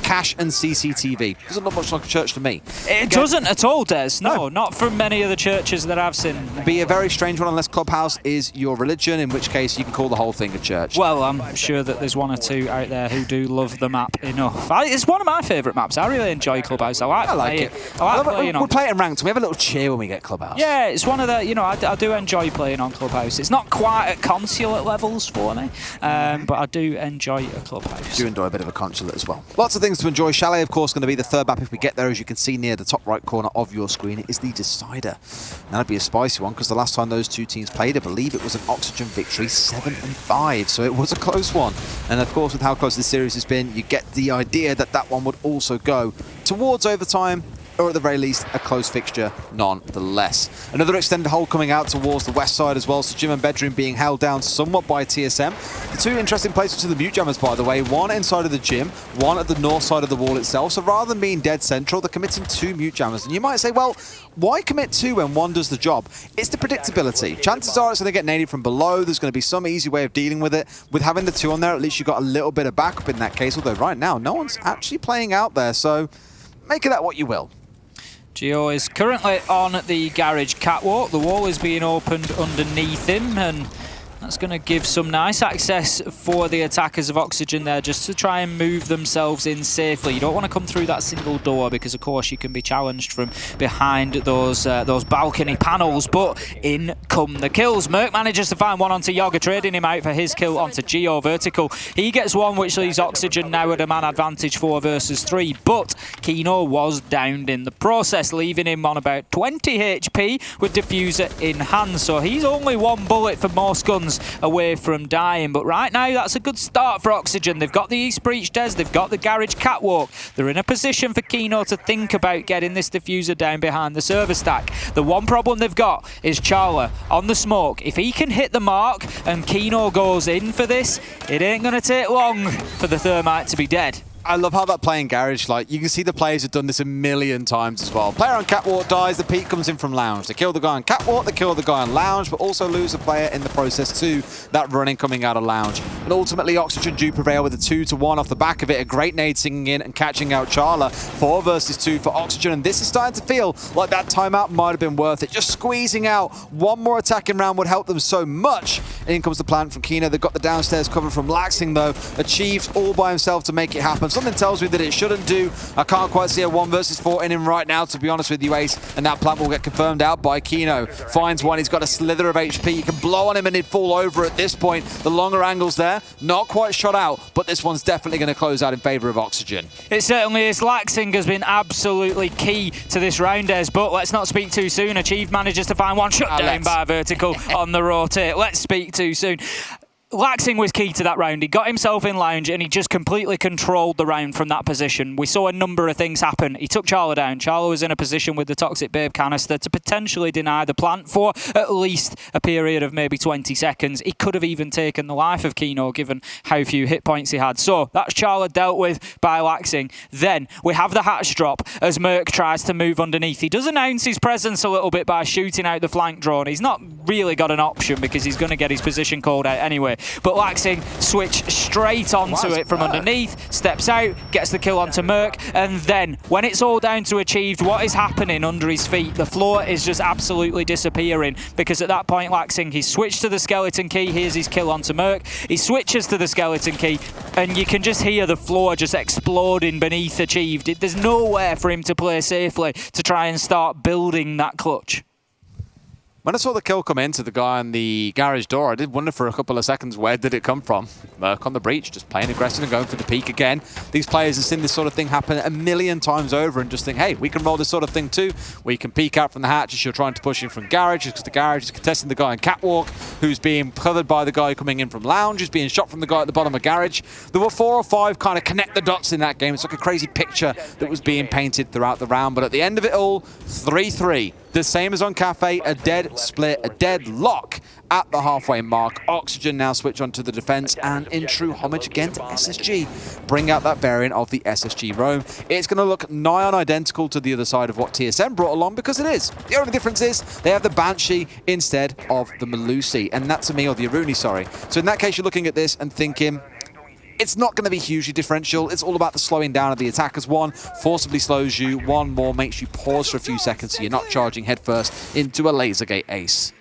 Cash and CCTV. Doesn't look much like a church to me. It doesn't at all, Des. No, not from many of the churches that I've seen. Be a very strange one unless Clubhouse is your religion, in which case you can call the whole thing a church. Well, I'm sure that there's 1 or 2 out there who do love the map enough. It's one of my favourite maps. I really enjoy Clubhouse. I like it. We play it in ranked. We have a little cheer when we get Clubhouse. Yeah, it's one of the, you know, I do enjoy playing on Clubhouse. It's not quite at consulate levels for me, but I do enjoy a Clubhouse. Do enjoy a bit of a consulate as well. Lots of things to enjoy. Chalet, of course, going to be the third map if we get there. As you can see near the top right corner of your screen, it is the Decider. Now, that'd be a spicy one because the last time those 2 teams played, I believe it was an Oxygen victory, 7-5. So it was a close one. And of course, with how close this series has been, you get the idea that that one would also go towards overtime or at the very least, a close fixture nonetheless. Another extended hold coming out towards the west side as well, so Gym and Bedroom being held down somewhat by TSM. The two interesting places to the Mute Jammers, by the way, one inside of the gym, one at the north side of the wall itself. So rather than being dead central, they're committing 2 Mute Jammers. And you might say, well, why commit 2 when one does the job? It's the predictability. Chances are it's going to get naded from below. There's going to be some easy way of dealing with it. With having the 2 on there, at least you've got a little bit of backup in that case. Although right now, no one's actually playing out there. So make of that what you will. Geo is currently on the garage catwalk. The wall is being opened underneath him, and that's going to give some nice access for the attackers of Oxygen there, just to try and move themselves in safely. You don't want to come through that single door because, of course, you can be challenged from behind those balcony panels. But in come the kills. Merc manages to find one onto Yoga, trading him out for his kill onto Geo Vertical. He gets one, which leaves Oxygen now at a man advantage 4 versus 3. But Kino was downed in the process, leaving him on about 20 HP with Diffuser in hand. So he's only 1 bullet for Morse Guns away from dying, but right now that's a good start for Oxygen. They've got the East Breach Des, they've got the garage catwalk. They're in a position for Kino to think about getting this Diffuser down behind the server stack. The one problem they've got is Charla on the smoke. If he can hit the mark and Kino goes in for this, it ain't going to take long for the Thermite to be dead. I love how that play in Garage, like, you can see the players have done this a million times as well. Player on Catwalk dies, the peak comes in from Lounge. They kill the guy on Catwalk, they kill the guy on Lounge, but also lose a player in the process too, that running coming out of Lounge. And ultimately, Oxygen do prevail with a 2-1 off the back of it, a great nade singing in and catching out Charla. 4 versus 2 for Oxygen, and this is starting to feel like that timeout might have been worth it. Just squeezing out one more attacking round would help them so much. In comes the plant from Kino. They've got the downstairs cover from Laxing though, achieved all by himself to make it happen. Something tells me that it shouldn't do. I can't quite see a 1 versus 4 in him right now, to be honest with you, Ace, and that plant will get confirmed out by Kino. Finds one, he's got a slither of HP. You can blow on him and he'd fall over at this point. The longer angles there, not quite shot out, but this one's definitely going to close out in favor of Oxygen. It certainly is. Laxing has been absolutely key to this round, Des, but let's not speak too soon. Achieved manages to find one, shut down by Vertical on the rotate. Let's speak too soon. Laxing was key to that round. He got himself in Lounge and he just completely controlled the round from that position. We saw a number of things happen. He took Charla down. Charla was in a position with the Toxic Babe canister to potentially deny the plant for at least a period of maybe 20 seconds. He could have even taken the life of Kino given how few hit points he had. So that's Charla dealt with by Laxing. Then we have the hatch drop as Merc tries to move underneath. He does announce his presence a little bit by shooting out the flank drone. He's not really got an option because he's going to get his position called out anyway. But Laxing switched straight onto it from underneath, steps out, gets the kill onto Merc, and then when it's all down to Achieved, what is happening under his feet? The floor is just absolutely disappearing, because at that point Laxing, he's switched to the skeleton key. Here's his kill onto Merc. He switches to the skeleton key, and you can just hear the floor just exploding beneath Achieved. There's nowhere for him to play safely to try and start building that clutch. When I saw the kill come into the guy on the garage door, I did wonder for a couple of seconds, where did it come from? Merc on the breach, just playing aggressive and going for the peak again. These players have seen this sort of thing happen a million times over and just think, hey, we can roll this sort of thing too. We can peek out from the hatch as you're trying to push in from garage, because the garage is contesting the guy on catwalk, who's being covered by the guy coming in from lounge, who's being shot from the guy at the bottom of garage. There were 4 or 5 kind of connect the dots in that game. It's like a crazy picture that was being painted throughout the round. But at the end of it all, 3-3. The same as on Kafe, a dead split, a dead lock at the halfway mark. Oxygen now switch onto the defense, and in true homage again to SSG, bring out that variant of the SSG Roam. It's going to look nigh on identical to the other side of what TSM brought along, because it is. The only difference is they have the Banshee instead of the Malusi, and that's me, or the Aruni, sorry. So in that case, you're looking at this and thinking, it's not going to be hugely differential. It's all about the slowing down of the attackers. One forcibly slows you, one more makes you pause for a few seconds so you're not charging headfirst into a laser gate ace.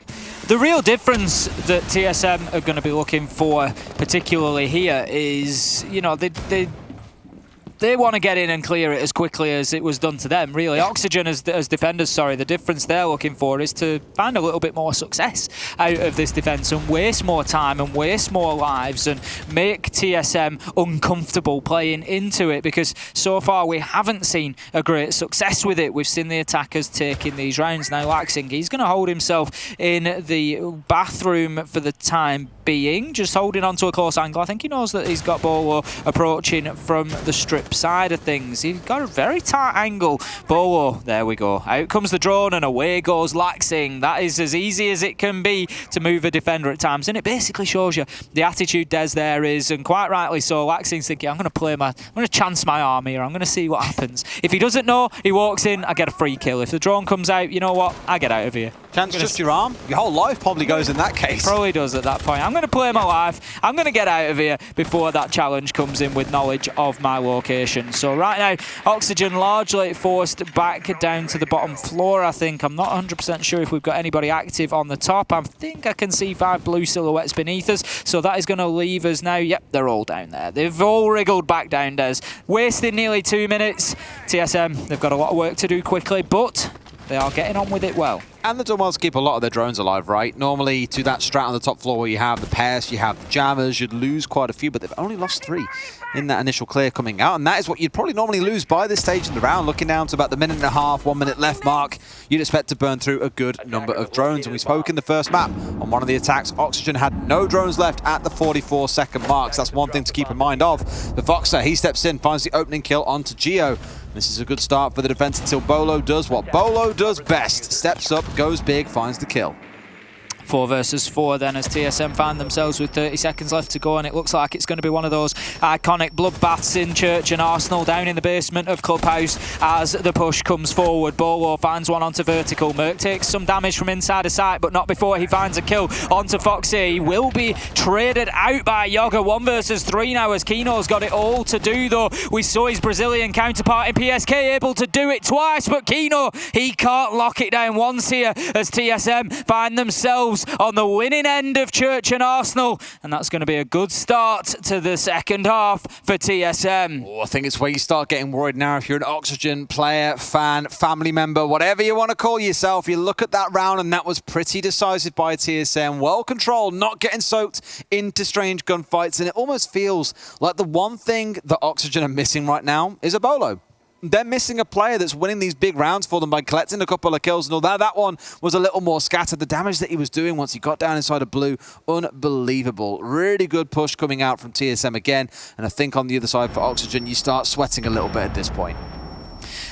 The real difference that TSM are going to be looking for, particularly here, is, you know, they want to get in and clear it as quickly as it was done to them, really. Oxygen as defenders, sorry, the difference they're looking for is to find a little bit more success out of this defense and waste more time and waste more lives and make TSM uncomfortable playing into it, because so far we haven't seen a great success with it. We've seen the attackers taking these rounds. Now Laxing, he's going to hold himself in the bathroom for the time being, just holding on to a close angle. I think he knows that he's got Bolo approaching from the strip flip side of things. He's got a very tight angle. Bolo, there we go. Out comes the drone and away goes Laxing. That is as easy as it can be to move a defender at times. And it basically shows you the attitude Des there is, and quite rightly so. Laxing's thinking, I'm going to chance my arm here. I'm going to see what happens. If he doesn't know, he walks in, I get a free kill. If the drone comes out, you know what? I get out of here. Chance just your arm? Your whole life probably goes in that case. Probably does at that point. I'm going to play my life. I'm going to get out of here before that challenge comes in with knowledge of my location. So right now, Oxygen largely forced back down to the bottom floor, I think. I'm not 100% sure if we've got anybody active on the top. I think I can see 5 blue silhouettes beneath us. So that is going to leave us now. Yep, they're all down there. They've all wriggled back down, Des. Wasted nearly 2 minutes. TSM, they've got a lot of work to do quickly, but they are getting on with it well. And the Dormals keep a lot of their drones alive, right? Normally, to that strat on the top floor where you have the pairs, you have the jammers, you'd lose quite a few, but they've only lost 3 in that initial clear coming out. And that is what you'd probably normally lose by this stage in the round. Looking down to about the 1.5, 1 minute left mark, you'd expect to burn through a good number of drones. And we spoke in the first map on one of the attacks, Oxygen had no drones left at the 44-second mark. So that's one thing to keep in mind of. The Voxer, he steps in, finds the opening kill onto Geo. This is a good start for the defense until Bolo does what Bolo does best. Steps up, goes big, finds the kill. 4 versus 4 then, as TSM find themselves with 30 seconds left to go, and it looks like it's going to be one of those iconic bloodbaths in Church and Arsenal down in the basement of Clubhouse as the push comes forward. Bolo finds one onto vertical. Merc takes some damage from inside of sight, but not before he finds a kill onto Foxy. He will be traded out by Yoga. 1 versus 3 now, as Kino's got it all to do, though. We saw his Brazilian counterpart in PSK able to do it twice, but Kino, he can't lock it down once here, as TSM find themselves on the winning end of Church and Arsenal, and that's going to be a good start to the second half for TSM. Oh, I think it's where you start getting worried now if you're an Oxygen player, fan, family member, whatever you want to call yourself. You look at that round and that was pretty decisive by TSM. Well controlled, not getting soaked into strange gunfights, and it almost feels like the one thing that Oxygen are missing right now is a Bolo. They're missing a player that's winning these big rounds for them by collecting a couple of kills. And although that one was a little more scattered, the damage that he was doing once he got down inside of blue, unbelievable. Really good push coming out from TSM again. And I think on the other side for Oxygen, you start sweating a little bit at this point.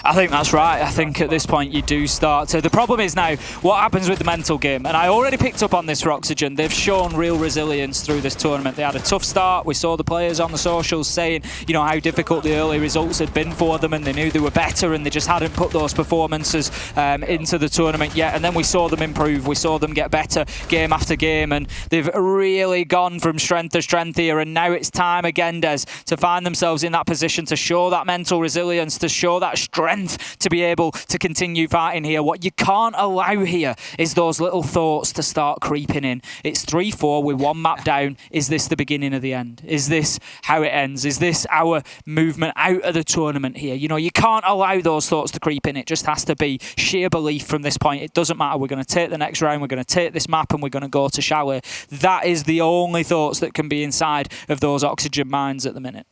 I think that's right. I think at this point you do start to. The problem is now what happens with the mental game, and I already picked up on this for Oxygen. They've shown real resilience through this tournament. They had a tough start. We saw the players on the socials saying, you know, how difficult the early results had been for them, and they knew they were better, and they just hadn't put those performances into the tournament yet. And then we saw them improve. We saw them get better game after game, and they've really gone from strength to strength here. And now it's time again, Des, to find themselves in that position to show that mental resilience, to show that strength to be able to continue fighting here. What you can't allow here is those little thoughts to start creeping in. It's 3-4 with 1 map down. Is this the beginning of the end? Is this how it ends? Is this our movement out of the tournament here? You know, you can't allow those thoughts to creep in. It just has to be sheer belief from this point. It doesn't matter. We're going to take the next round. We're going to take this map and we're going to go to Chalet. That is the only thoughts that can be inside of those Oxygen minds at the minute.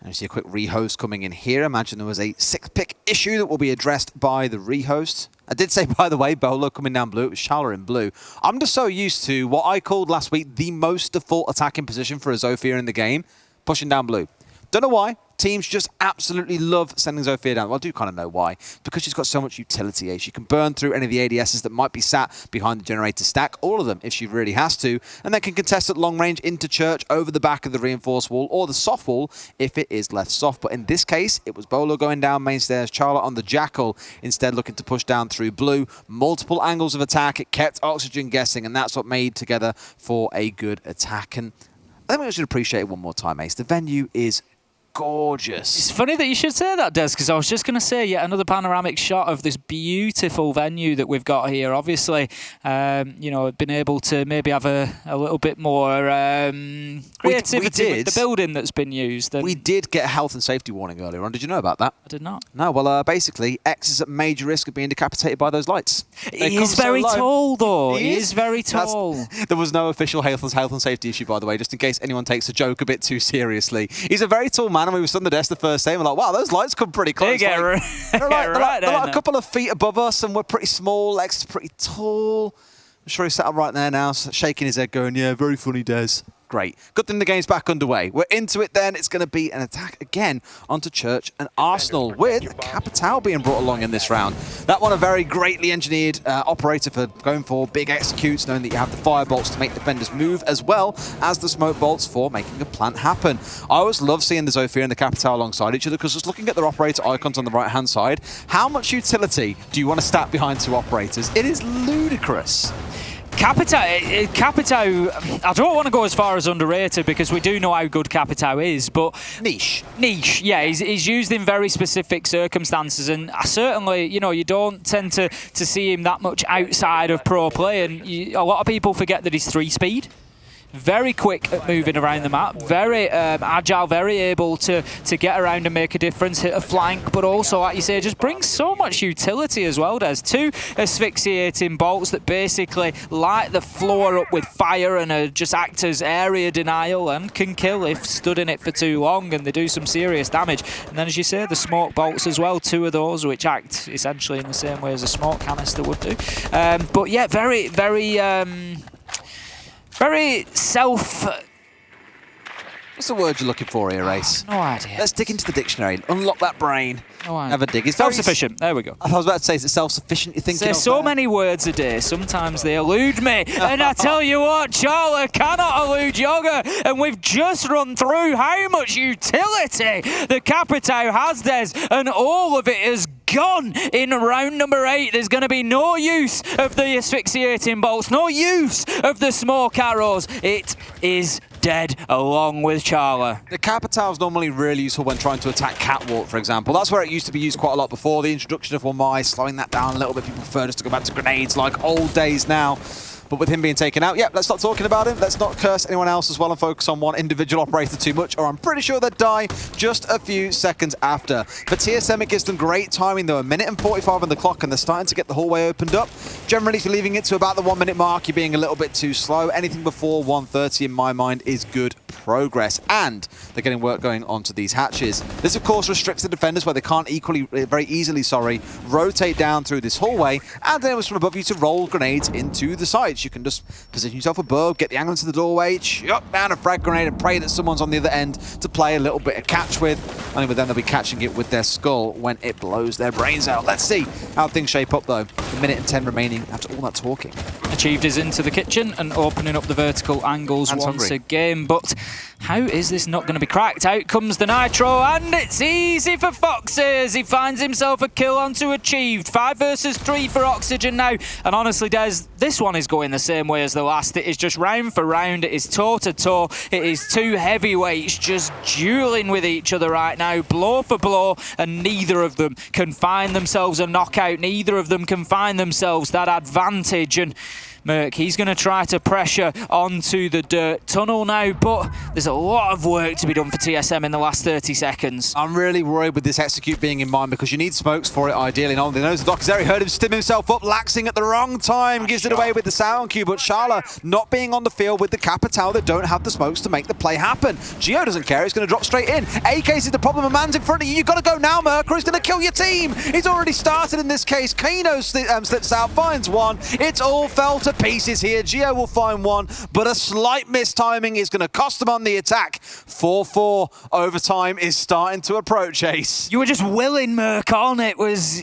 And you see a quick rehost coming in here. Imagine there was a 6-pick issue that will be addressed by the rehost. I did say, by the way, Bolo coming down blue. It was Shala in blue. I'm just so used to what I called last week the most default attacking position for a Zofia in the game, pushing down blue. Don't know why. Teams just absolutely love sending Zofia down. Well, I do kind of know why. Because she's got so much utility. She can burn through any of the ADSs that might be sat behind the generator stack, all of them if she really has to, and then can contest at long range into Church over the back of the reinforced wall or the soft wall if it is left soft. But in this case, it was Bolo going down main stairs, Charlotte on the Jackal, instead looking to push down through blue. Multiple angles of attack. It kept Oxygen guessing, and that's what made together for a good attack. And I think we should appreciate it one more time, Ace. The venue is gorgeous. It's funny that you should say that, Des, because I was just going to say yet another panoramic shot of this beautiful venue that we've got here. Obviously, you know, been able to maybe have a little bit more creativity with the building that's been used. We did get a health and safety warning earlier on. Did you know about that? I did not. No, well, basically, X is at major risk of being decapitated by those lights. He is very tall, though. He is very tall. There was no official health and safety issue, by the way, just in case anyone takes a joke a bit too seriously. He's a very tall man, and we were stood on the desk the first day, and we're like, wow, those lights come pretty close. They're like a couple of feet above us, and we're pretty small. X is pretty tall. I'm sure he's sat up right there now, shaking his head, going, yeah, very funny, Des. Great. Good thing the game's back underway. We're into it then. It's going to be an attack again onto Church and Arsenal with Capital being brought along in this round. That one a very greatly engineered operator for going for big executes, knowing that you have the fire bolts to make defenders move as well as the smoke bolts for making a plant happen. I always love seeing the Zofia and the Capital alongside each other because just looking at their operator icons on the right-hand side, how much utility do you want to stack behind two operators? It is ludicrous. Capito, I don't want to go as far as underrated because we do know how good Capito is, but... Niche, yeah. He's used in very specific circumstances, and certainly, you know, you don't tend to see him that much outside of pro play, and a lot of people forget that he's 3-speed. Very quick at moving around the map, very agile, very able to get around and make a difference, hit a flank, but also, like you say, just brings so much utility as well. There's 2 asphyxiating bolts that basically light the floor up with fire and just act as area denial and can kill if stood in it for too long, and they do some serious damage. And then, as you say, the smoke bolts as well, 2 of those which act essentially in the same way as a smoke canister would do. But yeah, very self... What's the word you're looking for here, Ace? No idea. Let's dig into the dictionary. Unlock that brain. No idea. Have a dig. It's self-sufficient. There we go. I was about to say, is it self-sufficient you're thinking There's so many words a day. Sometimes they elude me. And I tell you what, Charla cannot elude Yoga. And we've just run through how much utility the Capitao has, Des. And all of it is gone in round number 8. There's going to be no use of the asphyxiating bolts, no use of the smoke arrows. It is dead along with Charla. The Capital is normally really useful when trying to attack Catwalk, for example. That's where it used to be used quite a lot before. The introduction of Wamai, slowing that down a little bit. People prefer just to go back to grenades like old days now. But with him being taken out, let's stop talking about him. Let's not curse anyone else as well and focus on one individual operator too much, or I'm pretty sure they'd die just a few seconds after. For TSM, it gives them great timing, though. 1:45 on the clock, and they're starting to get the hallway opened up. Generally, if you're leaving it to about the 1 minute mark, you're being a little bit too slow. Anything before 1:30, in my mind, is good progress. And they're getting work going onto these hatches. This, of course, restricts the defenders where they can't very easily, rotate down through this hallway, and then it was from above you to roll grenades into the sides. You can just position yourself above, get the angle into the doorway, chuck down a frag grenade and pray that someone's on the other end to play a little bit of catch with. Only with them they'll be catching it with their skull when it blows their brains out. Let's see how things shape up though. 1:10 remaining after all that talking. Achieved is into the kitchen and opening up the vertical angles once again, but how is this not going to be cracked? Out comes the Nitro, and it's easy for Foxes. He finds himself a kill onto Achieved. 5 versus 3 for Oxygen now, and honestly, Des, this one is going the same way as the last. It is just round for round. It is toe-to-toe. It is 2 heavyweights just dueling with each other right now, blow for blow, and neither of them can find themselves a knockout. Neither of them can find themselves that advantage, and Merc, he's going to try to pressure onto the dirt tunnel now, but there's a lot of work to be done for TSM in the last 30 seconds. I'm really worried with this execute being in mind because you need smokes for it ideally. And they knows the Doc is there. He heard him stim himself up, laxing at the wrong time, gives it away with the sound cue, but Charla not being on the field with the Capital that don't have the smokes to make the play happen. Gio doesn't care. He's going to drop straight in. AK's is the problem. A man's in front of you. You've got to go now, Merc, or he's going to kill your team. He's already started in this case. Kano slips out, finds one. It's all fell to pieces here. Gio will find one, but a slight mistiming is going to cost them on the attack. 4-4 overtime is starting to approach, Ace. You were just willing, Merc, on it. Was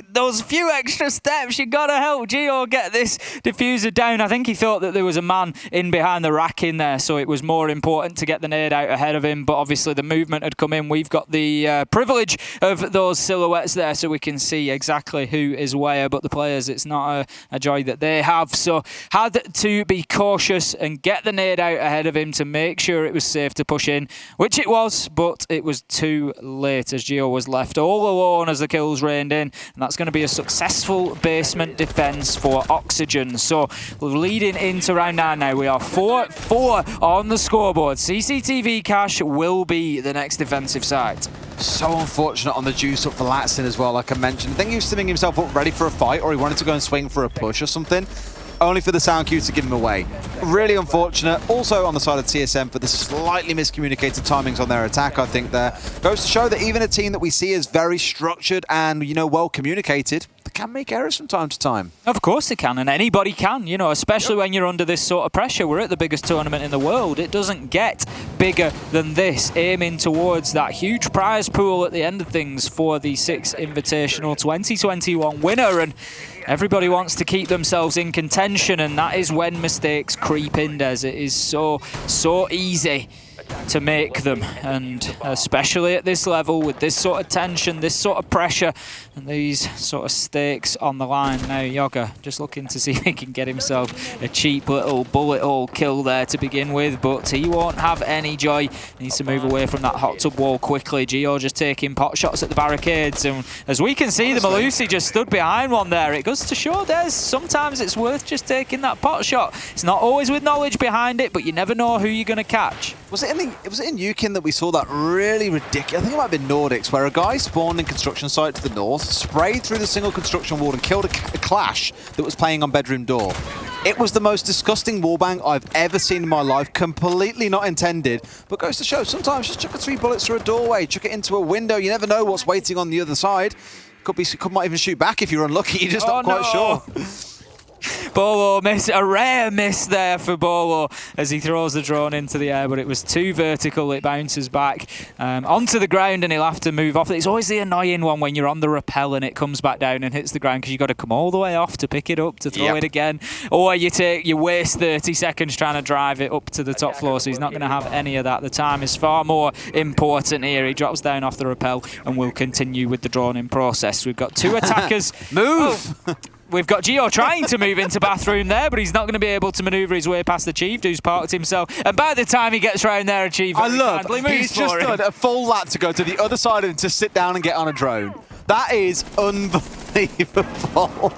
those few extra steps. You got to help Gio get this diffuser down. I think he thought that there was a man in behind the rack in there, so it was more important to get the nade out ahead of him, but obviously the movement had come in. We've got the privilege of those silhouettes there, so we can see exactly who is where, but the players, it's not a joy that they have, so had to be cautious and get the nade out ahead of him to make sure it was safe to push in, which it was, but it was too late as Gio was left all alone as the kills rained in, and that's going to be a successful basement defense for Oxygen. So leading into round 9 now, we are 4-4 on the scoreboard. CCTV Cash will be the next defensive side. So unfortunate on the juice up for Latson as well, like I mentioned. I think he was stimming himself up ready for a fight, or he wanted to go and swing for a push or something, only for the sound cue to give him away. Really unfortunate. Also on the side of TSM for the slightly miscommunicated timings on their attack, I think there. Goes to show that even a team that we see as very structured and, you know, well communicated, the can make errors from time to time. Of course they can, and anybody can, you know, especially when you're under this sort of pressure. We're at the biggest tournament in the world. It doesn't get bigger than this, aiming towards that huge prize pool at the end of things for the 6th Invitational 2021 winner, and everybody wants to keep themselves in contention, and that is when mistakes creep in, Des. It is so easy to make them, and especially at this level with this sort of tension, this sort of pressure, and these sort of stakes on the line. Now Yoga just looking to see if he can get himself a cheap little bullet hole kill there to begin with, but he won't have any joy. He needs to move away from that hot tub wall quickly. Gio just taking pot shots at the barricades, and as we can see, the Malusi just stood behind one there. It goes to show, Des, sometimes it's worth just taking that pot shot. It's not always with knowledge behind it, but you never know who you're going to catch. Was it in Yukin that we saw that really ridiculous, I think it might have been Nordics, where a guy spawned in construction site to the north, sprayed through the single construction wall and killed a Clash that was playing on bedroom door. It was the most disgusting wallbang I've ever seen in my life, completely not intended, but goes to show, sometimes just chuck 3 bullets through a doorway, chuck it into a window, you never know what's waiting on the other side. Might even shoot back if you're unlucky, you're just not quite sure. Bolo miss, a rare miss there for Bolo as he throws the drone into the air, but it was too vertical. It bounces back onto the ground and he'll have to move off. It's always the annoying one when you're on the rappel and it comes back down and hits the ground, because you've got to come all the way off to pick it up, to throw it again, or you waste 30 seconds trying to drive it up to the top floor. So he's not going to have any of that. The time is far more important here. He drops down off the rappel and will continue with the drone in process. We've got 2 attackers. Move! Oh. We've got Gio trying to move into bathroom there, but he's not going to be able to manoeuvre his way past the Chief, who's parked himself. And by the time he gets round there, Chief, he's just done a full lap to go to the other side and to sit down and get on a drone. That is unbelievable.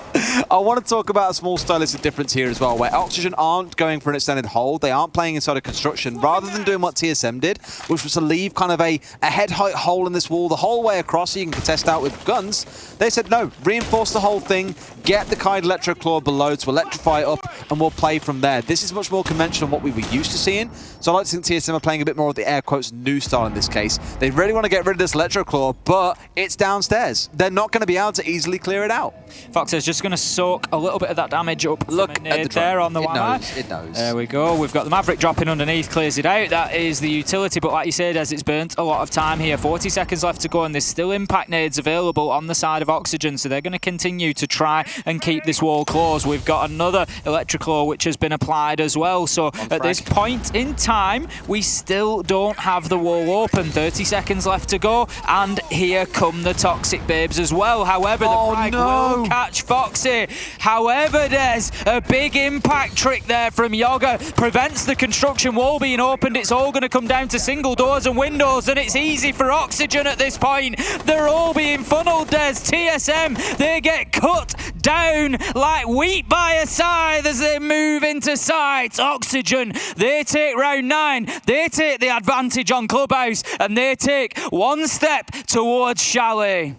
I want to talk about a small stylistic difference here as well, where Oxygen aren't going for an extended hold. They aren't playing inside of construction. Rather than doing what TSM did, which was to leave kind of a head-height hole in this wall the whole way across so you can contest out with guns, they said, no, reinforce the whole thing, get the Kaid Electroclaw below to electrify it up, and we'll play from there. This is much more conventional than what we were used to seeing, so I like to think TSM are playing a bit more of the air quotes new style in this case. They really want to get rid of this Electroclaw, but it's downstairs. They're not going to be able to easily clear it out. Fox is just going to soak a little bit of that damage up. Look at the there on the wire. It knows. There we go. We've got the Maverick dropping underneath, clears it out. That is the utility, but like you said, as it's burnt a lot of time here. 40 seconds left to go, and there's still impact nades available on the side of Oxygen, so they're going to continue to try and keep this wall closed. We've got another Electroclaw which has been applied as well, so at this point in time, we still don't have the wall open. 30 seconds left to go, and here come the Toxic Babes as well. However, the frag will catch Foxy. However, there's a big impact trick there from Yoga. Prevents the construction wall being opened. It's all going to come down to single doors and windows, and it's easy for Oxygen at this point. They're all being funneled, Des. TSM, they get cut down like wheat by a scythe as they move into sight. Oxygen, they take round 9. They take the advantage on Clubhouse, and they take one step towards Chalet.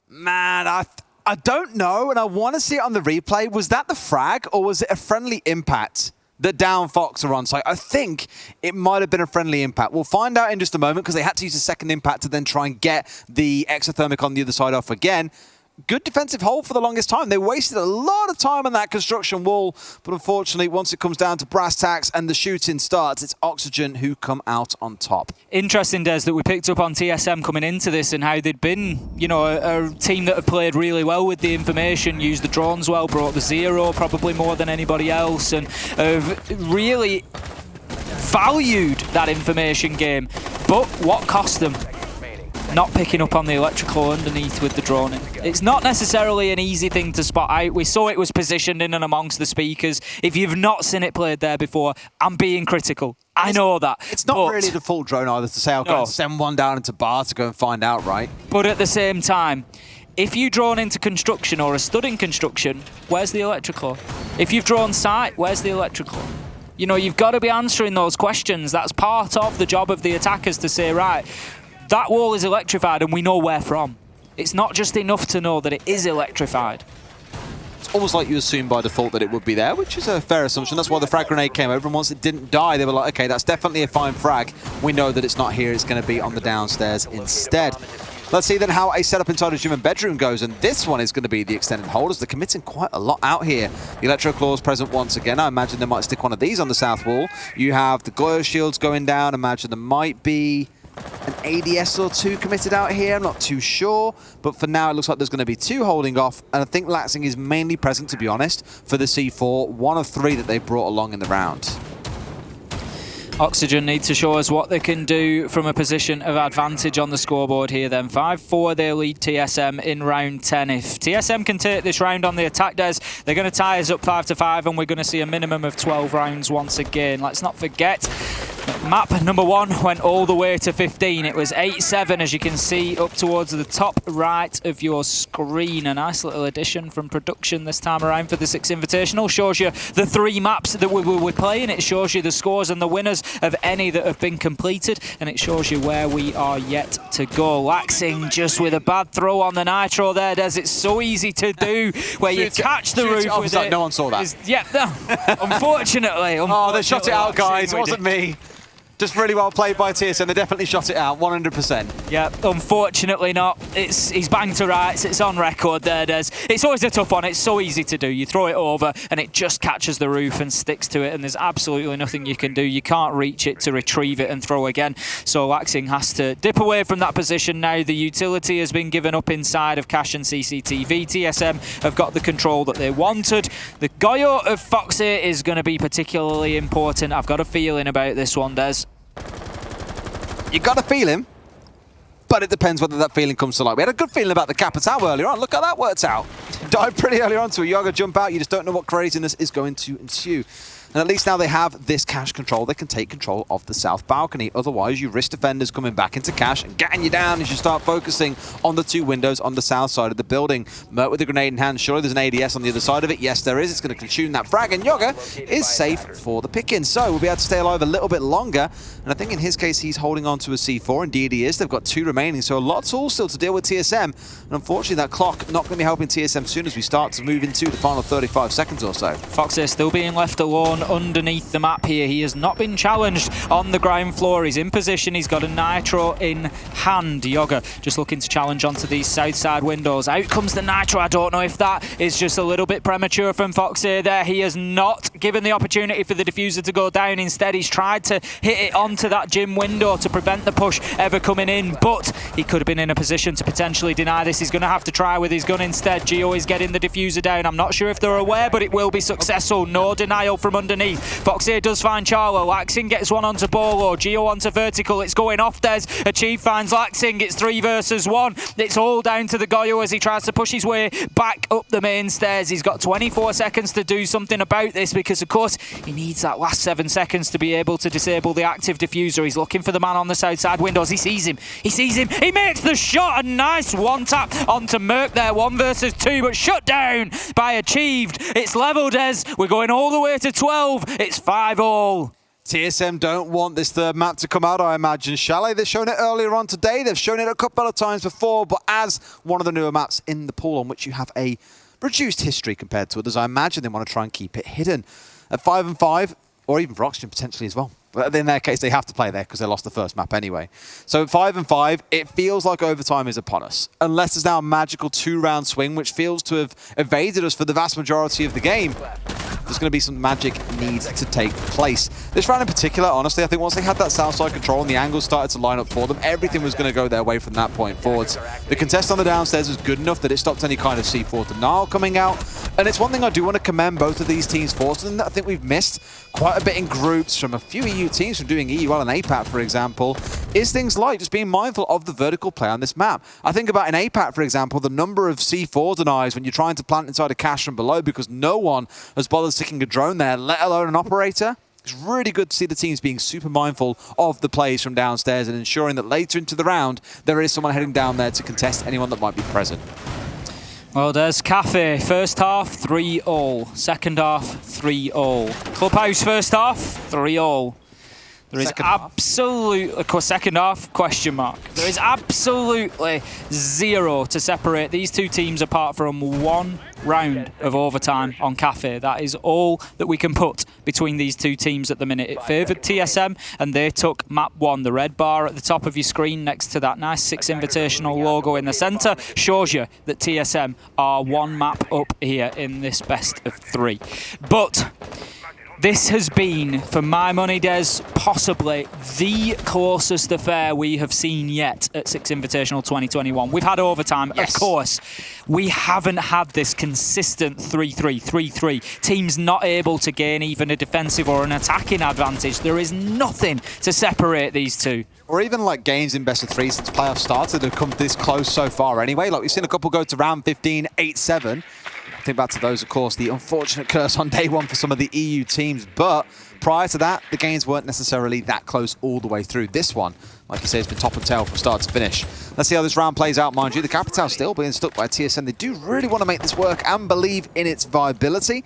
Man, I don't know, and I want to see it on the replay. Was that the frag, or was it a friendly impact that down Fox are on site? I think it might have been a friendly impact. We'll find out in just a moment, because they had to use a second impact to then try and get the exothermic on the other side off again. Good defensive hold for the longest time. They wasted a lot of time on that construction wall, but unfortunately, once it comes down to brass tacks and the shooting starts, it's Oxygen who come out on top. Interesting, Des, that we picked up on TSM coming into this and how they'd been, you know, a team that have played really well with the information, used the drones well, brought the zero probably more than anybody else, and have really valued that information game. But what cost them? Not picking up on the Electroclaw underneath with the drone in. It's not necessarily an easy thing to spot out. We saw it was positioned in and amongst the speakers. If you've not seen it played there before, I'm being critical. I know that. It's not really the full drone either to say, I'll go and send one down into bar to go and find out, right? But at the same time, if you drone into construction or are stood in construction, where's the Electroclaw? If you've drawn sight, where's the Electroclaw? You know, you've got to be answering those questions. That's part of the job of the attackers to say, right, that wall is electrified and we know where from. It's not just enough to know that it is electrified. It's almost like you assume by default that it would be there, which is a fair assumption. That's why the frag grenade came over, and once it didn't die, they were like, okay, that's definitely a fine frag. We know that it's not here, it's going to be on the downstairs instead. Let's see then how a setup inside a gym and bedroom goes, and this one is going to be the extended hold as they're committing quite a lot out here. The Electro Claws present once again. I imagine they might stick one of these on the south wall. You have the Goyo shields going down. Imagine there might be an ADS or two committed out here. I'm not too sure, but for now it looks like there's going to be 2 holding off, and I think Laxing is mainly present, to be honest, for the C4, 1 of 3 that they brought along in the round. Oxygen need to show us what they can do from a position of advantage on the scoreboard here then. 5-4, they lead TSM in round 10. If TSM can take this round on the attack des, they're going to tie us up 5-5, and we're going to see a minimum of 12 rounds once again. Let's not forget, map number 1 went all the way to 15. It was 8-7, as you can see up towards the top right of your screen. A nice little addition from production this time around for the 6 Invitational. Shows you the 3 maps that we were playing. It shows you the scores and the winners of any that have been completed, and it shows you where we are yet to go. Laxing just with a bad throw on the Nitro there, Des. It's so easy to do where you catch the roof with it. No one saw that. Yeah, no. Unfortunately. Oh, they shot it out, guys. It wasn't me. Just really well played by TSM. They definitely shot it out, 100%. Yeah, unfortunately not. He's banged to rights. It's on record there, Des. It's always a tough one. It's so easy to do. You throw it over and it just catches the roof and sticks to it, and there's absolutely nothing you can do. You can't reach it to retrieve it and throw again. So Laxing has to dip away from that position now. The utility has been given up inside of Cash and CCTV. TSM have got the control that they wanted. The Goyo of Foxy is going to be particularly important. I've got a feeling about this one, Des. You got a feeling, but it depends whether that feeling comes to light. We had a good feeling about the Capitao earlier on. Look how that worked out. Dive pretty early on to a Yoga jump out. You just don't know what craziness is going to ensue. And at least now they have this Cash control. They can take control of the south balcony. Otherwise, you risk defenders coming back into Cash and getting you down as you start focusing on the 2 windows on the south side of the building. Mert with the grenade in hand. Surely there's an ADS on the other side of it. Yes, there is. It's going to consume that frag, and Yoga is safe for the pick-in. So we'll be able to stay alive a little bit longer. And I think in his case, he's holding on to a C4. Indeed, he is. They've got 2 remaining, so a lot of tools still to deal with TSM. And unfortunately, that clock not going to be helping TSM soon as we start to move into the final 35 seconds or so. Foxy still being left alone underneath the map here. He has not been challenged on the ground floor. He's in position. He's got a Nitro in hand. Yoga just looking to challenge onto these south side windows. Out comes the Nitro. I don't know if that is just a little bit premature from Foxy there. He has not given the opportunity for the diffuser to go down. Instead, he's tried to hit it onto that gym window to prevent the push ever coming in, but he could have been in a position to potentially deny this. He's going to have to try with his gun instead. Geo is getting the diffuser down. I'm not sure if they're aware, but it will be successful. No denial from underneath. Foxy does find Charlo. Laxing gets one onto Bolo. Geo onto vertical. It's going off Des. Achieve finds Laxing. It's 3 versus 1. It's all down to the Goyo as he tries to push his way back up the main stairs. He's got 24 seconds to do something about this because, of course, he needs that last 7 seconds to be able to disable the active diffuser. He's looking for the man on the south side windows. He sees him. He sees him. He makes the shot. A nice one tap onto Merc there. 1 versus 2, but shut down by Achieved. It's level, Des. We're going all the way to 12. It's 5-all. TSM don't want this third map to come out, I imagine, shall they? They've shown it earlier on today. They've shown it a couple of times before, but as one of the newer maps in the pool on which you have a reduced history compared to others, I imagine they want to try and keep it hidden. At 5-5, or even for Oxygen potentially as well. But in their case, they have to play there because they lost the first map anyway. So at 5-5, it feels like overtime is upon us. Unless there's now a magical 2-round swing, which feels to have evaded us for the vast majority of the game. There's going to be some magic needs to take place. This round in particular, honestly, I think once they had that south side control and the angles started to line up for them, everything was going to go their way from that point forwards. The contest on the downstairs was good enough that it stopped any kind of C4 denial coming out. And it's one thing I do want to commend both of these teams for, something that I think we've missed quite a bit in groups from a few EU teams from doing EUL and APAC, for example, is things like just being mindful of the vertical play on this map. I think about in APAC, for example, the number of C4 denies when you're trying to plant inside a cache from below because no one has bothered sticking a drone there, let alone an operator. It's really good to see the teams being super mindful of the plays from downstairs and ensuring that later into the round, there is someone heading down there to contest anyone that might be present. Well, there's Kafe. First half, 3-all. Second half, 3-all. Clubhouse first half, 3-all. There is absolutely, of course, second half, question mark. There is absolutely zero to separate these two teams apart from one round of overtime on Kafe. That is all that we can put between these two teams at the minute. It favoured TSM, and they took map 1. The red bar at the top of your screen next to that nice 6 Invitational logo in the centre shows you that TSM are one map up here in this best of 3. But this has been, for my money, Des, possibly the closest affair we have seen yet at 6 Invitational 2021. We've had overtime, yes, of course. We haven't had this consistent 3-3, 3-3. Teams not able to gain even a defensive or an attacking advantage. There is nothing to separate these two. Or even like games in best of 3 since playoffs started have come this close so far anyway. Like we've seen a couple go to round 15, 8-7. Think back to those, of course, the unfortunate curse on day 1 for some of the EU teams. But prior to that, the games weren't necessarily that close all the way through. This one, like you say, has been top and tail from start to finish. Let's see how this round plays out, mind you. The Capital still being stuck by TSM. They do really want to make this work and believe in its viability.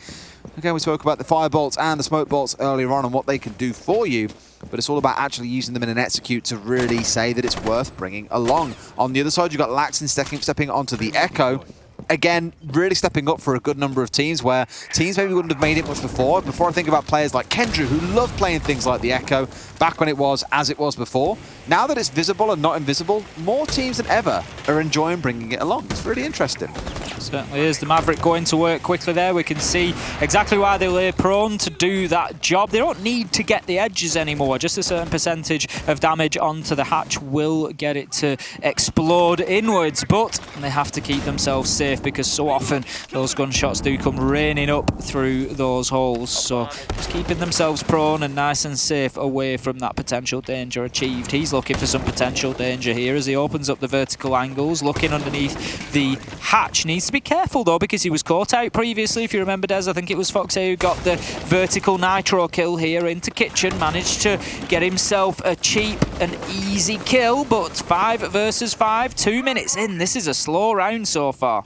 Again, we spoke about the fire bolts and the smoke bolts earlier on and what they can do for you. But it's all about actually using them in an execute to really say that it's worth bringing along. On the other side, you've got Laxin stepping onto the Echo. Again, really stepping up for a good number of teams where teams maybe wouldn't have made it much before. Before I think about players like Kendrew, who love playing things like the Echo, back when it was as it was before. Now that it's visible and not invisible, more teams than ever are enjoying bringing it along. It's really interesting. Certainly is. The Maverick going to work quickly there. We can see exactly why they lay prone to do that job. They don't need to get the edges anymore. Just a certain percentage of damage onto the hatch will get it to explode inwards, but they have to keep themselves safe because so often those gunshots do come raining up through those holes. So just keeping themselves prone and nice and safe away from that potential danger achieved. He's looking for some potential danger here as he opens up the vertical angles, looking underneath the hatch. Needs to be careful though because he was caught out previously. If you remember, Des, I think it was Foxy who got the vertical nitro kill here into Kitchen, managed to get himself a cheap and easy kill, but 5 versus 5, 2 minutes in. This is a slow round so far.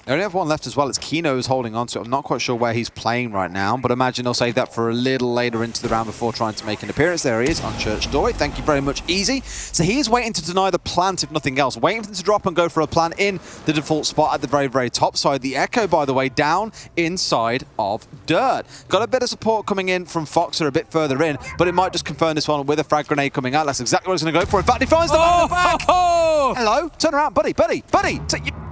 They only have one left as well. It's Kino who's holding on to it. I'm not quite sure where he's playing right now, but imagine they'll save that for a little later into the round before trying to make an appearance. There he is on Church Doy. Thank you very much, Easy. So he is waiting to deny the plant, if nothing else. Waiting for them to drop and go for a plant in the default spot at the very, very top side. The Echo, by the way, down inside of Dirt. Got a bit of support coming in from Foxer a bit further in, but it might just confirm this one with a frag grenade coming out. That's exactly what he's going to go for. In fact, he finds the man in the back. Hello? Turn around, buddy.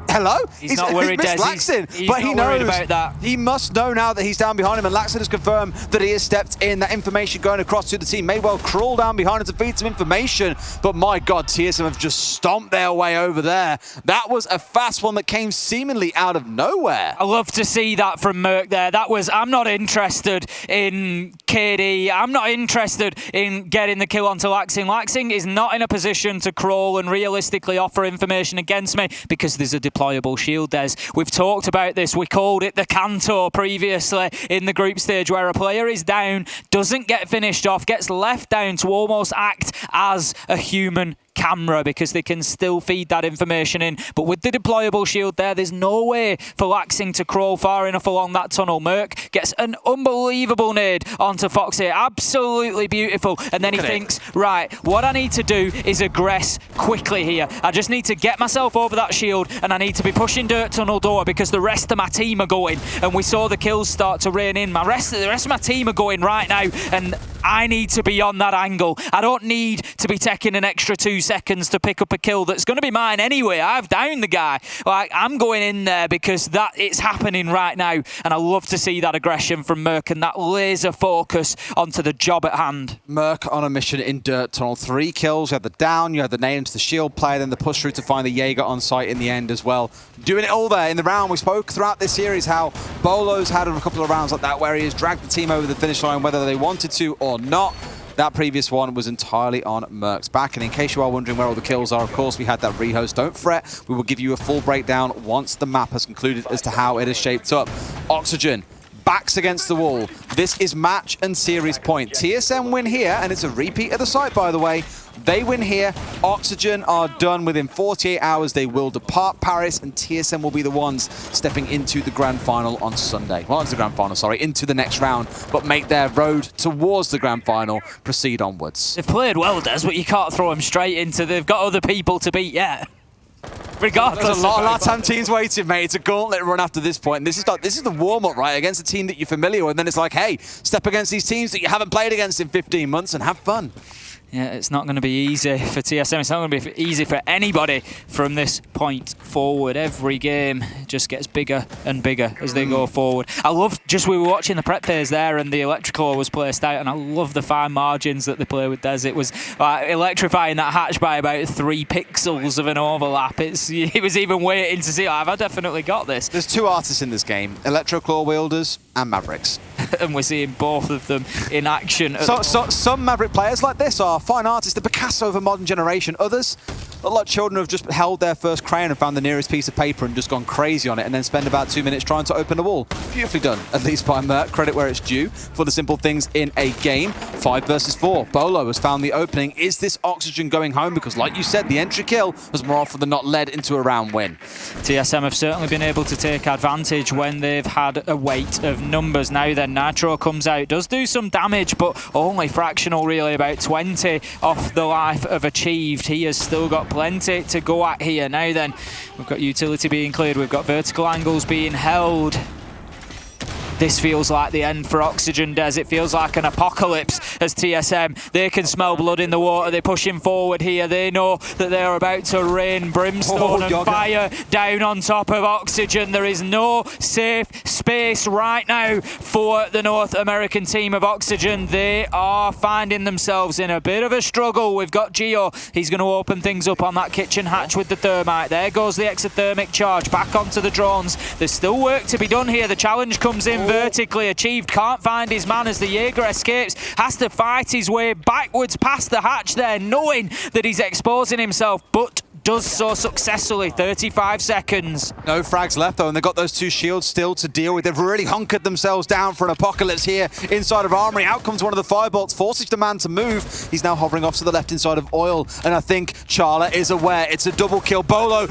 Hello? He's not worried, Des. He's But he not worried knows about that. He must know now that he's down behind him, and Laxin has confirmed that he has stepped in. That information going across to the team may well crawl down behind him to feed some information, but my God, TSM have just stomped their way over there. That was a fast one that came seemingly out of nowhere. I love to see that from Merc there. That was, I'm not interested in KD. I'm not interested in getting the kill onto Laxing. Laxing is not in a position to crawl and realistically offer information against me because there's a deployable shield, Des. We've talked about this. We called it the Canto previously in the group stage where a player is down, doesn't get finished off, gets left down to almost act as a human camera because they can still feed that information in. But with the deployable shield there's no way for Laxing to crawl far enough along that tunnel. Merc gets an unbelievable nade onto Foxy. Absolutely beautiful. And then he thinks, right, what I need to do is aggress quickly here. I just need to get myself over that shield and I need to be pushing Dirt Tunnel Door because the rest of my team are going. And we saw the kills start to rain in. The rest of my team are going right now and I need to be on that angle. I don't need to be taking an extra 2 seconds to pick up a kill that's going to be mine anyway. I've downed the guy. Like, I'm going in there because it's happening right now. And I love to see that aggression from Merc and that laser focus onto the job at hand. Merc on a mission in Dirt Tunnel. 3 kills. You had the down, you had the nade into the shield player, then the push through to find the Jaeger on site in the end as well. Doing it all there in the round. We spoke throughout this series how Bolo's had a couple of rounds like that where he has dragged the team over the finish line whether they wanted to or not. That previous one was entirely on Merc's back. And in case you are wondering where all the kills are, of course, we had that rehost. Don't fret. We will give you a full breakdown once the map has concluded as to how it is shaped up. Oxygen, backs against the wall. This is match and series point. TSM win here, and it's a repeat of the site, by the way. They win here. Oxygen are done within 48 hours. They will depart Paris, and TSM will be the ones stepping into the grand final on Sunday. Well, into the grand final, sorry, into the next round, but make their road towards the grand final proceed onwards. They've played well, Des, but you can't throw them straight into. They've got other people to beat yet. Regardless, there's a lot of time teams waiting, mate. It's a gauntlet run after this point. And this is the warm-up, right, against a team that you're familiar with. And then it's like, hey, step against these teams that you haven't played against in 15 months and have fun. Yeah, it's not going to be easy for TSM. It's not going to be easy for anybody from this point forward. Every game just gets bigger and bigger as they go forward. I love, we were watching the prep phase there and the electrical was placed out, and I love the fine margins that they play with Des. It was electrifying that hatch by about 3 pixels of an overlap. It was even waiting to see, have I definitely got this? There's 2 artists in this game, Electroclaw wielders and Mavericks. And we're seeing both of them in action. So some Maverick players like this are fine artists, the Picasso of a modern generation. Others look like children who have just held their first crayon and found the nearest piece of paper and just gone crazy on it and then spend about 2 minutes trying to open a wall. Beautifully done, at least by Merc. Credit where it's due for the simple things in a game. 5 versus 4. Bolo has found the opening. Is this Oxygen going home? Because like you said, the entry kill has more often than not led into a round win. TSM have certainly been able to take advantage when they've had a weight of numbers. Now then, Nitro comes out, does do some damage, but only fractional really, about 20 off the life of Achieved. He has still got plenty to go at here. Now then, we've got utility being cleared, we've got vertical angles being held. This feels like the end for Oxygen, Des. It feels like an apocalypse as TSM. They can smell blood in the water. They're pushing forward here. They know that they're about to rain brimstone and fire down on top of Oxygen. There is no safe space right now for the North American team of Oxygen. They are finding themselves in a bit of a struggle. We've got Geo. He's going to open things up on that kitchen hatch with the thermite. There goes the exothermic charge back onto the drones. There's still work to be done here. The challenge comes in vertically. Achieved can't find his man as the Jaeger escapes, has to fight his way backwards past the hatch there, knowing that he's exposing himself, but does so successfully. 35 seconds. No frags left though, and they've got those 2 shields still to deal with. They've really hunkered themselves down for an apocalypse here inside of Armory. Out comes one of the firebolts, forces the man to move. He's now hovering off to the left inside of Oil, and I think Charla is aware. It's a double kill. Bolo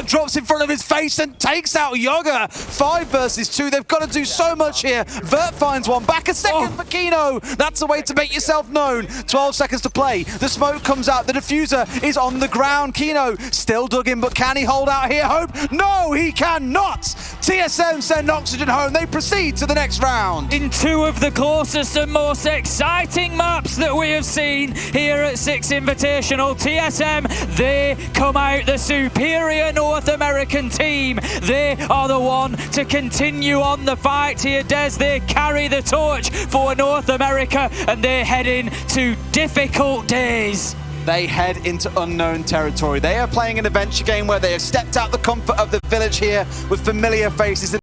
drops in front of his face and takes out Yoga. 5 versus 2. They've got to do so much here. Vert finds one. Back a second for Kino. That's the way to make yourself known. 12 seconds to play. The smoke comes out. The diffuser is on the ground. Kino still dug in, but can he hold out here? Hope? No, he cannot. TSM send Oxygen home. They proceed to the next round. In 2 of the closest and most exciting maps that we have seen here at 6 Invitational, TSM, they come out the superior North American team. They are the one to continue on the fight here, Des. They carry the torch for North America, and they head into difficult days. They head into unknown territory. They are playing an adventure game where they have stepped out the comfort of the village here with familiar faces.